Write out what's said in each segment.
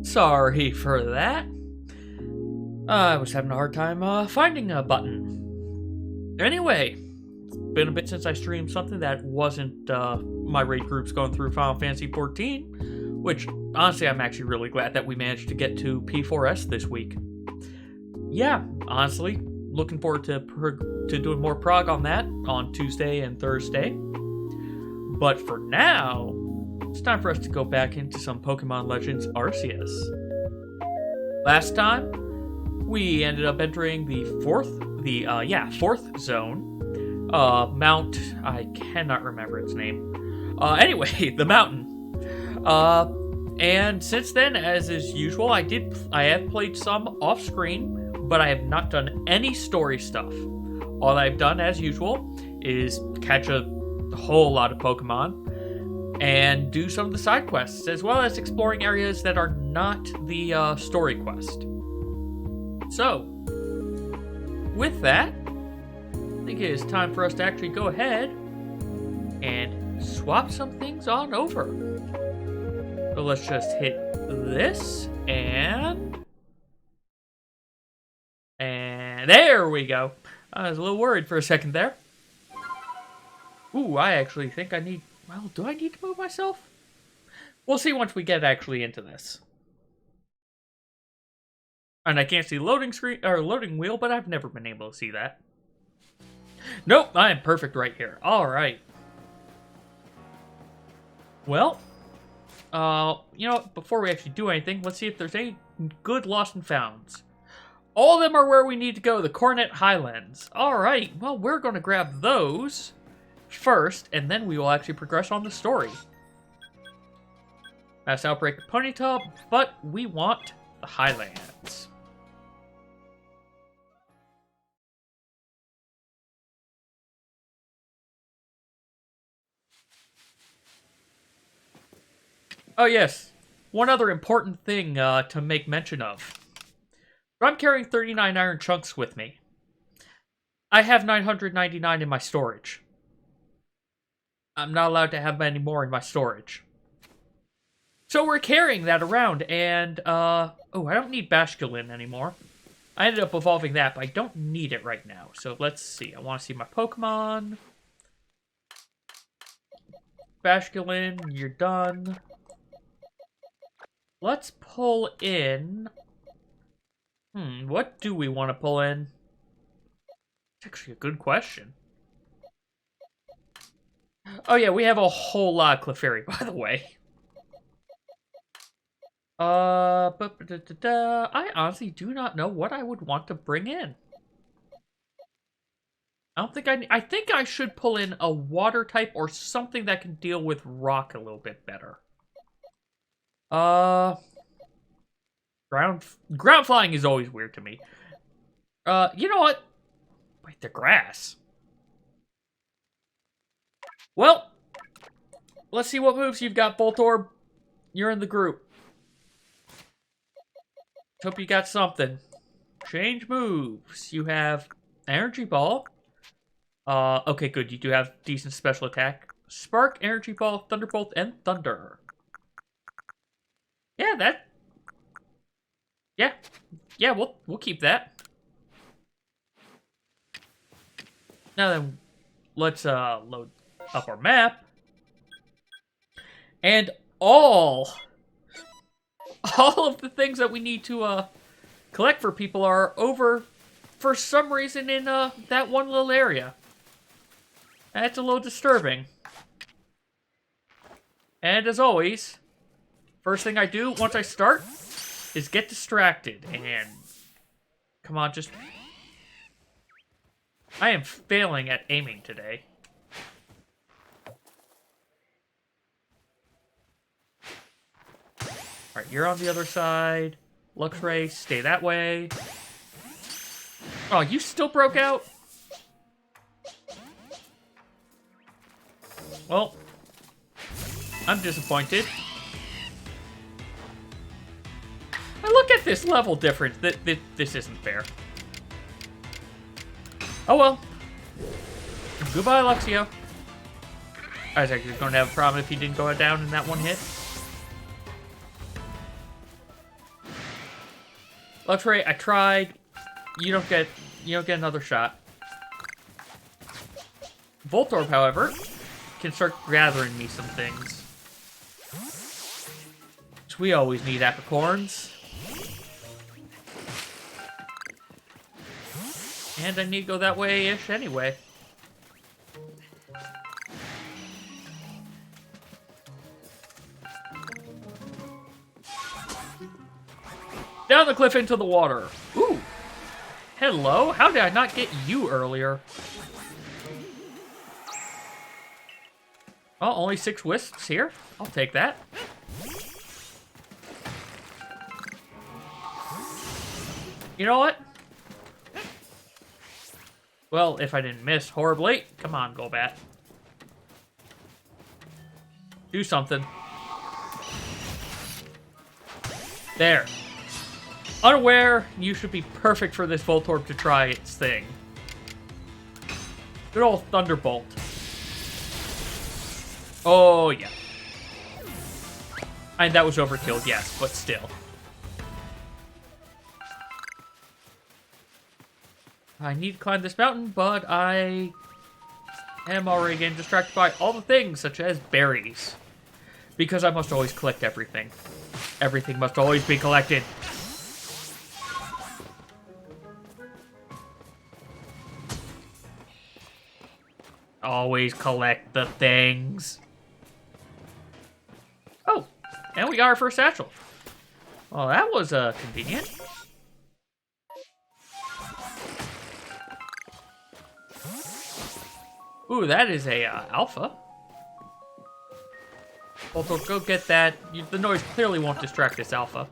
Sorry for that. I was having a hard time finding a button. Anyway, it's been a bit since I streamed something that wasn't my raid groups going through Final Fantasy XIV, which honestly I'm actually really glad that we managed to get to P4S this week. Yeah, honestly, looking forward to doing more prog on that on Tuesday and Thursday. But for now, it's time for us to go back into some Pokemon Legends Arceus. Last time, we ended up entering the fourth zone. Mount, I cannot remember its name. Anyway, the mountain. And since then, as is usual, I have played some off screen, but I have not done any story stuff. All I've done, as usual, is catch a whole lot of Pokemon and do some of the side quests, as well as exploring areas that are not the story quest. So, with that, I think it is time for us to actually go ahead and swap some things on over. So let's just hit this, and there we go. I was a little worried for a second there. Ooh, I actually think I need... Well, do I need to move myself? We'll see once we get actually into this. And I can't see loading screen or loading wheel, but I've never been able to see that. Nope, I am perfect right here. All right. Well, you know, before we actually do anything, let's see if there's any good lost and founds. All of them are where we need to go, the Coronet Highlands. All right, well, we're going to grab those first, and then we will actually progress on the story. Mass Outbreak of Ponyta, but we want the Highlands. Oh yes, one other important thing to make mention of. I'm carrying 39 iron chunks with me. I have 999 in my storage. I'm not allowed to have any more in my storage. So we're carrying that around, and, oh, I don't need Basculin anymore. I ended up evolving that, but I don't need it right now. So let's see. I want to see my Pokemon. Basculin, you're done. Let's pull in... what do we want to pull in? It's actually a good question. Oh yeah, we have a whole lot of Clefairy, by the way. I honestly do not know what I would want to bring in. I don't think I think I should pull in a water type or something that can deal with rock a little bit better. Ground flying is always weird to me. You know what? Wait, the grass. Well, let's see what moves you've got, Voltorb. You're in the group. Hope you got something. Change moves. You have Energy Ball. Okay, good. You do have decent special attack. Spark, Energy Ball, Thunderbolt, and Thunder. Yeah, that... Yeah, we'll keep that. Now then, let's load up our map. And all of the things that we need to collect for people are over for some reason in that one little area. That's a little disturbing. And as always, first thing I do once I start is get distracted and come on, just... I am failing at aiming today. Alright, you're on the other side. Luxray, stay that way. Oh, you still broke out? Well, I'm disappointed. Now look at this level difference. This isn't fair. Oh well. Goodbye, Luxio. I was actually going to have a problem if he didn't go down in that one hit. Luxray, I tried. You don't get another shot. Voltorb, however, can start gathering me some things. So we always need apricorns. And I need to go that way-ish anyway. Down the cliff into the water. Ooh. Hello? How did I not get you earlier? Oh, only 6 wisps here. I'll take that. You know what? Well, if I didn't miss horribly. Come on, Golbat. Do something. There. Unaware, you should be perfect for this Voltorb to try its thing. Good old Thunderbolt. Oh, yeah. And that was overkill, yes, but still. I need to climb this mountain, but I am already getting distracted by all the things, such as berries. Because I must always collect everything. Everything must always be collected. Always collect the things. Oh, and we got our first satchel. Well, that was convenient. Ooh, that is a alpha. Voltorb, go get that. The noise clearly won't distract this alpha.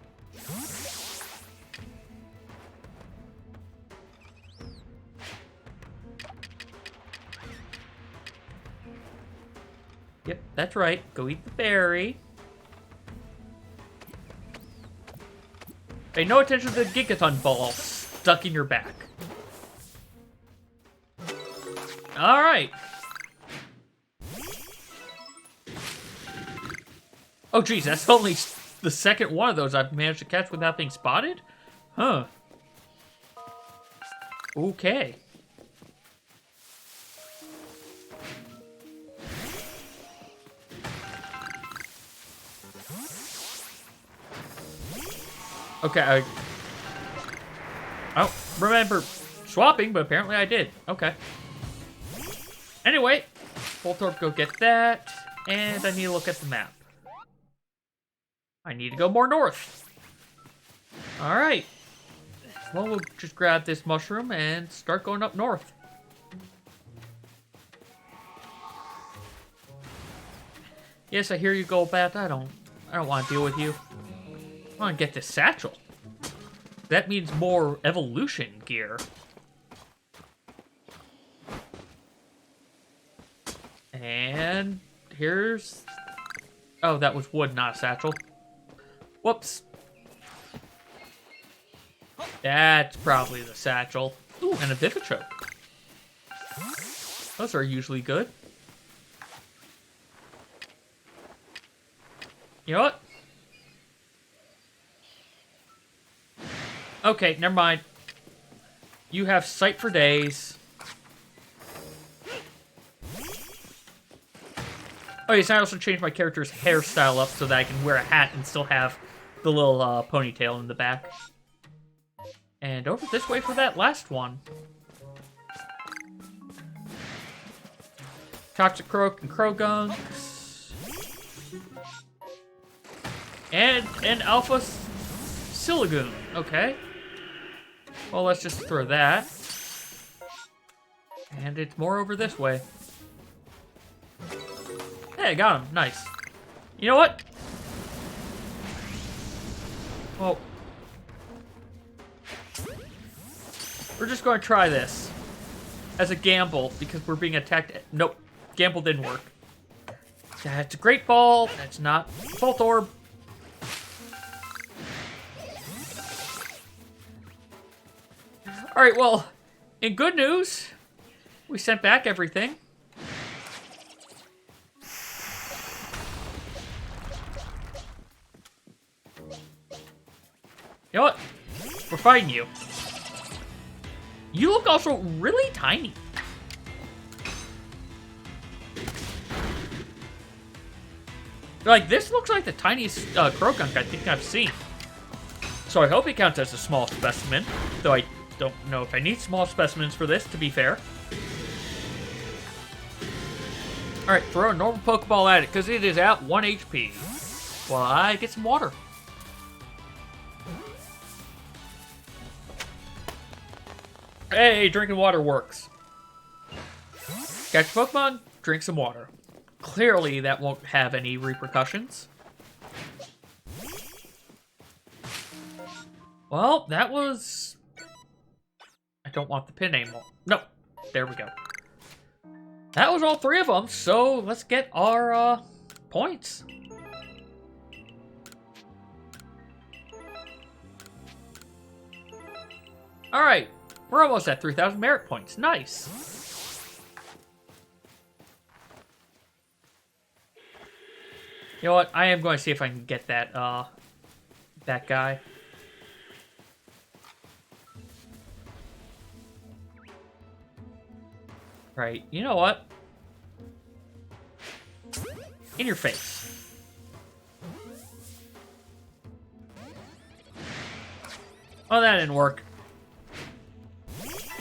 Yep, that's right. Go eat the berry. Pay no attention to the Gigaton ball stuck in your back. Alright. Oh, geez, that's only the second one of those I've managed to catch without being spotted? Huh. Okay. Okay, I don't remember swapping, but apparently I did. Okay. Anyway, Voltorb, go get that. And I need to look at the map. I need to go more north. Alright. Well, we'll just grab this mushroom and start going up north. Yes, I hear you, Golbat. I don't want to deal with you. I want to get this satchel. That means more evolution gear. And here's... Oh, that was wood, not a satchel. Whoops. That's probably the satchel. Ooh, and a Vivichoke. Those are usually good. You know what? Okay, never mind. You have sight for days. Oh yes, I also changed my character's hairstyle up so that I can wear a hat and still have the little ponytail in the back. And over this way for that last one. Toxic Croak and Crogunks. And an Alpha Siligoon. Okay. Well, let's just throw that. And it's more over this way. Hey, I got him. Nice. You know what? Well, we're just going to try this as a gamble because we're being attacked. Nope. Gamble didn't work. That's a Great Ball. That's not Voltorb. Alright, well, in good news, we sent back everything. You know what? we're fighting you. You look also really tiny. Like, this looks like the tiniest Croagunk I think I've seen. So I hope it counts as a small specimen, though I don't know if I need small specimens for this, to be fair. Alright, throw a normal Pokeball at it, because it is at 1 HP. While I get some water. Hey, drinking water works. Catch a Pokemon, drink some water. Clearly, that won't have any repercussions. Well, that was... I don't want the pin anymore. No, there we go. That was all 3 of them, so let's get our points. Alright, we're almost at 3,000 merit points. Nice. You know what? I am going to see if I can get that, that guy. Right, you know what? In your face. Oh, that didn't work.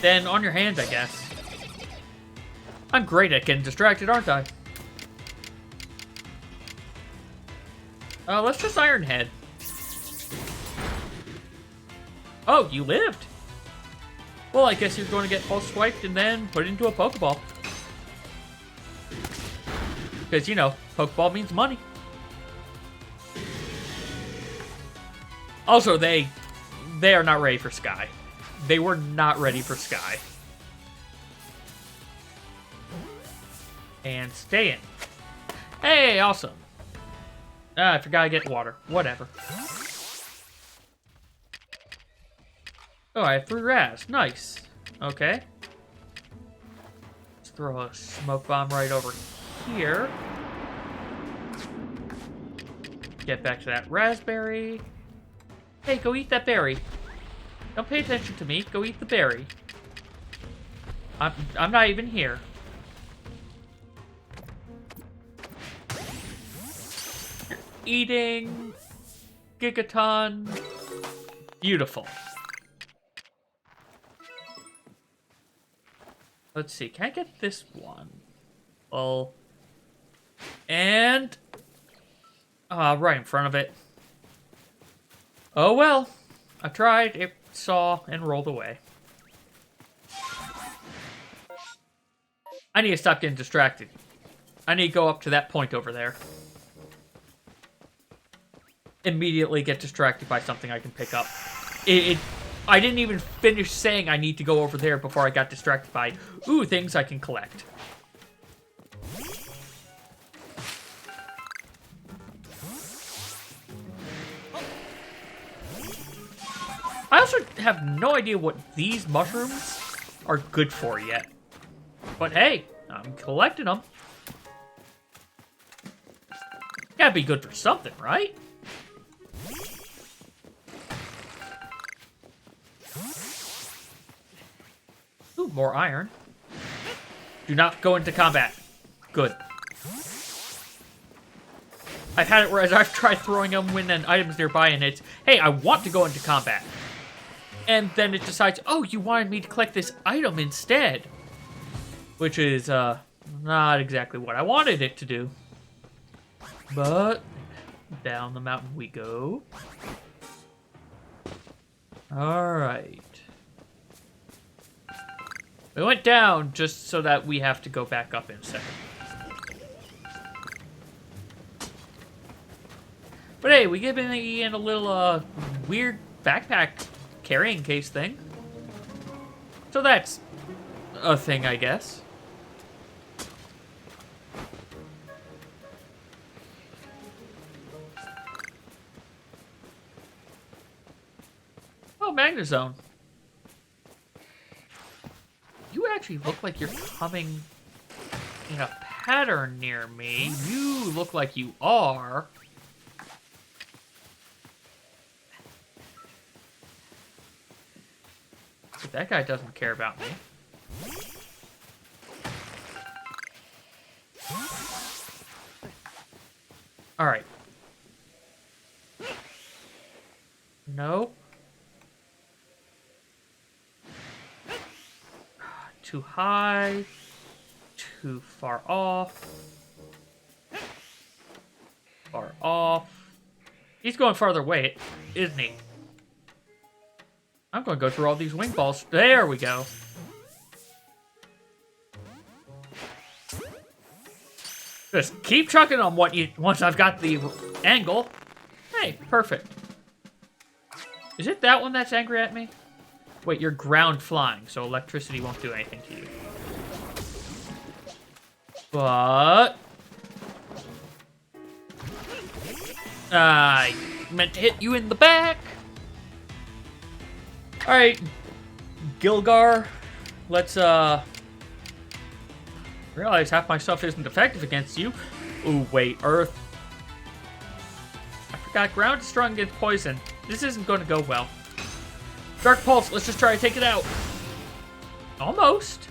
Then on your hands, I guess. I'm great at getting distracted, aren't I? Let's just Iron Head. Oh, you lived. Well, I guess you're going to get pulse swiped and then put into a Pokeball. Because, you know, Pokeball means money. Also, they are not ready for Sky. They were not ready for Sky. And stay in. Hey, awesome. I forgot to get water. Whatever. Oh, I have 3 Raz. Nice. Okay. Let's throw a smoke bomb right over here. Get back to that raspberry. Hey, go eat that berry. Don't pay attention to me. Go eat the berry. I'm not even here. You're eating Gigaton. Beautiful. Let's see. Can I get this one? Oh. And... right in front of it. Oh well. I tried. It saw and rolled away. I need to stop getting distracted. I need to go up to that point over there. Immediately get distracted by something I can pick up. I didn't even finish saying I need to go over there before I got distracted by, ooh, things I can collect. I also have no idea what these mushrooms are good for yet. But hey, I'm collecting them. Gotta be good for something, right? Ooh, more iron. Do not go into combat. Good. I've had it whereas I've tried throwing them when an item's nearby and it's, hey, I want to go into combat. And then it decides, oh, you wanted me to collect this item instead. Which is, not exactly what I wanted it to do. But, down the mountain we go. Alright. We went down just so that we have to go back up in a second. But hey, we give Ian a little, weird backpack carrying case thing. So that's a thing, I guess. Oh, Magnezone. You actually look like you're coming in a pattern near me. You look like you are. But that guy doesn't care about me. Alright. No. Too high. Too far off. Far off. He's going farther away, isn't he? I'm going to go through all these wing balls. There we go. Just keep chucking on once I've got the angle. Hey, perfect. Is it that one that's angry at me? Wait, you're ground flying, so electricity won't do anything to you. But I meant to hit you in the back. Alright, Gilgar, let's realize half my stuff isn't effective against you. Ooh, wait, Earth. I forgot ground is strong against poison. This isn't going to go well. Dark Pulse, let's just try to take it out. Almost.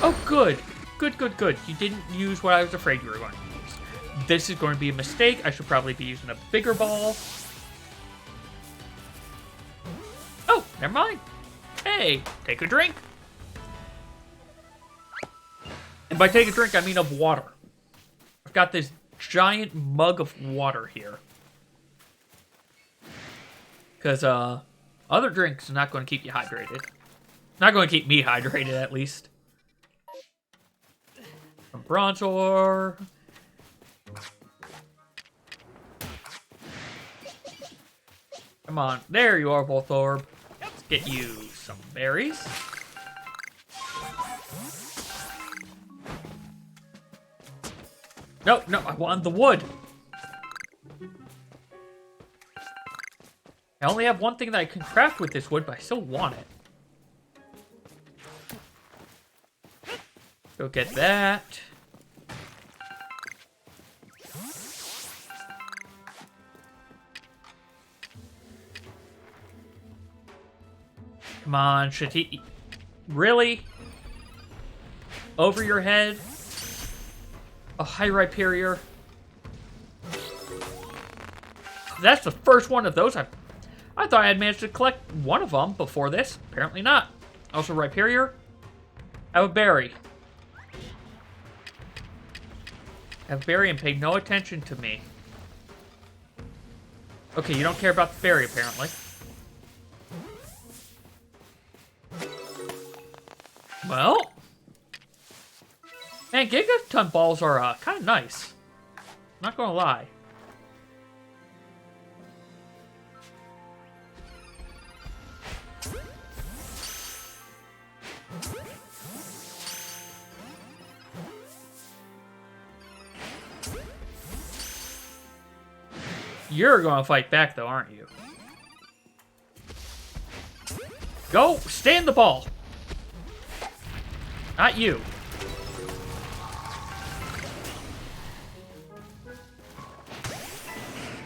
Oh, good. Good, good, good. You didn't use what I was afraid you were going to use. This is going to be a mistake. I should probably be using a bigger ball. Oh, never mind. Hey, take a drink. And by take a drink, I mean of water. I've got this giant mug of water here. Because, other drinks are not going to keep you hydrated. Not going to keep me hydrated, at least. Some bronze ore. Come on. There you are, Volthorb. Let's get you some berries. No, no, I wanted the wood. I only have one thing that I can craft with this wood, but I still want it. Go get that. Come on, should he... Really? Over your head? A high Rhyperior? That's the first one of those I thought I had managed to collect one of them before this. Apparently not. Also, Rhyperior. Have a berry. Have a berry and pay no attention to me. Okay, you don't care about the berry, apparently. Well. Man, Gigaton balls are kind of nice. Not gonna lie. You're gonna fight back, though, aren't you? Go! Stay in the ball! Not you.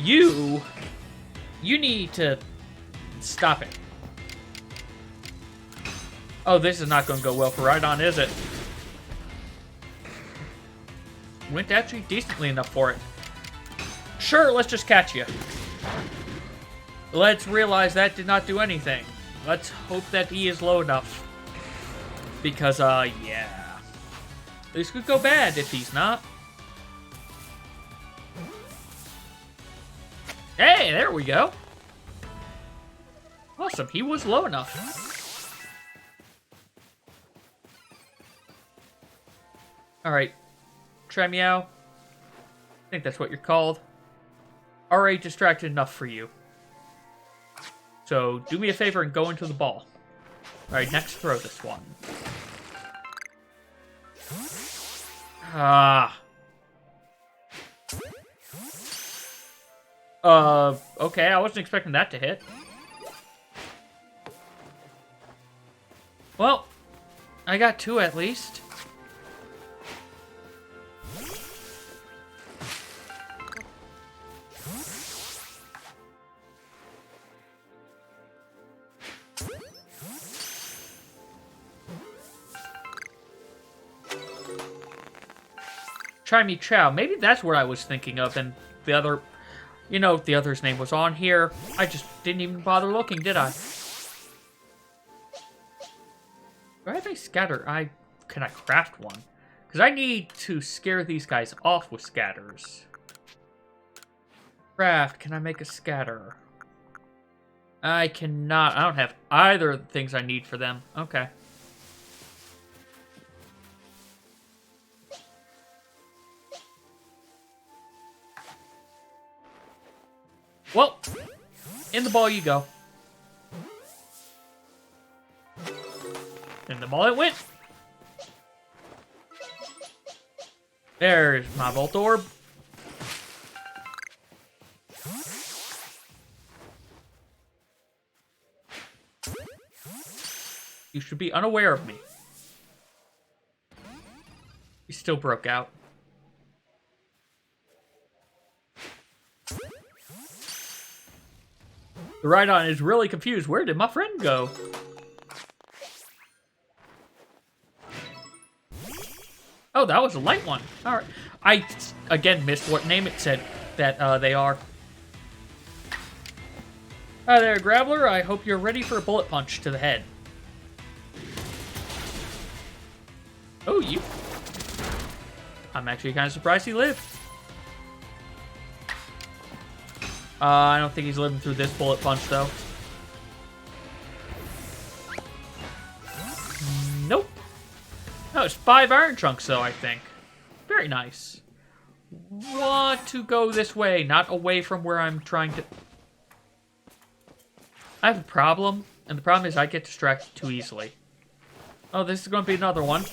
You need to stop it. Oh, this is not going to go well for Rhydon, is it? Went actually decently enough for it. Sure, let's just catch you. Let's realize that did not do anything. Let's hope that he is low enough. Because, yeah. This could go bad if he's not. Hey, there we go. Awesome, he was low enough. Alright. Tremeow. I think that's what you're called. Already distracted enough for you. So, do me a favor and go into the ball. Alright, next throw this one. Okay, I wasn't expecting that to hit. Well, I got two at least. Chimey Chow. Maybe that's what I was thinking of, and the other... You know, the other's name was on here. I just didn't even bother looking, did I? Do I have any scatter? Can I craft one? Because I need to scare these guys off with scatters. Craft. Can I make a scatter? I cannot. I don't have either of the things I need for them. Okay. Well, in the ball you go. In the ball it went. There's my Volt Orb. You should be unaware of me. He still broke out. The Rhydon is really confused. Where did my friend go? Oh, that was a light one. Alright. I, again, missed what name it said that they are. Hi there, Graveler. I hope you're ready for a bullet punch to the head. Oh, you... I'm actually kind of surprised he lived. I don't think he's living through this bullet punch, though. Nope. No, it's 5 iron chunks, though, I think. Very nice. Want to go this way, not away from where I'm trying to... I have a problem, and the problem is I get distracted too easily. Oh, this is going to be another one.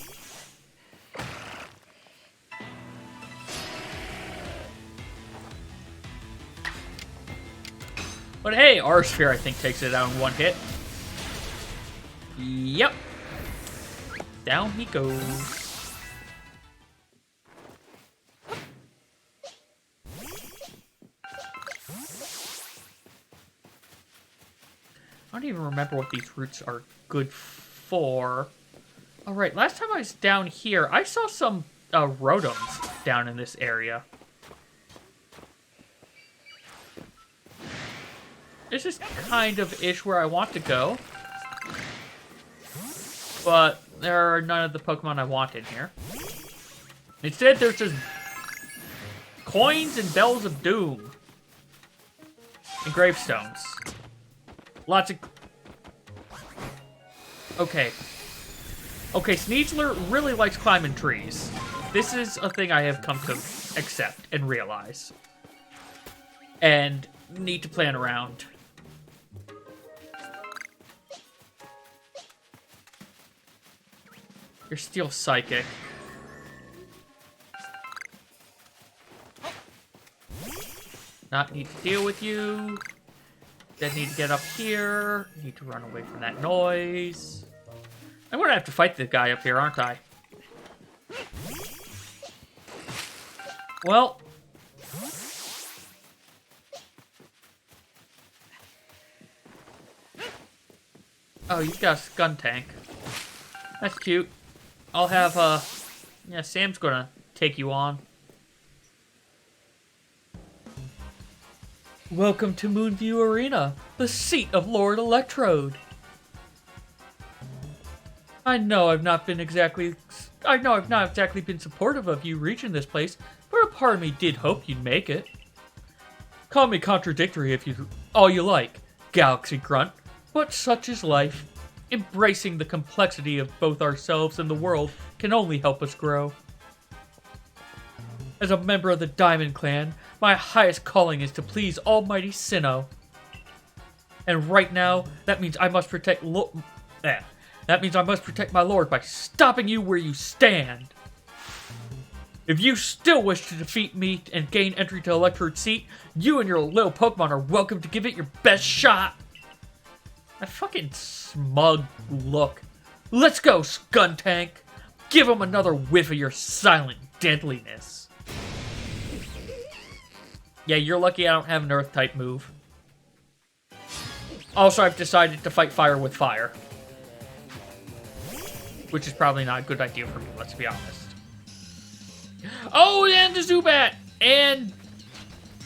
But hey, Arceus, I think, takes it out in one hit. Yep. Down he goes. I don't even remember what these roots are good for. Alright, last time I was down here, I saw some rotoms down in this area. This is kind of ish where I want to go. But there are none of the Pokemon I want in here. Instead, there's just coins and bells of doom. And gravestones. Lots of... Okay. Okay, Sneasler really likes climbing trees. This is a thing I have come to accept and realize. And need to plan around. You're still psychic. Not need to deal with you. Then need to get up here. Need to run away from that noise. I'm gonna have to fight the guy up here, aren't I? Well. Oh, you've got a gun tank. That's cute. I'll have, yeah, Sam's gonna take you on. Welcome to Moonview Arena, the seat of Lord Electrode. I know I've not exactly been supportive of you reaching this place, but a part of me did hope you'd make it. Call me contradictory if you all you like, Galaxy Grunt, but such is life. Embracing the complexity of both ourselves and the world can only help us grow. As a member of the Diamond Clan, my highest calling is to please Almighty Sinnoh. And right now, that means I must protect my lord by stopping you where you stand. If you still wish to defeat me and gain entry to Electrode's seat, you and your little Pokemon are welcome to give it your best shot. That fucking smug look. Let's go, Skuntank. Give him another whiff of your silent deadliness. Yeah, you're lucky I don't have an Earth-type move. Also, I've decided to fight fire with fire. Which is probably not a good idea for me, let's be honest. Oh, and the Zubat! And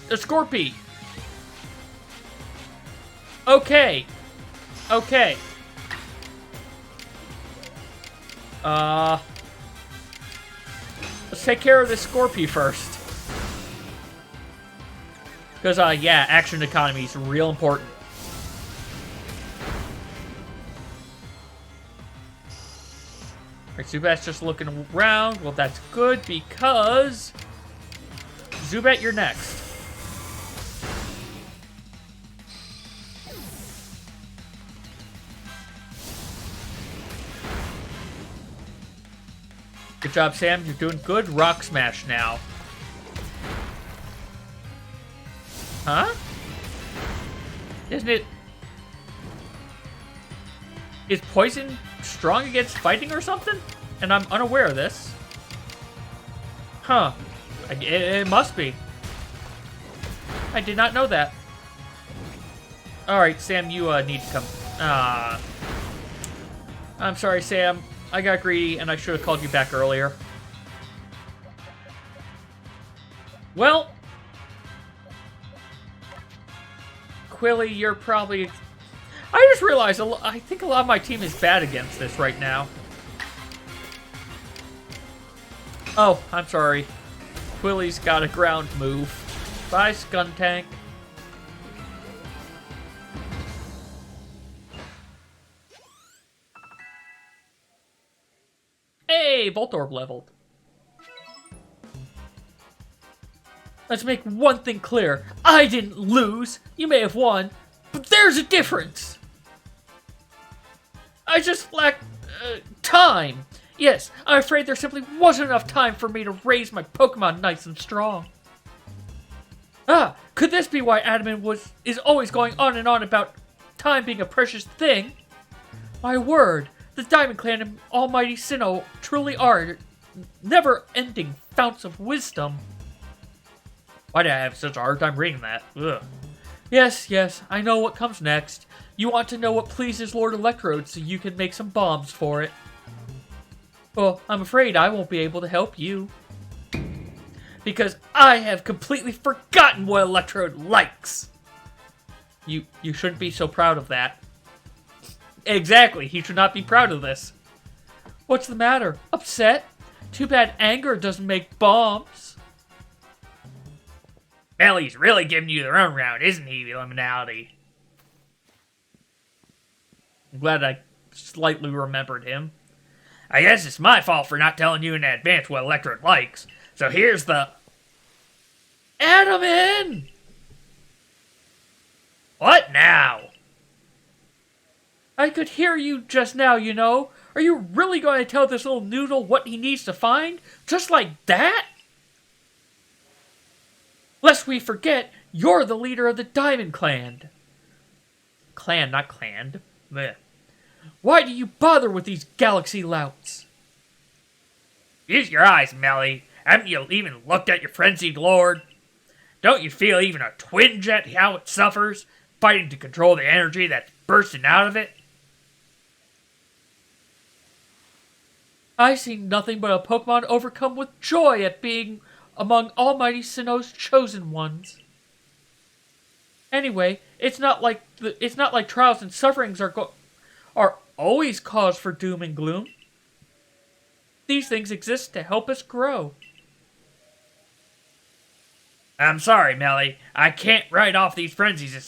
the Scorpy. Okay. Okay. Let's take care of this Scorpy first. Because, yeah, action economy is real important. Alright, Zubat's just looking around. Well, that's good because... Zubat, you're next. Good job, Sam. You're doing good. Rock Smash now. Huh? Isn't it... Is poison strong against fighting or something? And I'm unaware of this. Huh. It must be. I did not know that. Alright, Sam, you need to come. I'm sorry, Sam. I got greedy, and I should have called you back earlier. Well... Quilly, you're probably... I just realized, I think a lot of my team is bad against this right now. Oh, I'm sorry. Quilly's got a ground move. Bye, Skuntank. Hey, Voltorb leveled. Let's make one thing clear. I didn't lose. You may have won, but there's a difference. I just lacked time. Yes, I'm afraid there simply wasn't enough time for me to raise my Pokemon nice and strong. Ah, could this be why Adamant is always going on and on about time being a precious thing? My word, the Diamond Clan and Almighty Sinnoh truly are never-ending founts of wisdom. Why did I have such a hard time reading that? Ugh. Yes, I know what comes next. You want to know what pleases Lord Electrode so you can make some bombs for it. Well, I'm afraid I won't be able to help you. Because I have completely forgotten what Electrode likes. You shouldn't be so proud of that. Exactly, he should not be proud of this. What's the matter? Upset? Too bad anger doesn't make bombs. Melly's really giving you the runaround, isn't he, Eliminality? I'm glad I slightly remembered him. I guess it's my fault for not telling you in advance what Electrode likes. So here's the... Adaman! What now? I could hear you just now, you know. Are you really going to tell this little noodle what he needs to find? Just like that? Lest we forget, you're the leader of the Diamond Clan. Clan, not clan. Blech. Why do you bother with these galaxy louts? Use your eyes, Melly. Haven't you even looked at your frenzied lord? Don't you feel even a twinge at how it suffers, fighting to control the energy that's bursting out of it? I see nothing but a Pokemon overcome with joy at being among Almighty Sinnoh's chosen ones. Anyway, it's not like trials and sufferings are always cause for doom and gloom. These things exist to help us grow. I'm sorry, Melly. I can't write off these frenzies as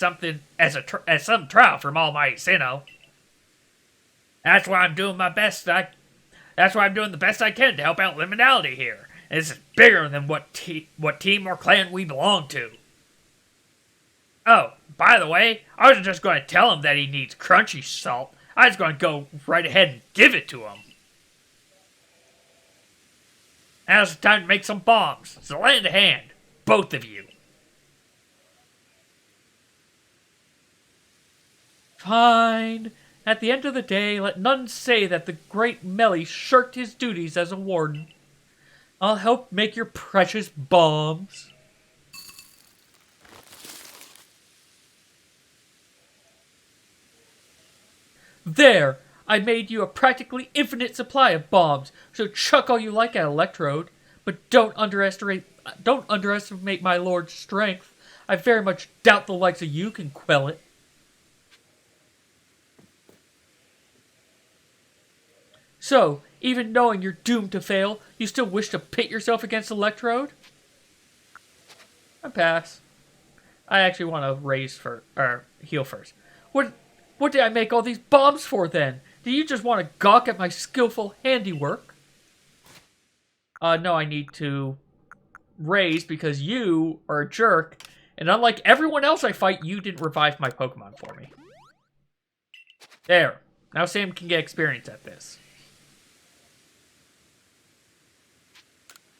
some trial from Almighty Sinnoh. That's why I'm doing my best. That's why I'm doing the best I can to help out Liminality here. And this is bigger than what team or clan we belong to. Oh, by the way, I wasn't just going to tell him that he needs crunchy salt. I was going to go right ahead and give it to him. Now's the time to make some bombs. So lend a hand, both of you. Fine. At the end of the day, let none say that the great Melly shirked his duties as a warden. I'll help make your precious bombs. There! I made you a practically infinite supply of bombs, so chuck all you like at Electrode. But don't underestimate my lord's strength. I very much doubt the likes of you can quell it. So, even knowing you're doomed to fail, you still wish to pit yourself against Electrode? I pass. I actually want to heal first. What did I make all these bombs for then? Do you just want to gawk at my skillful handiwork? No, I need to raise because you are a jerk, and unlike everyone else I fight, you didn't revive my Pokemon for me. There. Now Sam can get experience at this.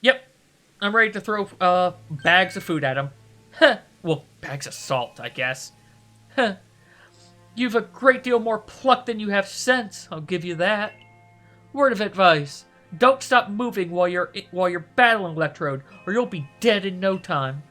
Yep. I'm ready to throw bags of food at him. Huh. Well, bags of salt, I guess. Huh. You've a great deal more pluck than you have sense, I'll give you that. Word of advice. Don't stop moving while you're battling Electrode, or you'll be dead in no time.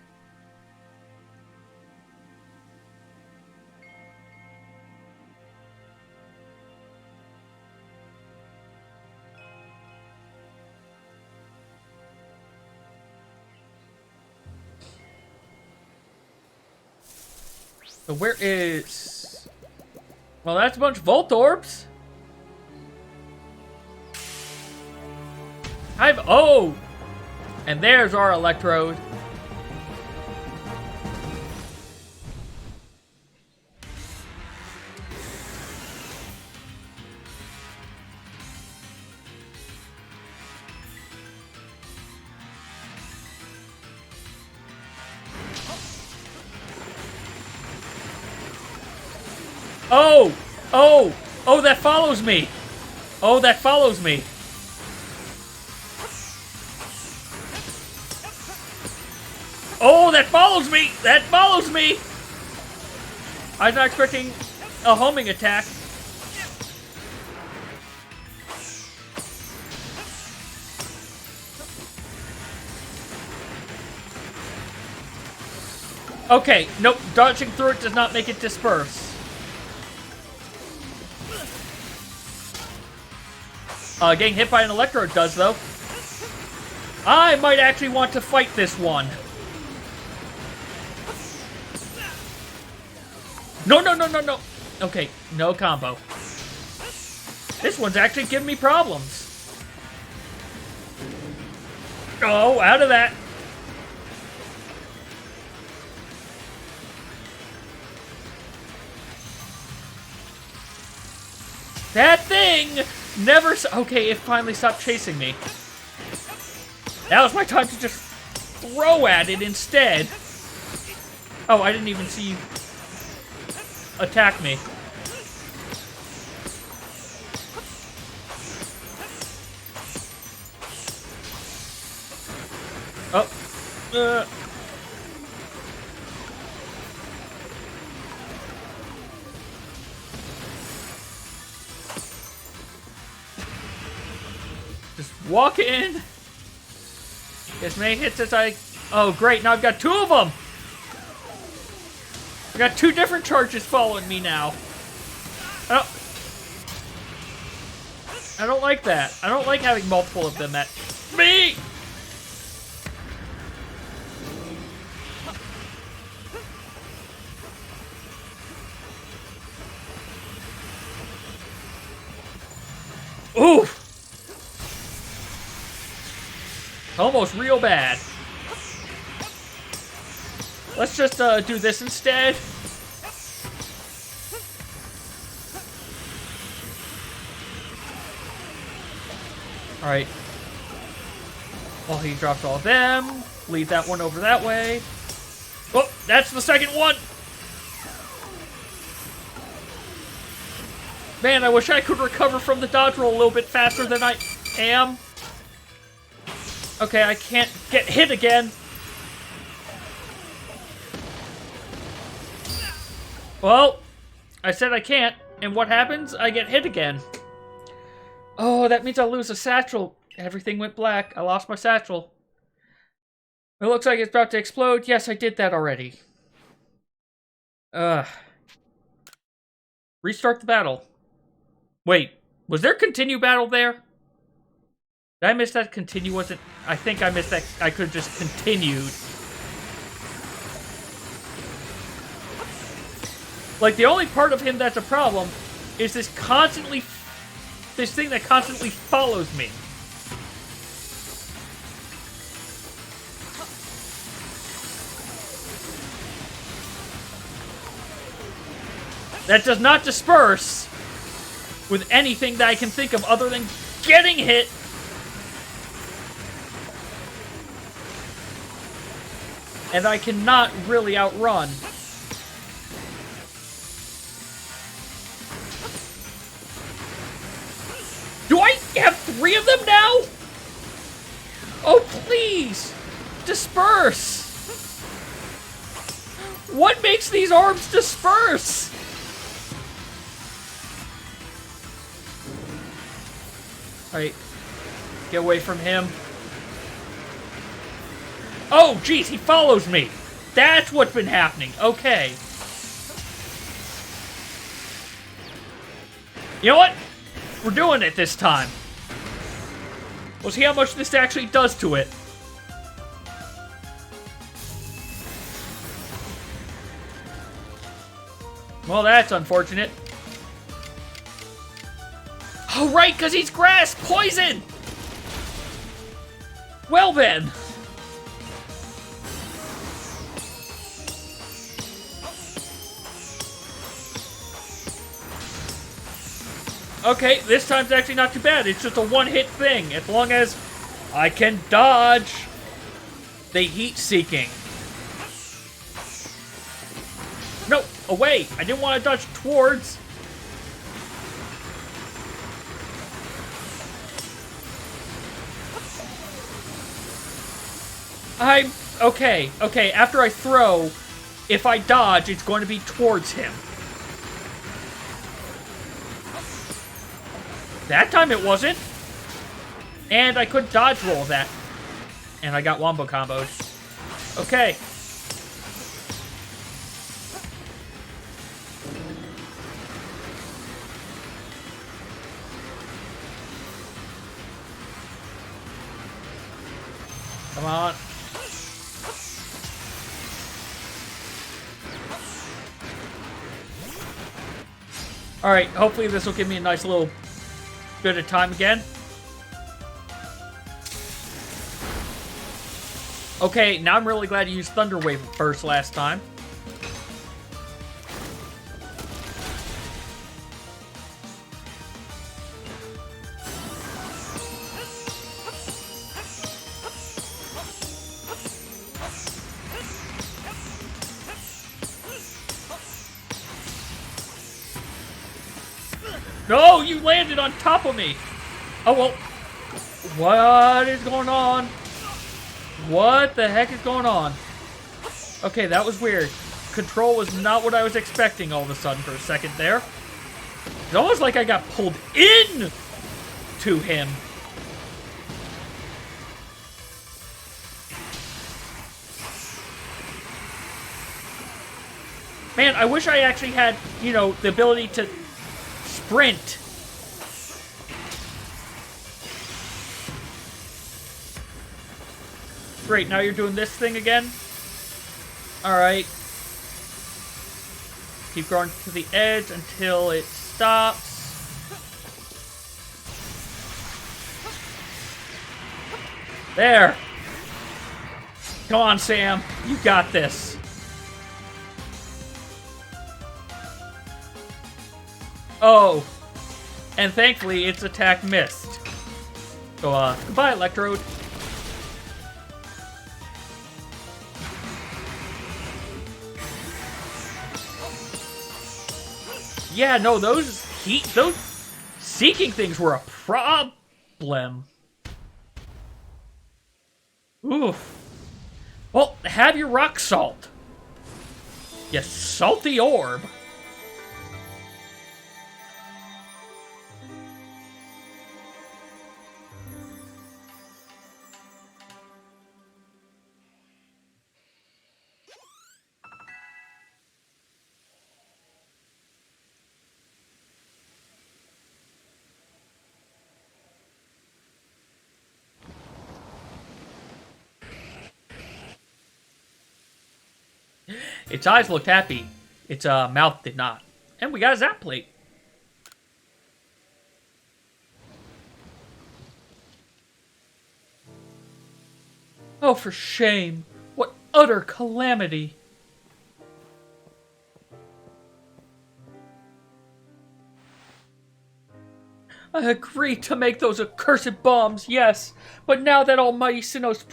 So where is... Well, that's a bunch of Voltorbs. Oh! And there's our Electrode. Oh! Oh! Oh, that follows me! Oh, that follows me! Oh, that follows me! That follows me! I was not expecting a homing attack. Okay, nope. Dodging through it does not make it disperse. Getting hit by an Electrode does, though. I might actually want to fight this one. No, no, no, no, no. Okay, no combo. This one's actually giving me problems. Oh, out of that. That thing never... Okay, it finally stopped chasing me. Now is my time to just throw at it instead. Oh, I didn't even see you attack me. Oh. Just walk in. As many hits as I... Oh, great. Now I've got two of them. I've got two different charges following me now. I don't like that. I don't like having multiple of them at me. Oof. Almost real bad. Let's just do this instead. Alright. Well, he drops all of them. Leave that one over that way. Oh, that's the second one! Man, I wish I could recover from the dodge roll a little bit faster than I am. Okay, I can't get hit again. Well, I said I can't, and what happens? I get hit again. Oh, that means I'll lose a satchel. Everything went black. I lost my satchel. It looks like it's about to explode. Yes, I did that already. Restart the battle. Wait, was there continue battle there? Did I miss that continue? Wasn't... I think I missed that. I could have just continued. Like, the only part of him that's a problem is this constantly... This thing that constantly follows me. That does not disperse with anything that I can think of other than getting hit. And I cannot really outrun. Do I have 3 of them now? Oh, please! Disperse! What makes these arms disperse? Alright. Get away from him. Oh, geez, he follows me. That's what's been happening. Okay. You know what? We're doing it this time. We'll see how much this actually does to it. Well, that's unfortunate. Oh, right, because he's grass! Poison! Well, then. Okay, this time's actually not too bad. It's just a one-hit thing, as long as I can dodge the heat-seeking. No, away! I didn't want to dodge towards. Okay, after I throw, if I dodge, it's going to be towards him. That time it wasn't. And I could dodge roll that. And I got wombo comboed. Okay. Come on. Alright, hopefully this will give me a nice little bit of time again. Okay, now I'm really glad you used Thunder Wave first last time. No, you landed on top of me. Oh, well. What is going on? What the heck is going on? Okay, that was weird. Control was not what I was expecting all of a sudden for a second there. It's almost like I got pulled in to him. Man, I wish I actually had, you know, the ability to sprint. Great, now you're doing this thing again? Alright. Keep going to the edge until it stops. There! Come on, Sam. You got this. Oh. And thankfully, its attack missed. So, goodbye, Electrode. Yeah, no, those seeking things were a problem. Oof. Well, have your rock salt. You salty orb. Its eyes looked happy. Its mouth did not. And we got a zap plate. Oh, for shame. What utter calamity. I agreed to make those accursed bombs, yes, but now that Almighty Sinnoh's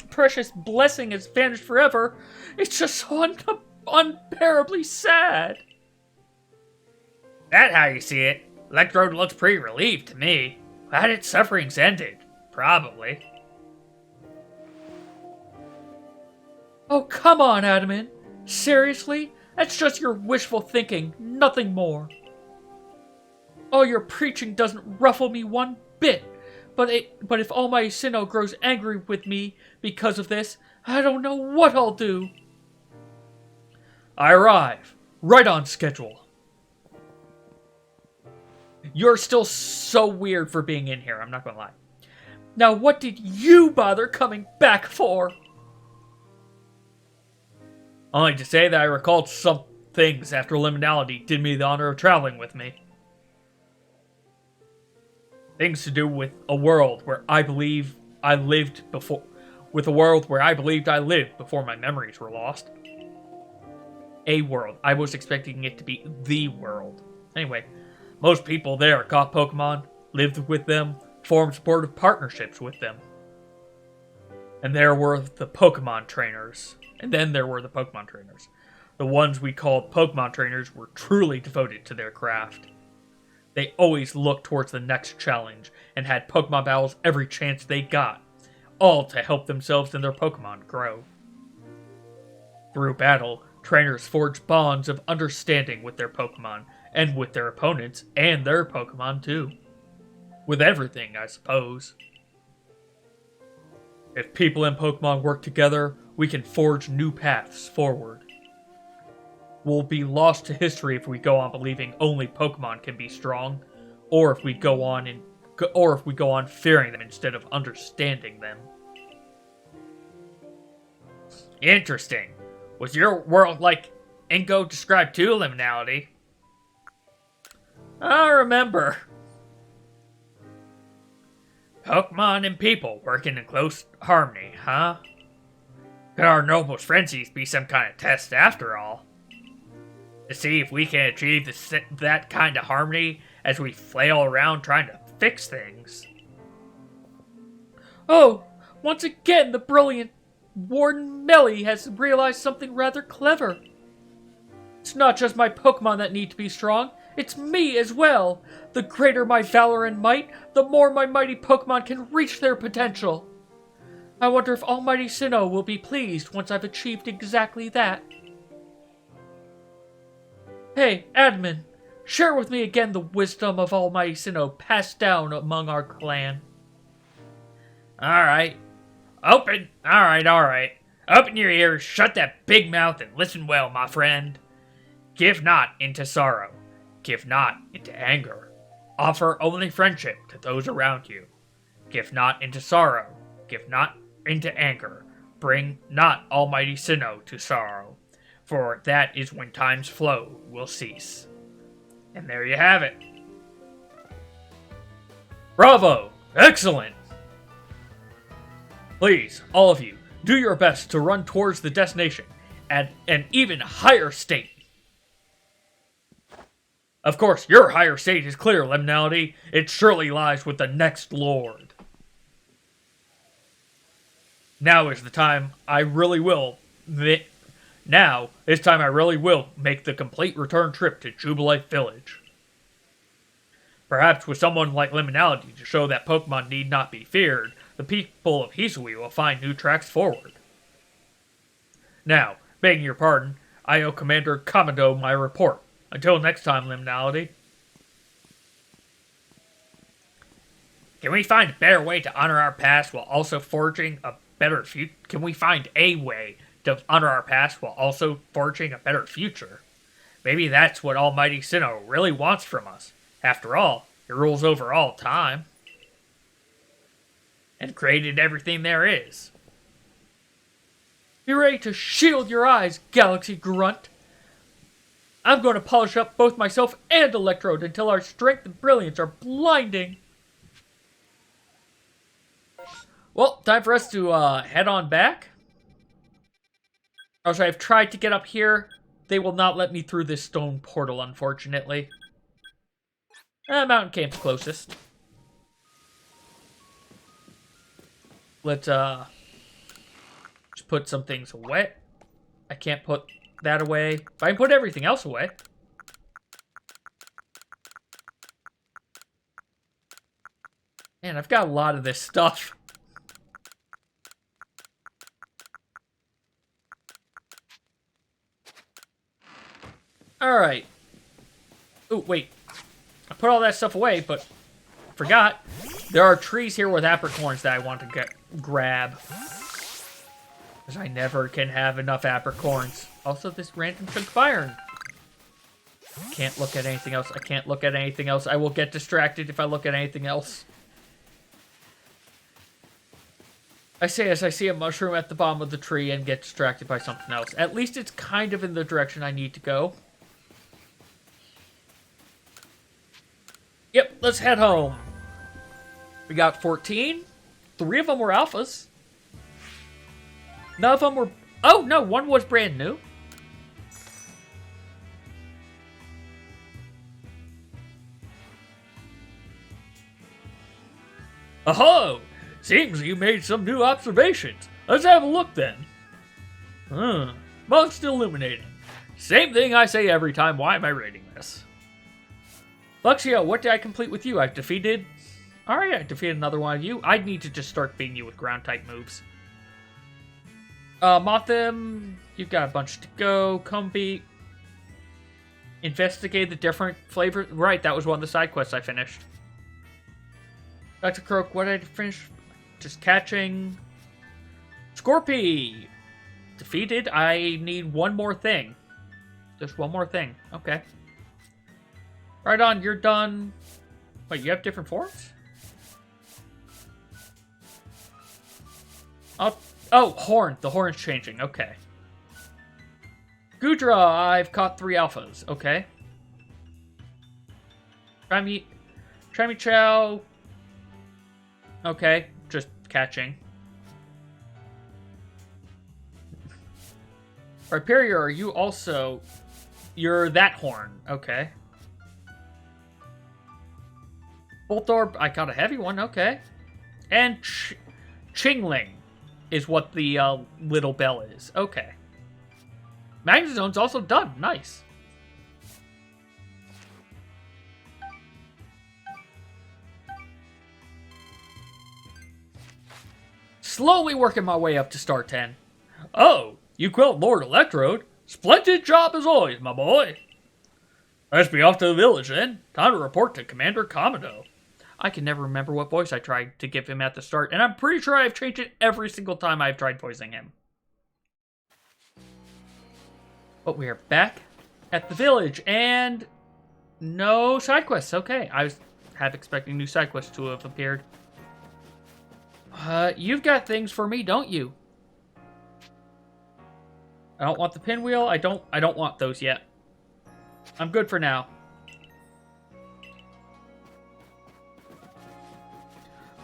precious blessing has vanished forever, it's just so unbearably sad. That's how you see it. Electrode looks pretty relieved to me. Glad its suffering's ended. Probably. Oh, come on, Adaman. Seriously? That's just your wishful thinking, nothing more. All your preaching doesn't ruffle me one bit, but if Almighty Sinnoh grows angry with me because of this, I don't know what I'll do. I arrive, right on schedule. You're still so weird for being in here, I'm not gonna lie. Now what did you bother coming back for? Only to say that I recalled some things after Liminality did me the honor of traveling with me. Things to do with a world where I believe I lived before... With a world where I believed I lived before my memories were lost. A world. I was expecting it to be the world. Anyway, most people there caught Pokemon, lived with them, formed supportive partnerships with them. And there were the Pokemon trainers. And then there were the Pokemon trainers. The ones we called Pokemon trainers were truly devoted to their craft. They always looked towards the next challenge and had Pokemon battles every chance they got, all to help themselves and their Pokemon grow. Through battle, trainers forged bonds of understanding with their Pokemon, and with their opponents, and their Pokemon too. With everything, I suppose. If people and Pokemon work together, we can forge new paths forward. We'll be lost to history if we go on believing only Pokemon can be strong, or if we go on fearing them instead of understanding them. Interesting. Was your world like Inko described too, Liminality? I remember. Pokemon and people working in close harmony, huh? Could our noble frenzies be some kind of test after all? To see if we can achieve that kind of harmony as we flail around trying to fix things. Oh, once again the brilliant Warden Melly has realized something rather clever. It's not just my Pokemon that need to be strong, it's me as well. The greater my valor and might, the more my mighty Pokemon can reach their potential. I wonder if Almighty Sinnoh will be pleased once I've achieved exactly that. Hey, Admin, share with me again the wisdom of Almighty Sinnoh passed down among our clan. Alright. Alright. Open your ears, shut that big mouth, and listen well, my friend. Give not into sorrow. Give not into anger. Offer only friendship to those around you. Give not into sorrow. Give not into anger. Bring not Almighty Sinnoh to sorrow. For that is when time's flow will cease. And there you have it. Bravo! Excellent! Please, all of you, do your best to run towards the destination at an even higher state. Of course, your higher state is clear, Liminality. It surely lies with the next Lord. Now is the time I really will make the complete return trip to Jubilife Village. Perhaps with someone like Liminality to show that Pokemon need not be feared, the people of Hisui will find new tracks forward. Now, begging your pardon, I owe Commander Commando my report. Until next time, Liminality. Can we find a better way to honor our past while also forging a better future? Can we find a way to honor our past while also forging a better future? Maybe that's what Almighty Sinnoh really wants from us. After all, he rules over all time. And created everything there is. Be ready to shield your eyes, Galaxy Grunt. I'm going to polish up both myself and Electrode until our strength and brilliance are blinding. Well, time for us to head on back. Also, I've tried to get up here. They will not let me through this stone portal, unfortunately. Mountain Camp's closest. Let's just put some things away. I can't put that away. If I can put everything else away. Man, I've got a lot of this stuff. Alright. Oh, wait. I put all that stuff away, but forgot. There are trees here with apricorns that I want to grab. Because I never can have enough apricorns. Also, this random chunk of iron. Can't look at anything else. I can't look at anything else. I will get distracted if I look at anything else. I say as I see a mushroom at the bottom of the tree and get distracted by something else. At least it's kind of in the direction I need to go. Yep, let's head home. We got 14. 3 of them were alphas. None of them were... Oh, no, one was brand new. Oh, seems you made some new observations. Let's have a look then. Most illuminating. Same thing I say every time. Why am I reading this? Luxio, what did I complete with you? I've defeated... Alright, I defeated another one of you. I'd need to just start beating you with ground-type moves. Mothim, you've got a bunch to go. Combi. Investigate the different flavors. Right, that was one of the side quests I finished. Dr. Croak, what did I finish? Just catching. Scorpy! Defeated. I need one more thing. Just one more thing. Okay. Right on, you're done. Wait, you have different forms? Oh, horn. The horn's changing. Okay. Gudra, I've caught 3 alphas. Okay. Tramichow. Okay, just catching. Rhyperior, are you also... You're that horn. Okay. Voltorb, I got a heavy one. Okay. And Chingling is what the little bell is. Okay. Magnezone's also done. Nice. Slowly working my way up to star 10. Oh, you quelled Lord Electrode. Splendid job as always, my boy. Let's be off to the village then. Time to report to Commander Commodore. I can never remember what voice I tried to give him at the start, and I'm pretty sure I've changed it every single time I've tried voicing him. But we are back at the village, and no side quests. Okay, I was half expecting new side quests to have appeared. You've got things for me, don't you? I don't want the pinwheel. I don't want those yet. I'm good for now.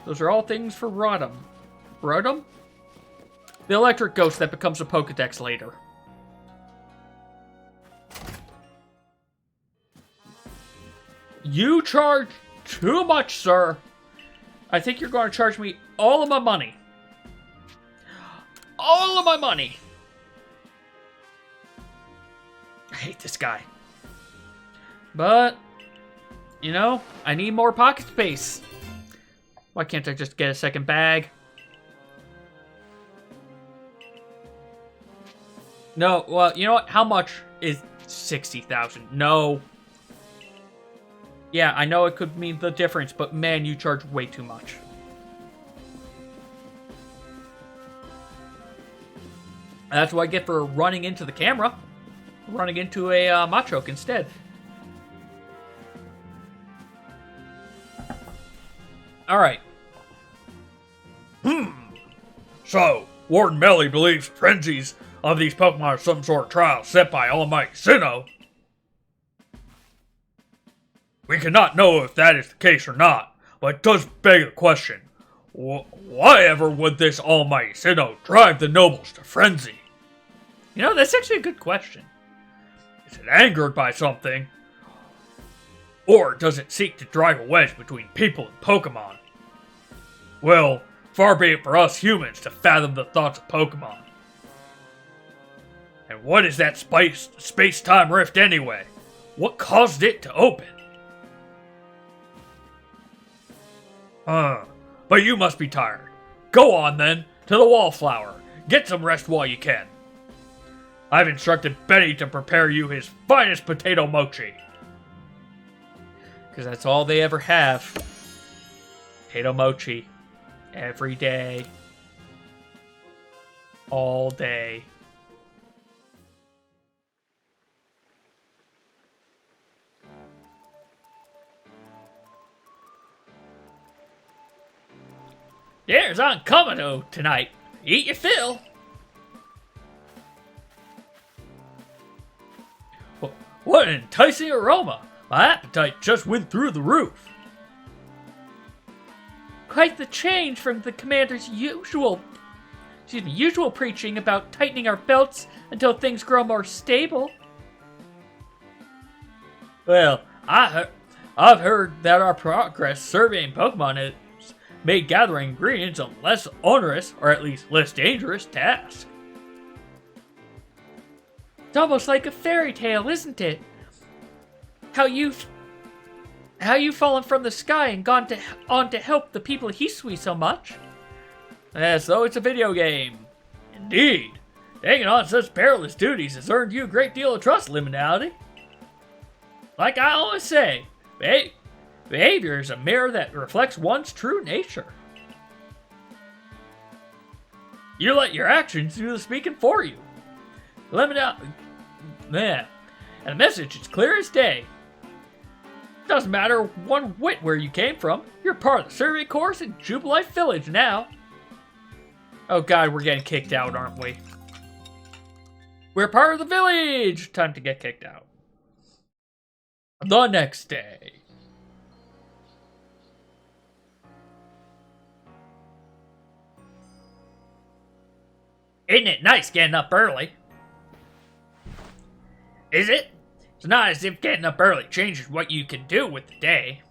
Those are all things for Rodham. Rodham? The electric ghost that becomes a Pokedex later. You charge too much, sir. I think you're going to charge me all of my money. All of my money. I hate this guy. But, you know, I need more pocket space. Why can't I just get a second bag? No, well, you know what? How much is 60,000? No. Yeah, I know it could mean the difference, but man, you charge way too much. That's what I get for running into the camera. Running into a Machoke instead. Alright. So, Warden Melly believes frenzies of these Pokemon are some sort of trial set by Almighty Sinnoh. We cannot know if that is the case or not, but it does beg the question, why ever would this Almighty Sinnoh drive the nobles to frenzy? You know, that's actually a good question. Is it angered by something? Or does it seek to drive a wedge between people and Pokemon? Well, far be it for us humans to fathom the thoughts of Pokemon. And what is that space-time rift anyway? What caused it to open? But you must be tired. Go on then, to the Wallflower. Get some rest while you can. I've instructed Benny to prepare you his finest potato mochi. Because that's all they ever have. Potato mochi. Every day. All day. Dinner's on Komodo tonight. Eat your fill. What an enticing aroma. My appetite just went through the roof. Quite the change from the commander's usual preaching about tightening our belts until things grow more stable. Well, I've heard that our progress surveying Pokemon has made gathering ingredients a less onerous, or at least less dangerous, task. It's almost like a fairy tale, isn't it? How you've fallen from the sky and gone on to help the people of Hisui so much. As though it's a video game. Indeed. Taking on such perilous duties has earned you a great deal of trust, Liminality. Like I always say, behavior is a mirror that reflects one's true nature. You let your actions do the speaking for you. Liminality. And the message is clear as day. Doesn't matter one whit where you came from. You're part of the survey course in Jubilife Village now. Oh god, we're getting kicked out, aren't we? We're part of the village! Time to get kicked out. The next day. Isn't it nice getting up early? Is it? It's not as if getting up early changes what you can do with the day.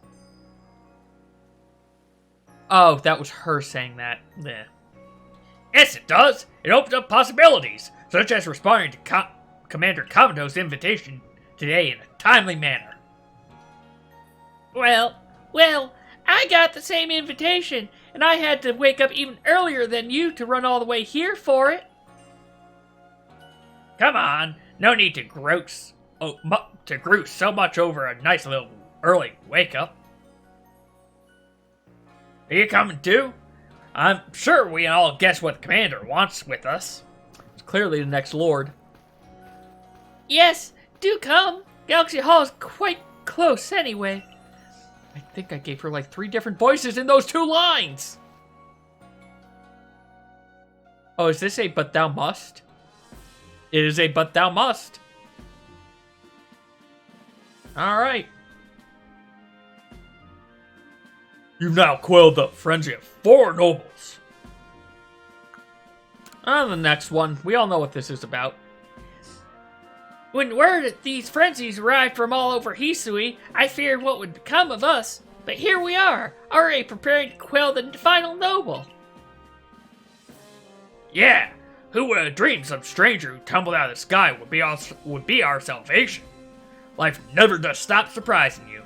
Oh, that was her saying that. Bleh. Yes, it does. It opens up possibilities, such as responding to Commander Komodo's invitation today in a timely manner. Well, I got the same invitation, and I had to wake up even earlier than you to run all the way here for it. Come on, no need to grouse so much over a nice little early wake-up. Are you coming too? I'm sure we can all guess what the commander wants with us. It's clearly the next lord. Yes, do come. Galaxy Hall is quite close anyway. I think I gave her like 3 different voices in those 2 lines. Oh, is this a but thou must? It is a but thou must. Alright. You've now quelled the frenzy of 4 nobles. On the next one, we all know what this is about. When word that these frenzies arrived from all over Hisui, I feared what would become of us. But here we are, already preparing to quell the final noble. Yeah, who would have dreamed some stranger who tumbled out of the sky would be our salvation? Life never does stop surprising you.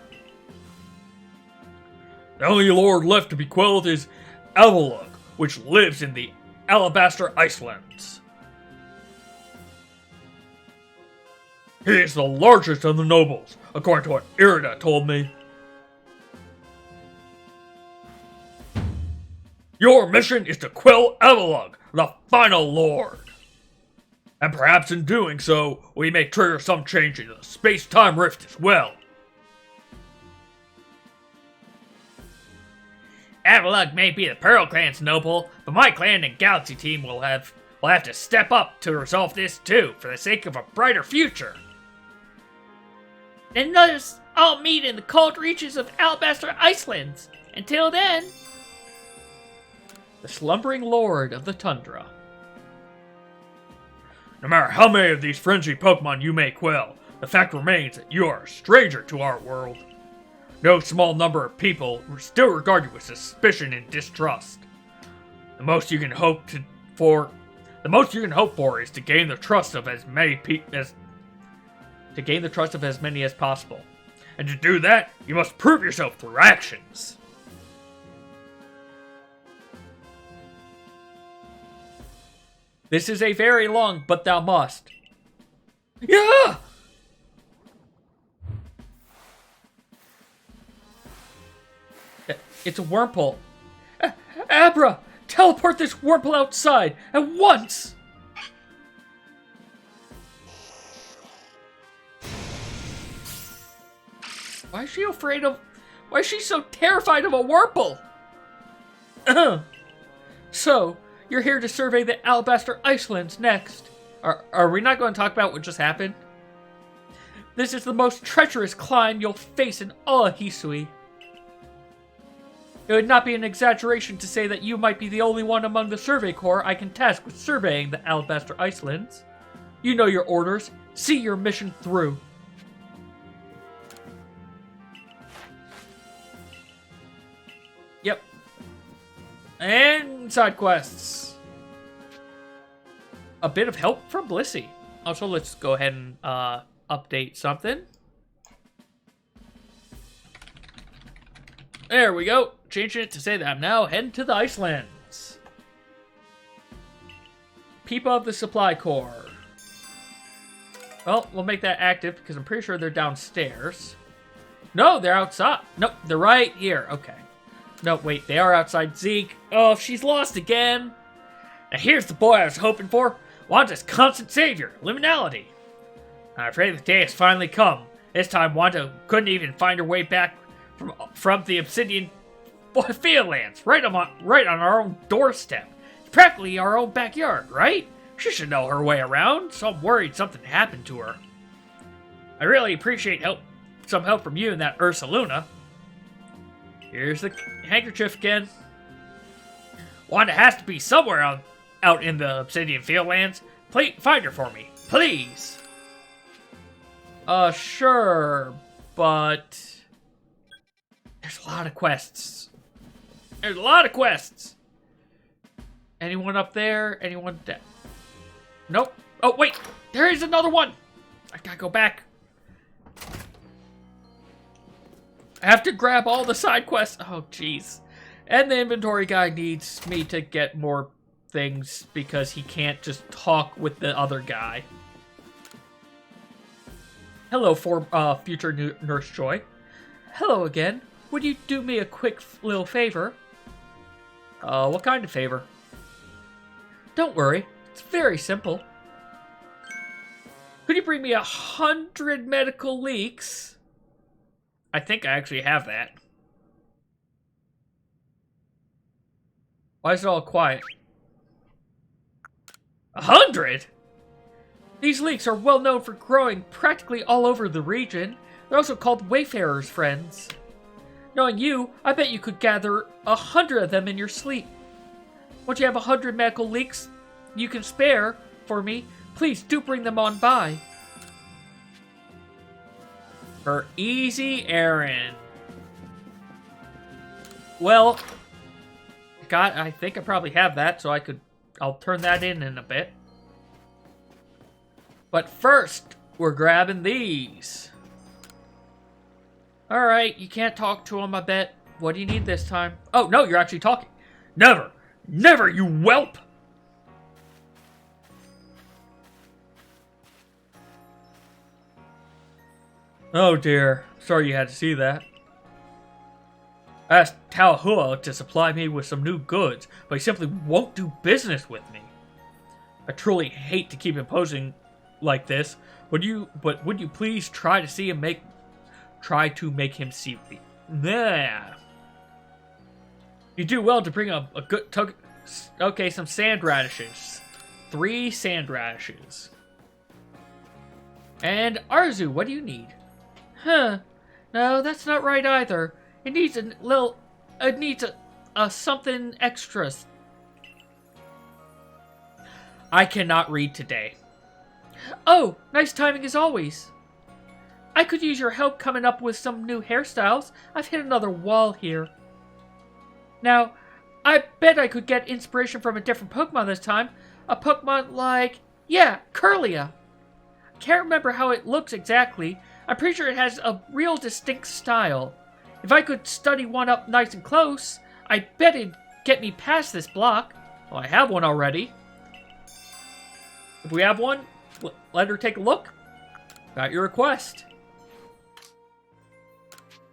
The only lord left to be quelled is Avalug, which lives in the Alabaster Icelands. He is the largest of the nobles, according to what Irida told me. Your mission is to quell Avalug, the final lord. And perhaps in doing so, we may trigger some change in the space-time rift as well. Avalugg may be the Pearl Clan's noble, but my clan and Galaxy team will have to step up to resolve this too, for the sake of a brighter future. Then let us all meet in the cold reaches of Alabaster Icelands. Until then... The slumbering lord of the tundra. No matter how many of these frenzied Pokemon you may quell, the fact remains that you are a stranger to our world. No small number of people still regard you with suspicion and distrust. The most you can hope for is to gain the trust of as many as possible. And to do that, you must prove yourself through actions. This is a very long, but thou must. Yeah! It's a Wurmple. Abra! Teleport this Wurmple outside! At once! Why is she so terrified of a Wurmple? So, you're here to survey the Alabaster Icelands next. Are we not going to talk about what just happened? This is the most treacherous climb you'll face in all of Hisui. It would not be an exaggeration to say that you might be the only one among the Survey Corps I can task with surveying the Alabaster Icelands. You know your orders. See your mission through. Yep. And side quests. A bit of help from Blissey. Also, let's go ahead and update something. There we go. Changing it to say that I'm now heading to the Icelands. People of the Supply Corps. Well, we'll make that active because I'm pretty sure they're downstairs. No, they're outside. Nope, they're right here. Okay. No, wait, they are outside. Zeke. Oh, she's lost again. Now here's the boy I was hoping for. Wanda's constant savior, Liminality. I'm afraid the day has finally come. This time Wanda couldn't even find her way back from the Obsidian Fieldlands, right on our own doorstep. It's practically our own backyard, right? She should know her way around, so I'm worried something happened to her. I really appreciate some help from you and that Ursaluna. Here's the handkerchief again. Wanda has to be somewhere out in the Obsidian Fieldlands. Please, find her for me, please. Sure, but there's a lot of quests. There's a lot of quests. Anyone up there? Anyone down? Nope. Oh, wait. There is another one. I gotta go back. I have to grab all the side quests. Oh, jeez. And the inventory guy needs me to get more things because he can't just talk with the other guy. Hello, future Nurse Joy. Hello again. Would you do me a quick little favor? What kind of favor? Don't worry. It's very simple. Could you bring me 100 medical leaks? I think I actually have that. Why is it all quiet? 100? These leeks are well known for growing practically all over the region. They're also called Wayfarer's Friends. Knowing you, I bet you could gather 100 of them in your sleep. Once you have 100 medical leeks you can spare for me, please do bring them on by. For easy errand. Well, I think I probably have that, so I'll turn that in a bit. But first, we're grabbing these. Alright, you can't talk to him, I bet. What do you need this time? Oh, no, you're actually talking. Never! Never, you whelp! Oh dear. Sorry you had to see that. I asked Talahua to supply me with some new goods, but he simply won't do business with me. I truly hate to keep imposing like this. Would you please try to make him see me? Yeah. You do well to bring a good... Okay, some sand radishes. 3 sand radishes. And Arzu, what do you need? Huh. No, that's not right either. It needs a little... It needs a something extra. I cannot read today. Oh, nice timing as always. I could use your help coming up with some new hairstyles. I've hit another wall here. Now, I bet I could get inspiration from a different Pokemon this time. A Pokemon like... Yeah, Curlia. Can't remember how it looks exactly. I'm pretty sure it has a real distinct style. If I could study one up nice and close, I bet it'd get me past this block. Well, I have one already. If we have one, let her take a look. Got your request.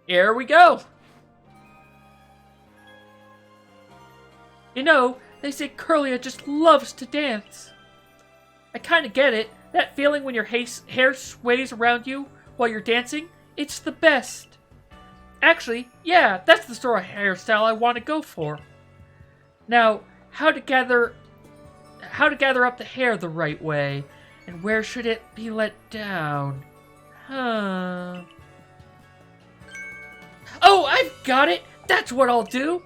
Here we go. You know, they say Curlia just loves to dance. I kinda get it. That feeling when your hair sways around you while you're dancing, it's the best. Actually, yeah, that's the sort of hairstyle I want to go for. Now, how to gather up the hair the right way, and where should it be let down? Huh. Oh, I've got it! That's what I'll do!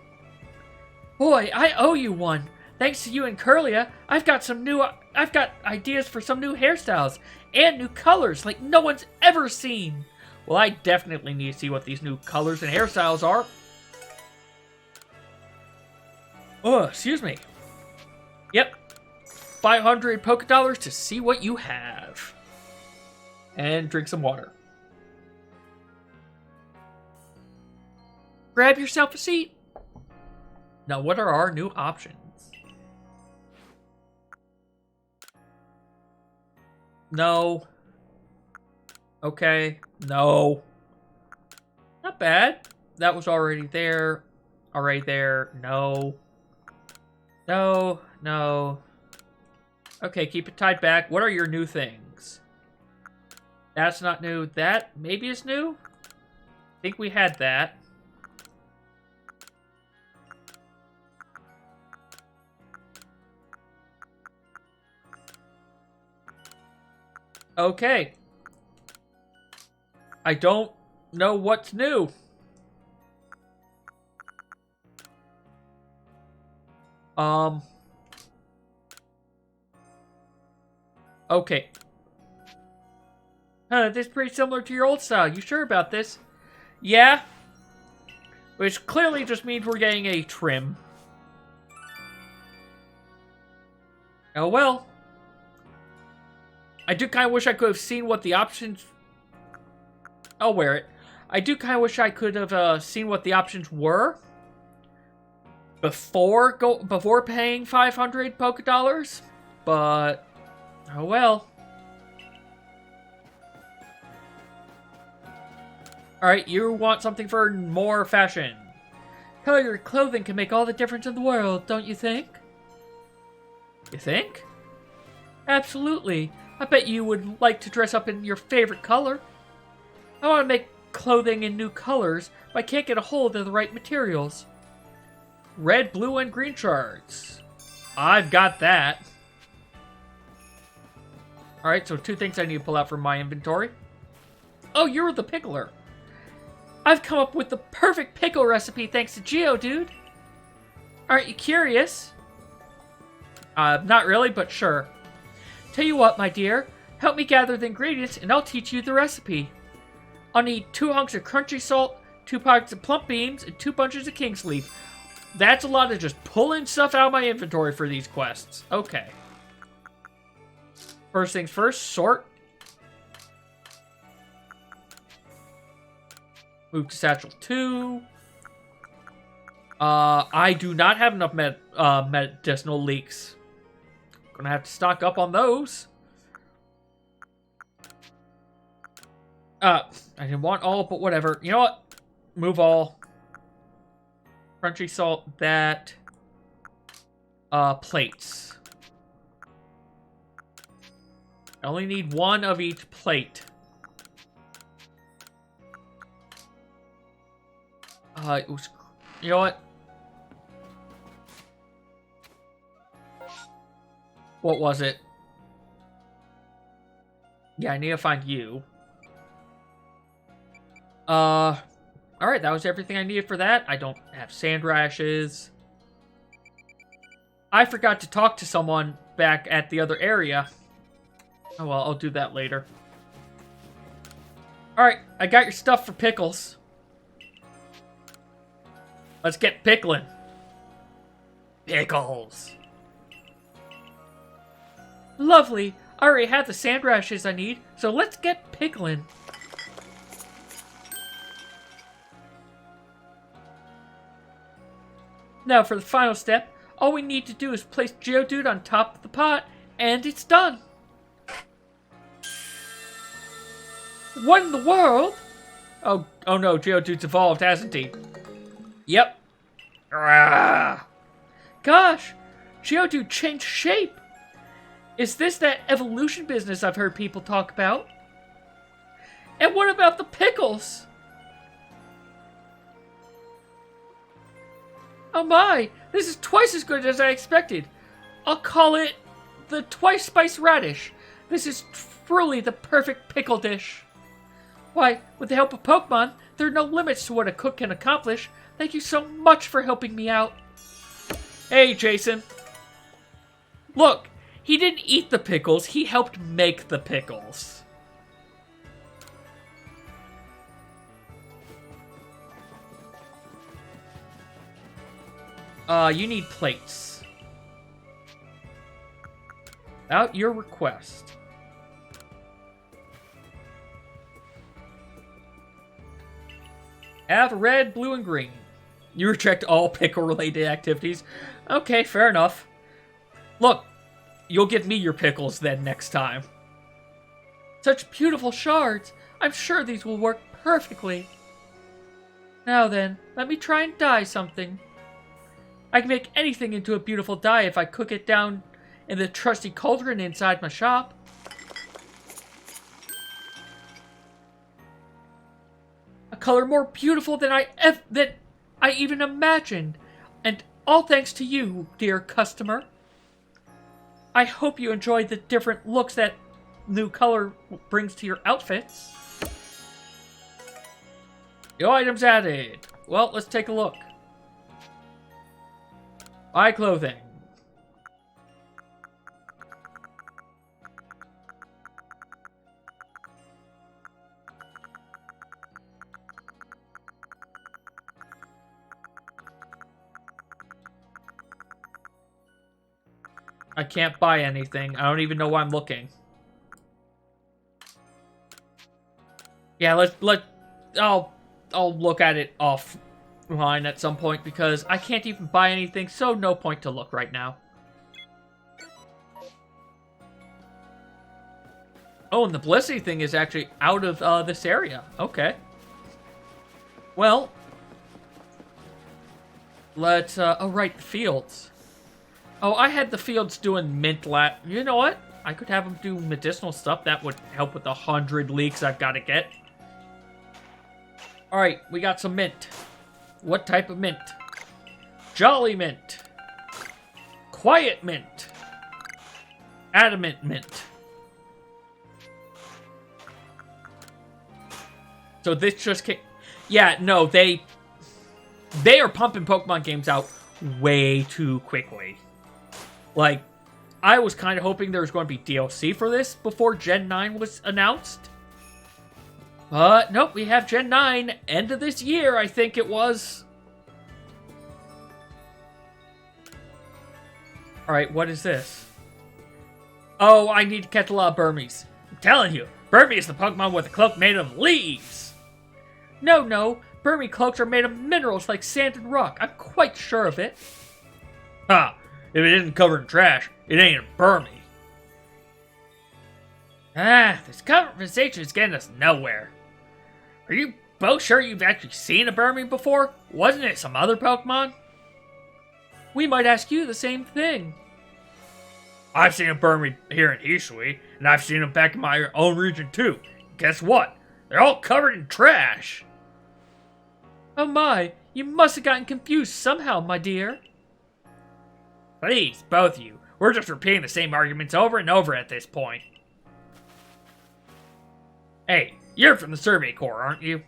Boy, I owe you one. Thanks to you and Curlia, I've got ideas for some new hairstyles and new colors like no one's ever seen. Well, I definitely need to see what these new colors and hairstyles are. Oh, excuse me. Yep. 500 Poké to see what you have. And drink some water. Grab yourself a seat. Now, what are our new options? No. Okay. No. Not bad. That was already there. Already there. No. No. No. Okay, keep it tied back. What are your new things? That's not new. That maybe is new? I think we had that. Okay. I don't know what's new. Okay. This is pretty similar to your old style. You sure about this? Yeah. Which clearly just means we're getting a trim. Oh well. I do kind of wish I could have seen what the options... I'll wear it. I do kind of wish I could have seen what the options were before paying 500 Poké, but oh well. All right, you want something for more fashion? Color your clothing can make all the difference in the world, don't you think? You think? Absolutely. I bet you would like to dress up in your favorite color. I want to make clothing in new colors, but I can't get a hold of the right materials. Red, blue, and green shards. I've got that. Alright, so 2 things I need to pull out from my inventory. Oh, you're the pickler. I've come up with the perfect pickle recipe thanks to Geodude. Aren't you curious? Not really, but sure. Tell you what, my dear. Help me gather the ingredients and I'll teach you the recipe. I'll need 2 hunks of crunchy salt, 2 pockets of plump beans, and 2 bunches of king's leaf. That's a lot of just pulling stuff out of my inventory for these quests. Okay. First things first, sort. Move to Satchel 2. I do not have enough medicinal leaks. Gonna have to stock up on those. I didn't want all, but whatever. You know what? Move all. Crunchy salt, that. Plates. I only need 1 of each plate. It was... You know what? What was it? Yeah, I need to find you. Alright, that was everything I needed for that. I don't have sand rashes. I forgot to talk to someone back at the other area. Oh well, I'll do that later. Alright, I got your stuff for pickles. Let's get pickling. Pickles. Lovely. I already have the sand rashes I need, so let's get pickling. Now for the final step, all we need to do is place Geodude on top of the pot, and it's done. What in the world? Oh no, Geodude's evolved, hasn't he? Yep. Gosh, Geodude changed shape. Is this that evolution business I've heard people talk about? And what about the pickles? Oh my, this is twice as good as I expected. I'll call it the twice spice radish. This is truly the perfect pickle dish. Why, with the help of Pokemon, there are no limits to what a cook can accomplish. Thank you so much for helping me out. Hey, Jason. Look, he didn't eat the pickles, he helped make the pickles. You need plates. Out your request. Have red, blue, and green. You reject all pickle-related activities. Okay, fair enough. Look, you'll give me your pickles then next time. Such beautiful shards. I'm sure these will work perfectly. Now then, let me try and dye something. I can make anything into a beautiful dye if I cook it down in the trusty cauldron inside my shop. A color more beautiful than I even imagined. And all thanks to you, dear customer. I hope you enjoy the different looks that new color brings to your outfits. New items added. Well, let's take a look. Buy clothing. I can't buy anything. I don't even know why I'm looking. Yeah, I'll look at it offline at some point because I can't even buy anything, so no point to look right now. Oh, and the Blissey thing is actually out of this area. Okay. Well, let's, oh right, the fields. Oh, I had the fields doing mint You know what? I could have them do medicinal stuff. That would help with the 100 leeks I've got to get. Alright, we got some mint. What type of mint? Jolly mint. Quiet mint. Adamant mint. So this just came... Yeah, no, they are pumping Pokemon games out way too quickly. Like, I was kind of hoping there was going to be DLC for this before Gen 9 was announced. But, nope, we have Gen 9, end of this year, I think it was. Alright, what is this? Oh, I need to catch a lot of Burmies. I'm telling you, Burmy is the Pokemon with a cloak made of leaves. No, Burmy cloaks are made of minerals like sand and rock. I'm quite sure of it. Ha! If it isn't covered in trash, it ain't a Burmy. This conversation is getting us nowhere. Are you both sure you've actually seen a Burmy before? Wasn't it some other Pokemon? We might ask you the same thing. I've seen a Burmy here in Ishui, and I've seen them back in my own region too. Guess what? They're all covered in trash. Oh my, you must have gotten confused somehow, my dear. Please, both of you, We're just repeating the same arguments over and over at this point. Hey, you're from the Survey Corps, aren't you?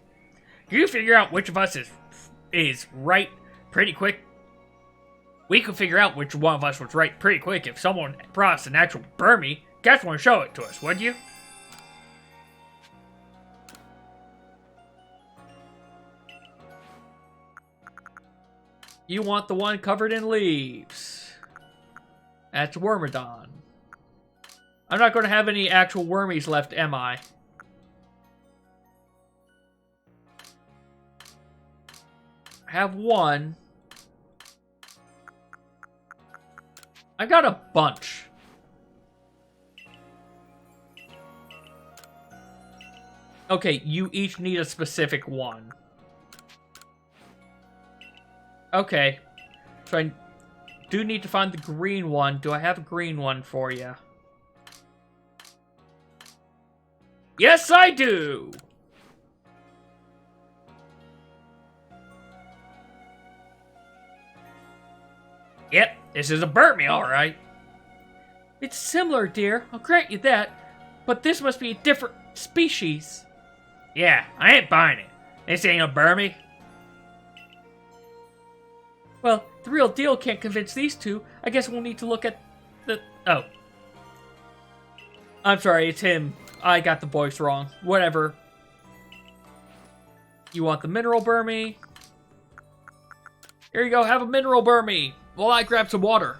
Can you figure out which of us is right pretty quick? We could figure out which one of us was right pretty quick if someone brought us an actual Burmy. Guys want to show it to us, would you? You want the one covered in leaves. That's Wormadon. I'm not going to have any actual wormies left, am I? I have one. I got a bunch. Okay, you each need a specific one. Okay. So I do need to find the green one. Do I have a green one for you? Yes, I do! Yep, this is a Burmy, alright. It's similar, dear. I'll grant you that. But this must be a different species. Yeah, I ain't buying it. This ain't a Burmy. Well, the real deal can't convince these two. I guess we'll need to look at the... Oh. I'm sorry, it's him. I got the voice wrong. Whatever. You want the mineral Burmy? Here you go, have a mineral Burmy. While I grab some water.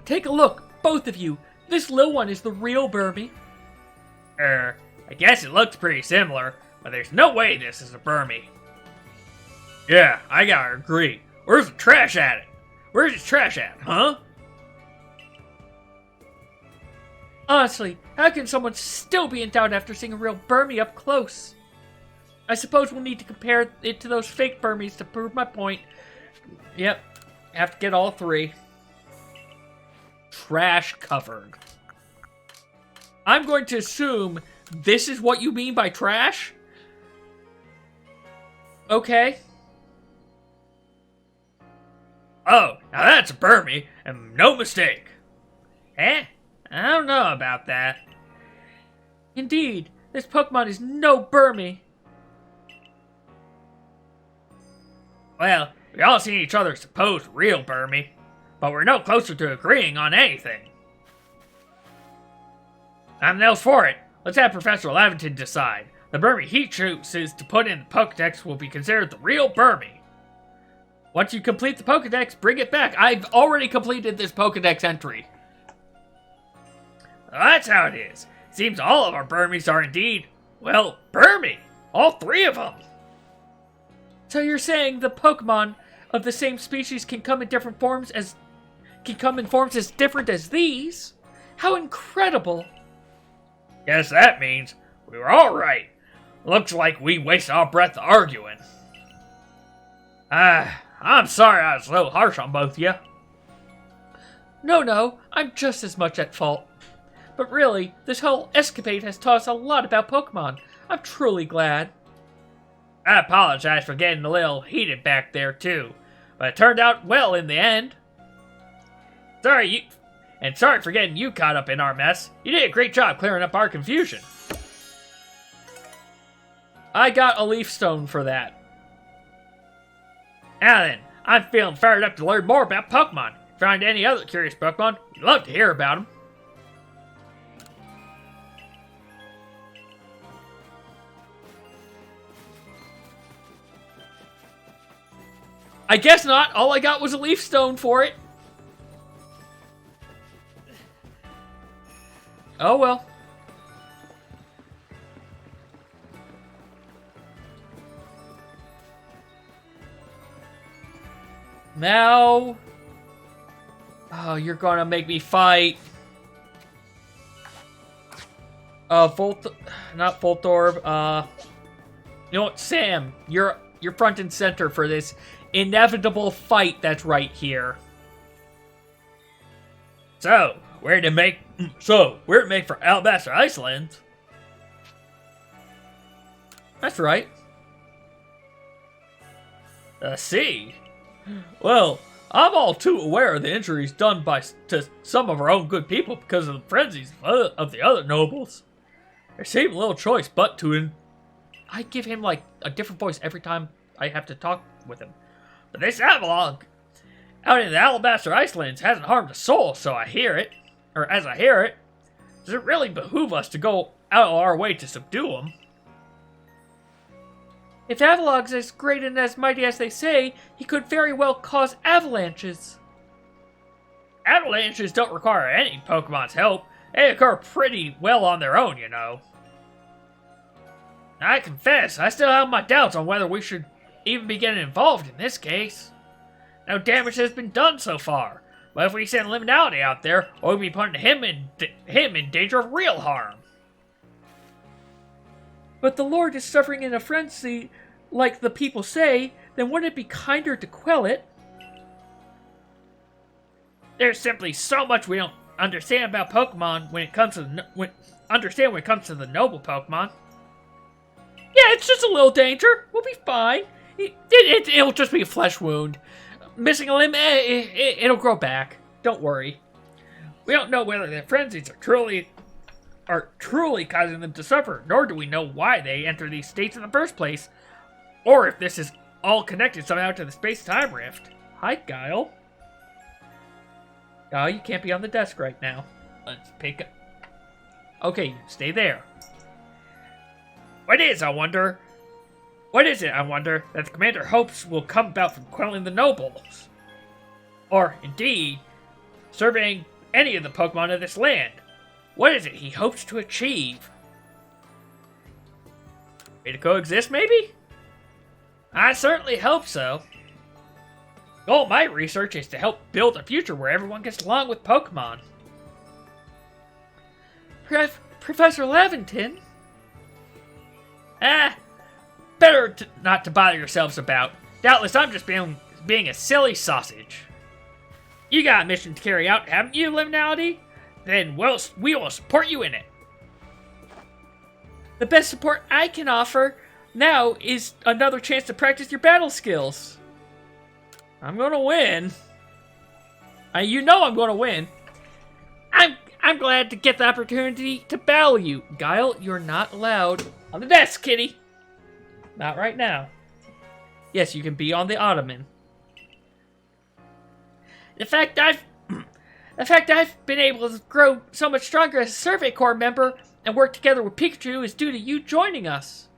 Take a look, both of you. This little one is the real Burmy. I guess it looks pretty similar, but there's no way this is a Burmy. Yeah, I gotta agree. Where's the trash at it? Where's his trash at, huh? Honestly, how can someone still be in doubt after seeing a real Burmy up close? I suppose we'll need to compare it to those fake Burmies to prove my point. Yep, have to get all three. Trash covered. I'm going to assume this is what you mean by trash? Okay. Oh, now that's a Burmy, and no mistake. Eh? I don't know about that. Indeed, this Pokemon is no Burmy. Well, we all seen each other's supposed real Burmy, but we're no closer to agreeing on anything. I'm nails for it. Let's have Professor Lavington decide. The Burmy he chooses to put in the Pokedex will be considered the real Burmy. Once you complete the Pokedex, bring it back. I've already completed this Pokedex entry. Well, that's how it is. Seems all of our Burmies are indeed, well, Burmy. All three of them. So you're saying the Pokemon of the same species can come in forms as different as these? How incredible! Guess that means we were all right. Looks like we wasted our breath arguing. I'm sorry I was so harsh on both of you. No, I'm just as much at fault. But really, this whole escapade has taught us a lot about Pokemon. I'm truly glad. I apologize for getting a little heated back there, too. But it turned out well in the end. Sorry for getting you caught up in our mess. You did a great job clearing up our confusion. I got a Leaf Stone for that. Now then, I'm feeling fired up to learn more about Pokemon. If you find any other curious Pokemon, we'd love to hear about them. I guess not. All I got was a Leaf Stone for it. Oh well. Now... Oh, you're gonna make me fight. Not Voltorb, you know what, Sam, you're front and center for this inevitable fight that's right here. So, where'd it make for Alabaster Iceland? That's right. See. Well, I'm all too aware of the injuries done to some of our own good people because of the frenzies of the other nobles. There seemed little choice but to... I give him, like, a different voice every time I have to talk with him. But this Avalon out in the Alabaster Icelands hasn't harmed a soul, so I hear it. Or as I hear it, does it really behoove us to go out of our way to subdue them? If Avalog's as great and as mighty as they say, he could very well cause avalanches. Avalanches don't require any Pokemon's help. They occur pretty well on their own, you know. I confess, I still have my doubts on whether we should even be getting involved in this case. No damage has been done so far, but if we send Liminality out there, we'll be putting him in danger of real harm. But the Lord is suffering in a frenzy, like the people say, then wouldn't it be kinder to quell it? There's simply so much we don't understand about Pokemon when it comes to the noble Pokemon. Yeah, it's just a little danger. We'll be fine. It'll just be a flesh wound. Missing a limb, it'll grow back. Don't worry. We don't know whether the frenzies are truly causing them to suffer, nor do we know why they enter these states in the first place, or if this is all connected somehow to the space-time rift. Hi, Guile. Oh, you can't be on the desk right now. Let's pick up. Okay, stay there. What is it, I wonder, that the commander hopes will come about from quelling the nobles? Or, indeed, surveying any of the Pokemon of this land? What is it he hopes to achieve? Way to coexist, maybe? I certainly hope so. The goal of my research is to help build a future where everyone gets along with Pokemon. Professor Lavington? Better not to bother yourselves about. Doubtless I'm just being a silly sausage. You got a mission to carry out, haven't you, Liminality? Then we will support you in it. The best support I can offer now is another chance to practice your battle skills. I'm gonna win. You know I'm gonna win. I'm glad to get the opportunity to battle you. Guile, you're not allowed on the desk, kitty. Not right now. Yes, you can be on the ottoman. The fact I've been able to grow so much stronger as a Survey Corps member and work together with Pikachu is due to you joining us.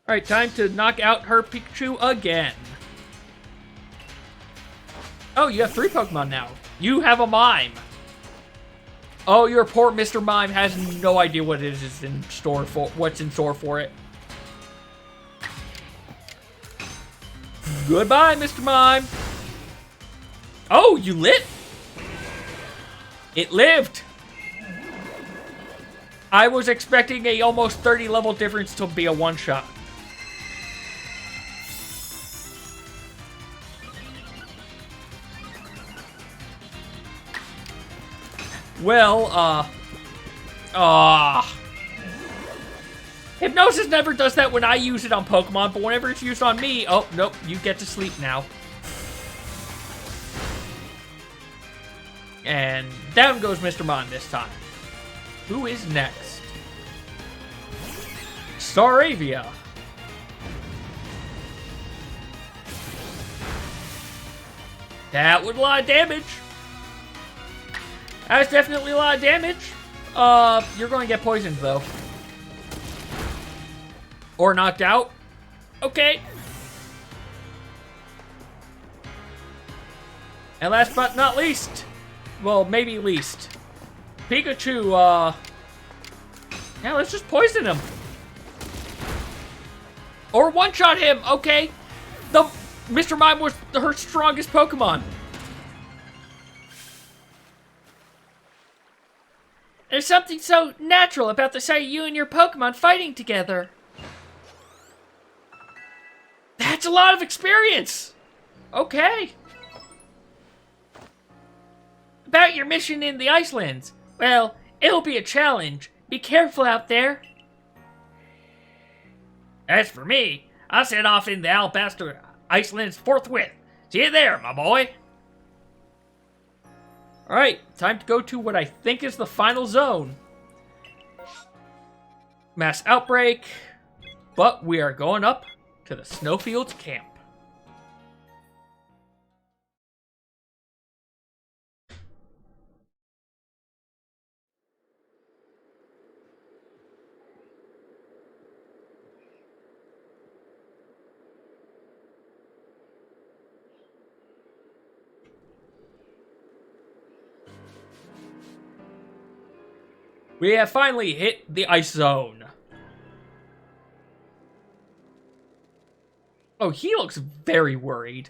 Alright, time to knock out her Pikachu again. Oh, you have 3 Pokemon now. You have a Mime. Oh, your poor Mr. Mime has no idea what it is in store for, what's in store for it. Goodbye, Mr. Mime. Oh, you lit? It lived. I was expecting a almost 30 level difference to be a one-shot. Well, Hypnosis never does that when I use it on Pokemon, but whenever it's used on me, oh, nope, you get to sleep now. And down goes Mr. Mime this time. Who is next? Staravia. That was a lot of damage. That's definitely a lot of damage. You're going to get poisoned, though. Or knocked out. Okay. And last but not least. Well, maybe least. Pikachu, yeah, let's just poison him. Or one-shot him, okay. Mr. Mime was her strongest Pokemon. There's something so natural about the sight of you and your Pokemon fighting together. That's a lot of experience. Okay. About your mission in the Icelands. Well, it'll be a challenge. Be careful out there. As for me, I'll set off in the Alabaster Iceland's forthwith. See you there, my boy. Alright, time to go to what I think is the final zone. Mass outbreak. But we are going up to the Snowfields camp. We have finally hit the ice zone. Oh, he looks very worried.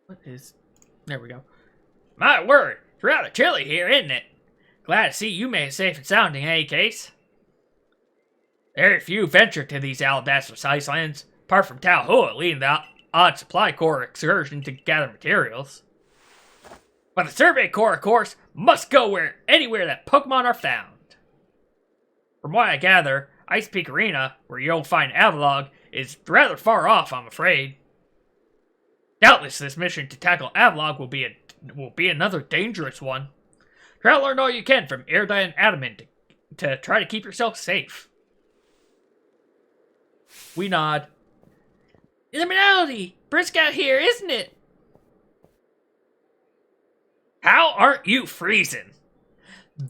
What is... There we go. My word, it's rather chilly here, isn't it? Glad to see you made it safe and sound in any case. Very few venture to these Alabaster Icelands, apart from Talhua leading the odd supply corps excursion to gather materials. But the Survey Corps, of course, must go anywhere that Pokemon are found. From what I gather, Ice Peak Arena, where you'll find Avalog, is rather far off, I'm afraid. Doubtless this mission to tackle Avalog will be another dangerous one. Try to learn all you can from Erda and Adamant to try to keep yourself safe. We nod. Illuminati! Brisk out here, isn't it? How aren't you freezing?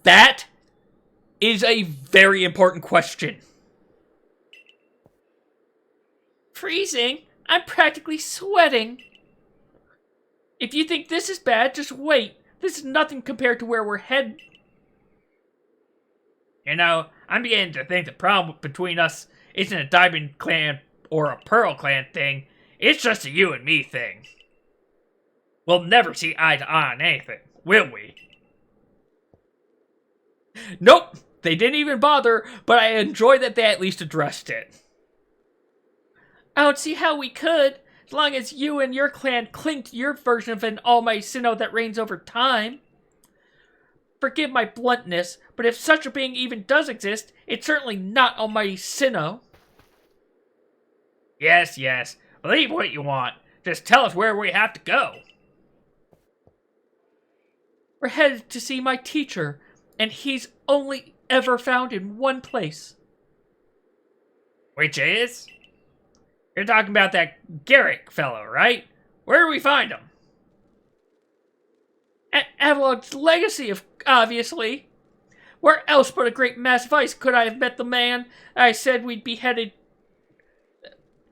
That is a very important question. Freezing? I'm practically sweating. If you think this is bad, just wait. This is nothing compared to where we're headed. You know, I'm beginning to think the problem between us isn't a Diamond Clan or a Pearl Clan thing. It's just a you and me thing. We'll never see eye to eye on anything, will we? Nope, they didn't even bother, but I enjoy that they at least addressed it. I don't see how we could, as long as you and your clan cling to your version of an almighty Sinnoh that reigns over time. Forgive my bluntness, but if such a being even does exist, it's certainly not almighty Sinnoh. Yes, yes, believe what you want. Just tell us where we have to go. We're headed to see my teacher, and he's only ever found in one place. Which is? You're talking about that Garrick fellow, right? Where do we find him? At Avalog's legacy, obviously. Where else but a great mass of ice could I have met the man I said we'd be headed...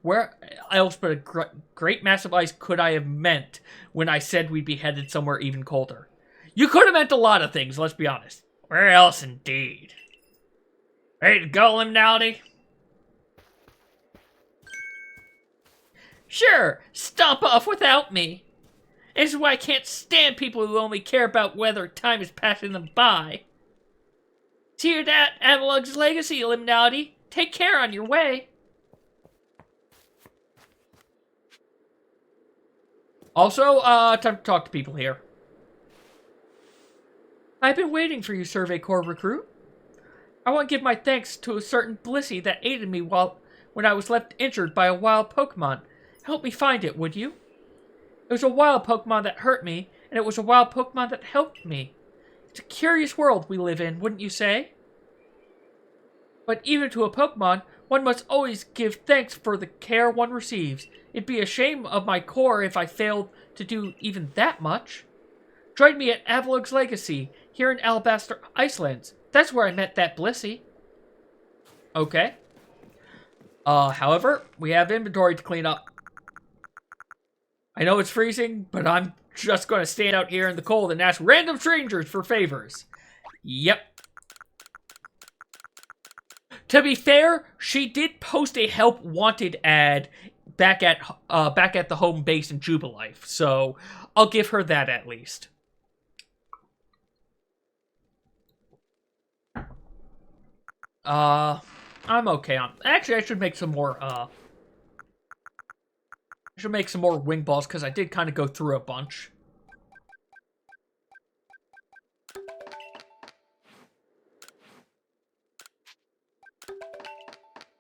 Where else but a great mass of ice could I have meant when I said we'd be headed somewhere even colder? You could have meant a lot of things, let's be honest. Where else indeed? Ready to go, Liminality? Sure, stomp off without me. This is why I can't stand people who only care about whether time is passing them by. See that Avalog's legacy, Liminality. Take care on your way. Also, time to talk to people here. I've been waiting for you, Survey Corps recruit. I want to give my thanks to a certain Blissey that aided me when I was left injured by a wild Pokemon. Help me find it, would you? It was a wild Pokemon that hurt me, and it was a wild Pokemon that helped me. It's a curious world we live in, wouldn't you say? But even to a Pokemon, one must always give thanks for the care one receives. It'd be a shame of my Corps if I failed to do even that much. Join me at Avalog's Legacy, here in Alabaster Icelands. That's where I met that Blissey. Okay. However, we have inventory to clean up. I know it's freezing, but I'm just going to stand out here in the cold and ask random strangers for favors. Yep. To be fair, she did post a help wanted ad back at the home base in Jubilife, so I'll give her that at least. I'm okay on... Actually, I should make some more, wing balls, because I did kind of go through a bunch.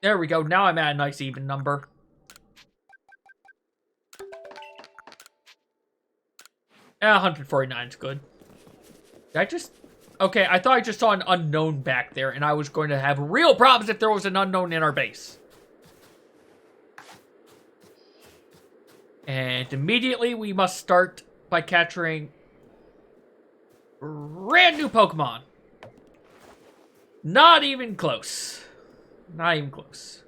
There we go. Now I'm at a nice even number. Yeah, 149 is good. Did I just... Okay, I thought I just saw an unknown back there, and I was going to have real problems if there was an unknown in our base. And immediately we must start by capturing brand new Pokemon. Not even close. Not even close.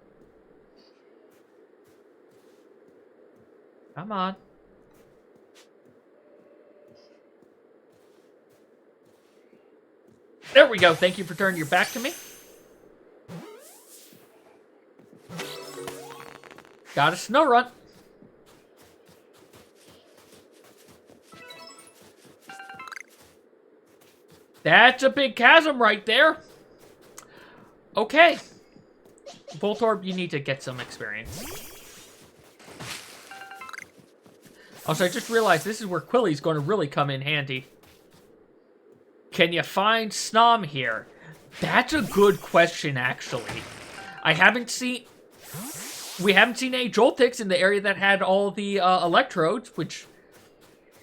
Come on. There we go. Thank you for turning your back to me. Got a snow run. That's a big chasm right there. Okay. Voltorb, you need to get some experience. Also, I just realized this is where Quilly's going to really come in handy. Can you find Snom here? That's a good question, actually. We haven't seen any Joltix in the area that had all the electrodes, which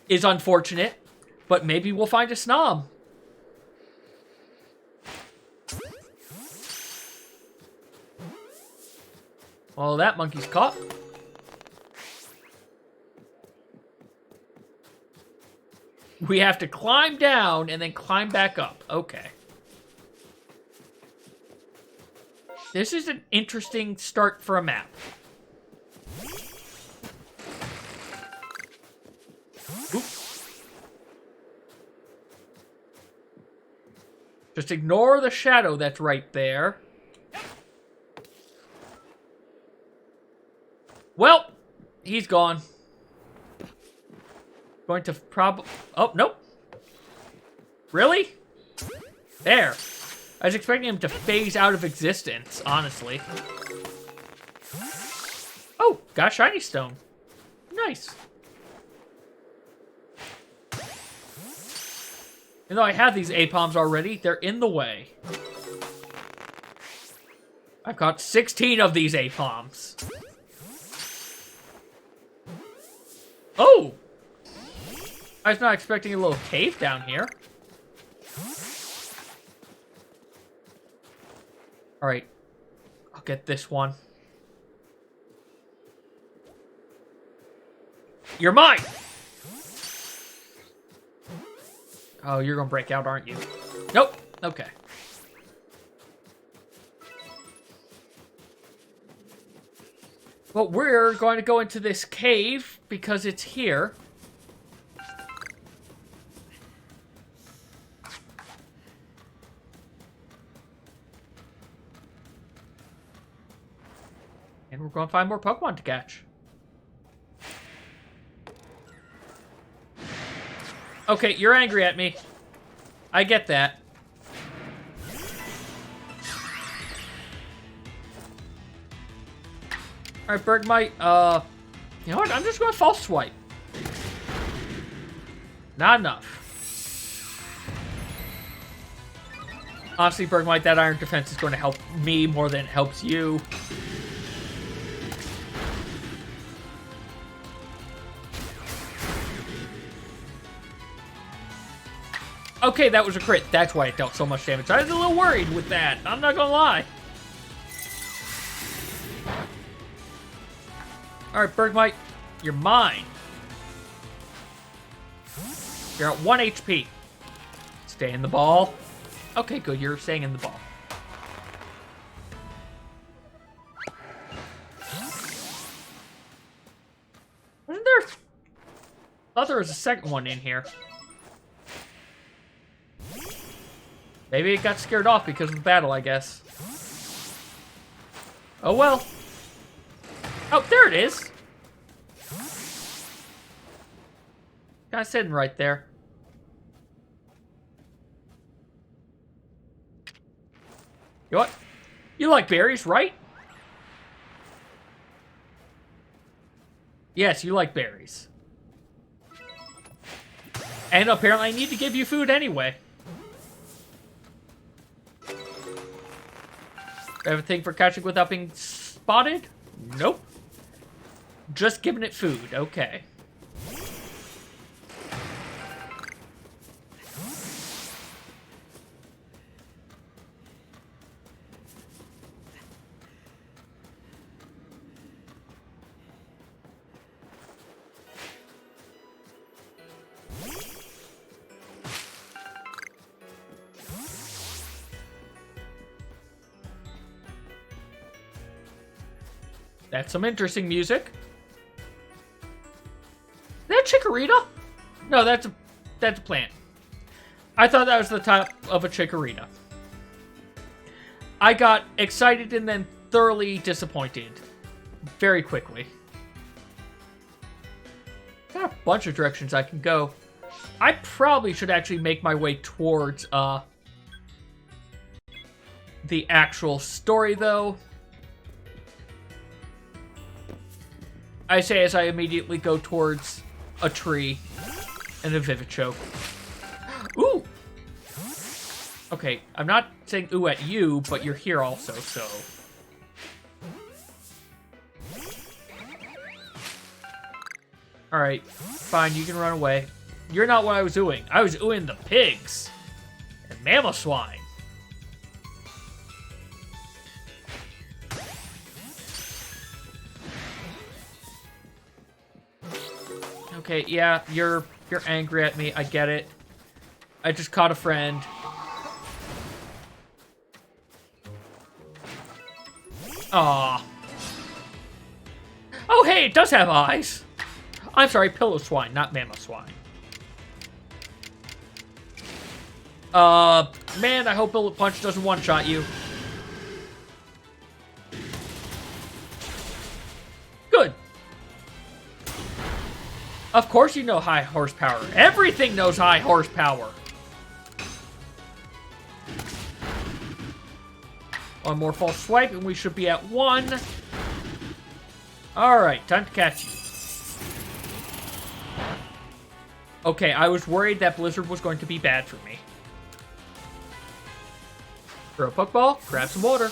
is unfortunate. But maybe we'll find a Snom. Well, that monkey's caught. We have to climb down and then climb back up. Okay. This is an interesting start for a map. Oops. Just ignore the shadow that's right there. Well, he's gone. Going to Oh, nope. Really? There. I was expecting him to phase out of existence, honestly. Oh, got a shiny stone. Nice. Even though I have these Apoms already, they're in the way. I've got 16 of these Apoms. Oh! I was not expecting a little cave down here. Alright. I'll get this one. You're mine! Oh, you're gonna break out, aren't you? Nope. Okay. Well, we're going to go into this cave because it's here. And we're going to find more Pokemon to catch. Okay, you're angry at me. I get that. Alright, Bergmite, you know what? I'm just going to false swipe. Not enough. Honestly, Bergmite, that iron defense is going to help me more than it helps you. Okay, that was a crit. That's why it dealt so much damage. I was a little worried with that. I'm not gonna lie. Alright, Bergmite. You're mine. You're at 1 HP. Stay in the ball. Okay, good. You're staying in the ball. Wasn't there... I thought there was a second one in here. Maybe it got scared off because of the battle, I guess. Oh, well. Oh, there it is. Kind of sitting right there. You know what? You like berries, right? Yes, you like berries. And apparently I need to give you food anyway. Have a thing for catching without being spotted? Nope. Just giving it food. Okay. That's some interesting music. Is that chikorita? No, that's a plant. I thought that was the top of a chikorita. I got excited and then thoroughly disappointed very quickly. Got a bunch of directions I can go. I probably should actually make my way towards the actual story though. I say as I immediately go towards a tree and a Vivichoke. Ooh! Okay, I'm not saying ooh at you, but you're here also, so... Alright, fine, you can run away. You're not what I was doing. I was oohing the pigs. And Mamoswine. Okay, yeah, you're angry at me. I get it. I just caught a friend. Aw. Oh, hey, it does have eyes. I'm sorry, Pillow-swine, not Mamoswine. Man, I hope Bullet Punch doesn't one-shot you. Good. Of course you know high horsepower. Everything knows high horsepower. One more false swipe and we should be at 1. Alright, time to catch you. Okay, I was worried that Blizzard was going to be bad for me. Throw a Pokeball, grab some water.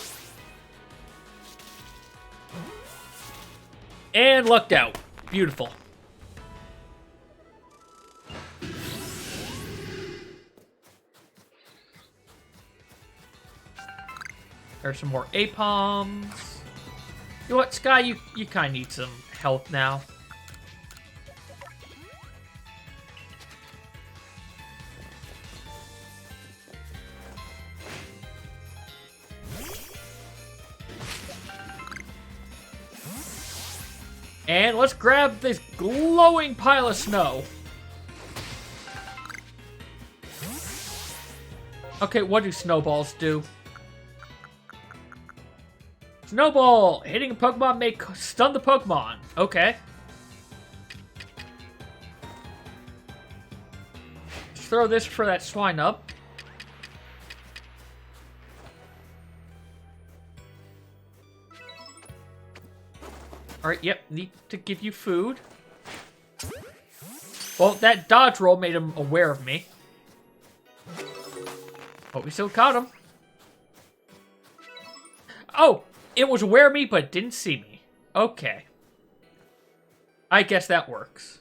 And lucked out. Beautiful. There's some more Apoms. You know what, Sky? You kind of need some health now. And let's grab this glowing pile of snow. Okay, what do snowballs do? Snowball! Hitting a Pokemon may stun the Pokemon. Okay. Let's throw this for that swine up. Alright, yep, need to give you food. Well, that dodge roll made him aware of me. But we still caught him. Oh! It was aware of me, but didn't see me. Okay. I guess that works.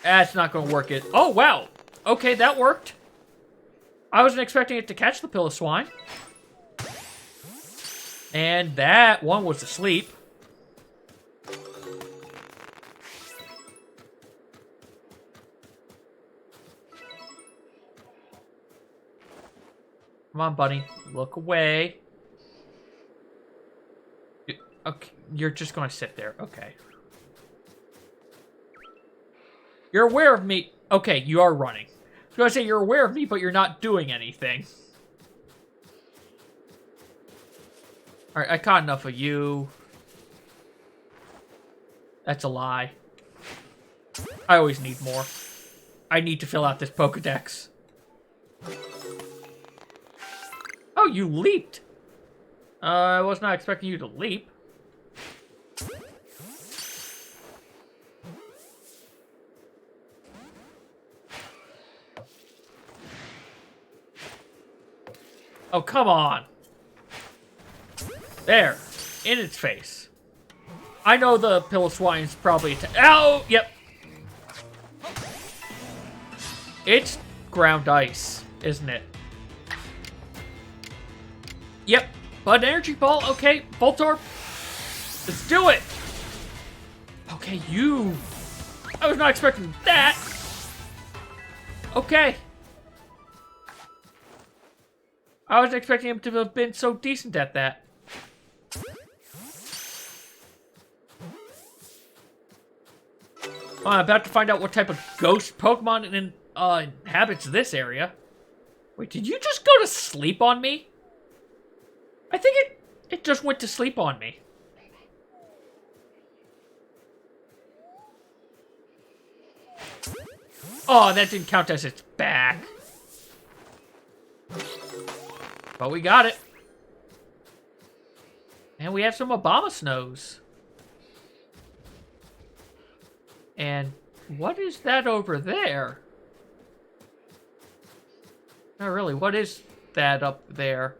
That's not going to work it. Oh, wow. Okay, that worked. I wasn't expecting it to catch the Pillow-swine. And that one was asleep. Come on, buddy. Look away. Okay, you're just going to sit there. Okay. You're aware of me. Okay, you are running. I was going to say you're aware of me, but you're not doing anything. Alright, I caught enough of you. That's a lie. I always need more. I need to fill out this Pokedex. Oh, you leaped. I was not expecting you to leap. Oh, come on. There. In its face. I know the Piloswine's probably... Ow! Yep. It's ground ice, isn't it? Yep. But energy ball. Okay. Voltorb. Let's do it. Okay, you. I was not expecting that. Okay. I was expecting him to have been so decent at that. I'm about to find out what type of ghost Pokemon inhabits this area. Wait, did you just go to sleep on me? I think it just went to sleep on me. Oh, that didn't count as its back. But we got it. And we have some Obama Snows. And what is that over there? Not really. What is that up there?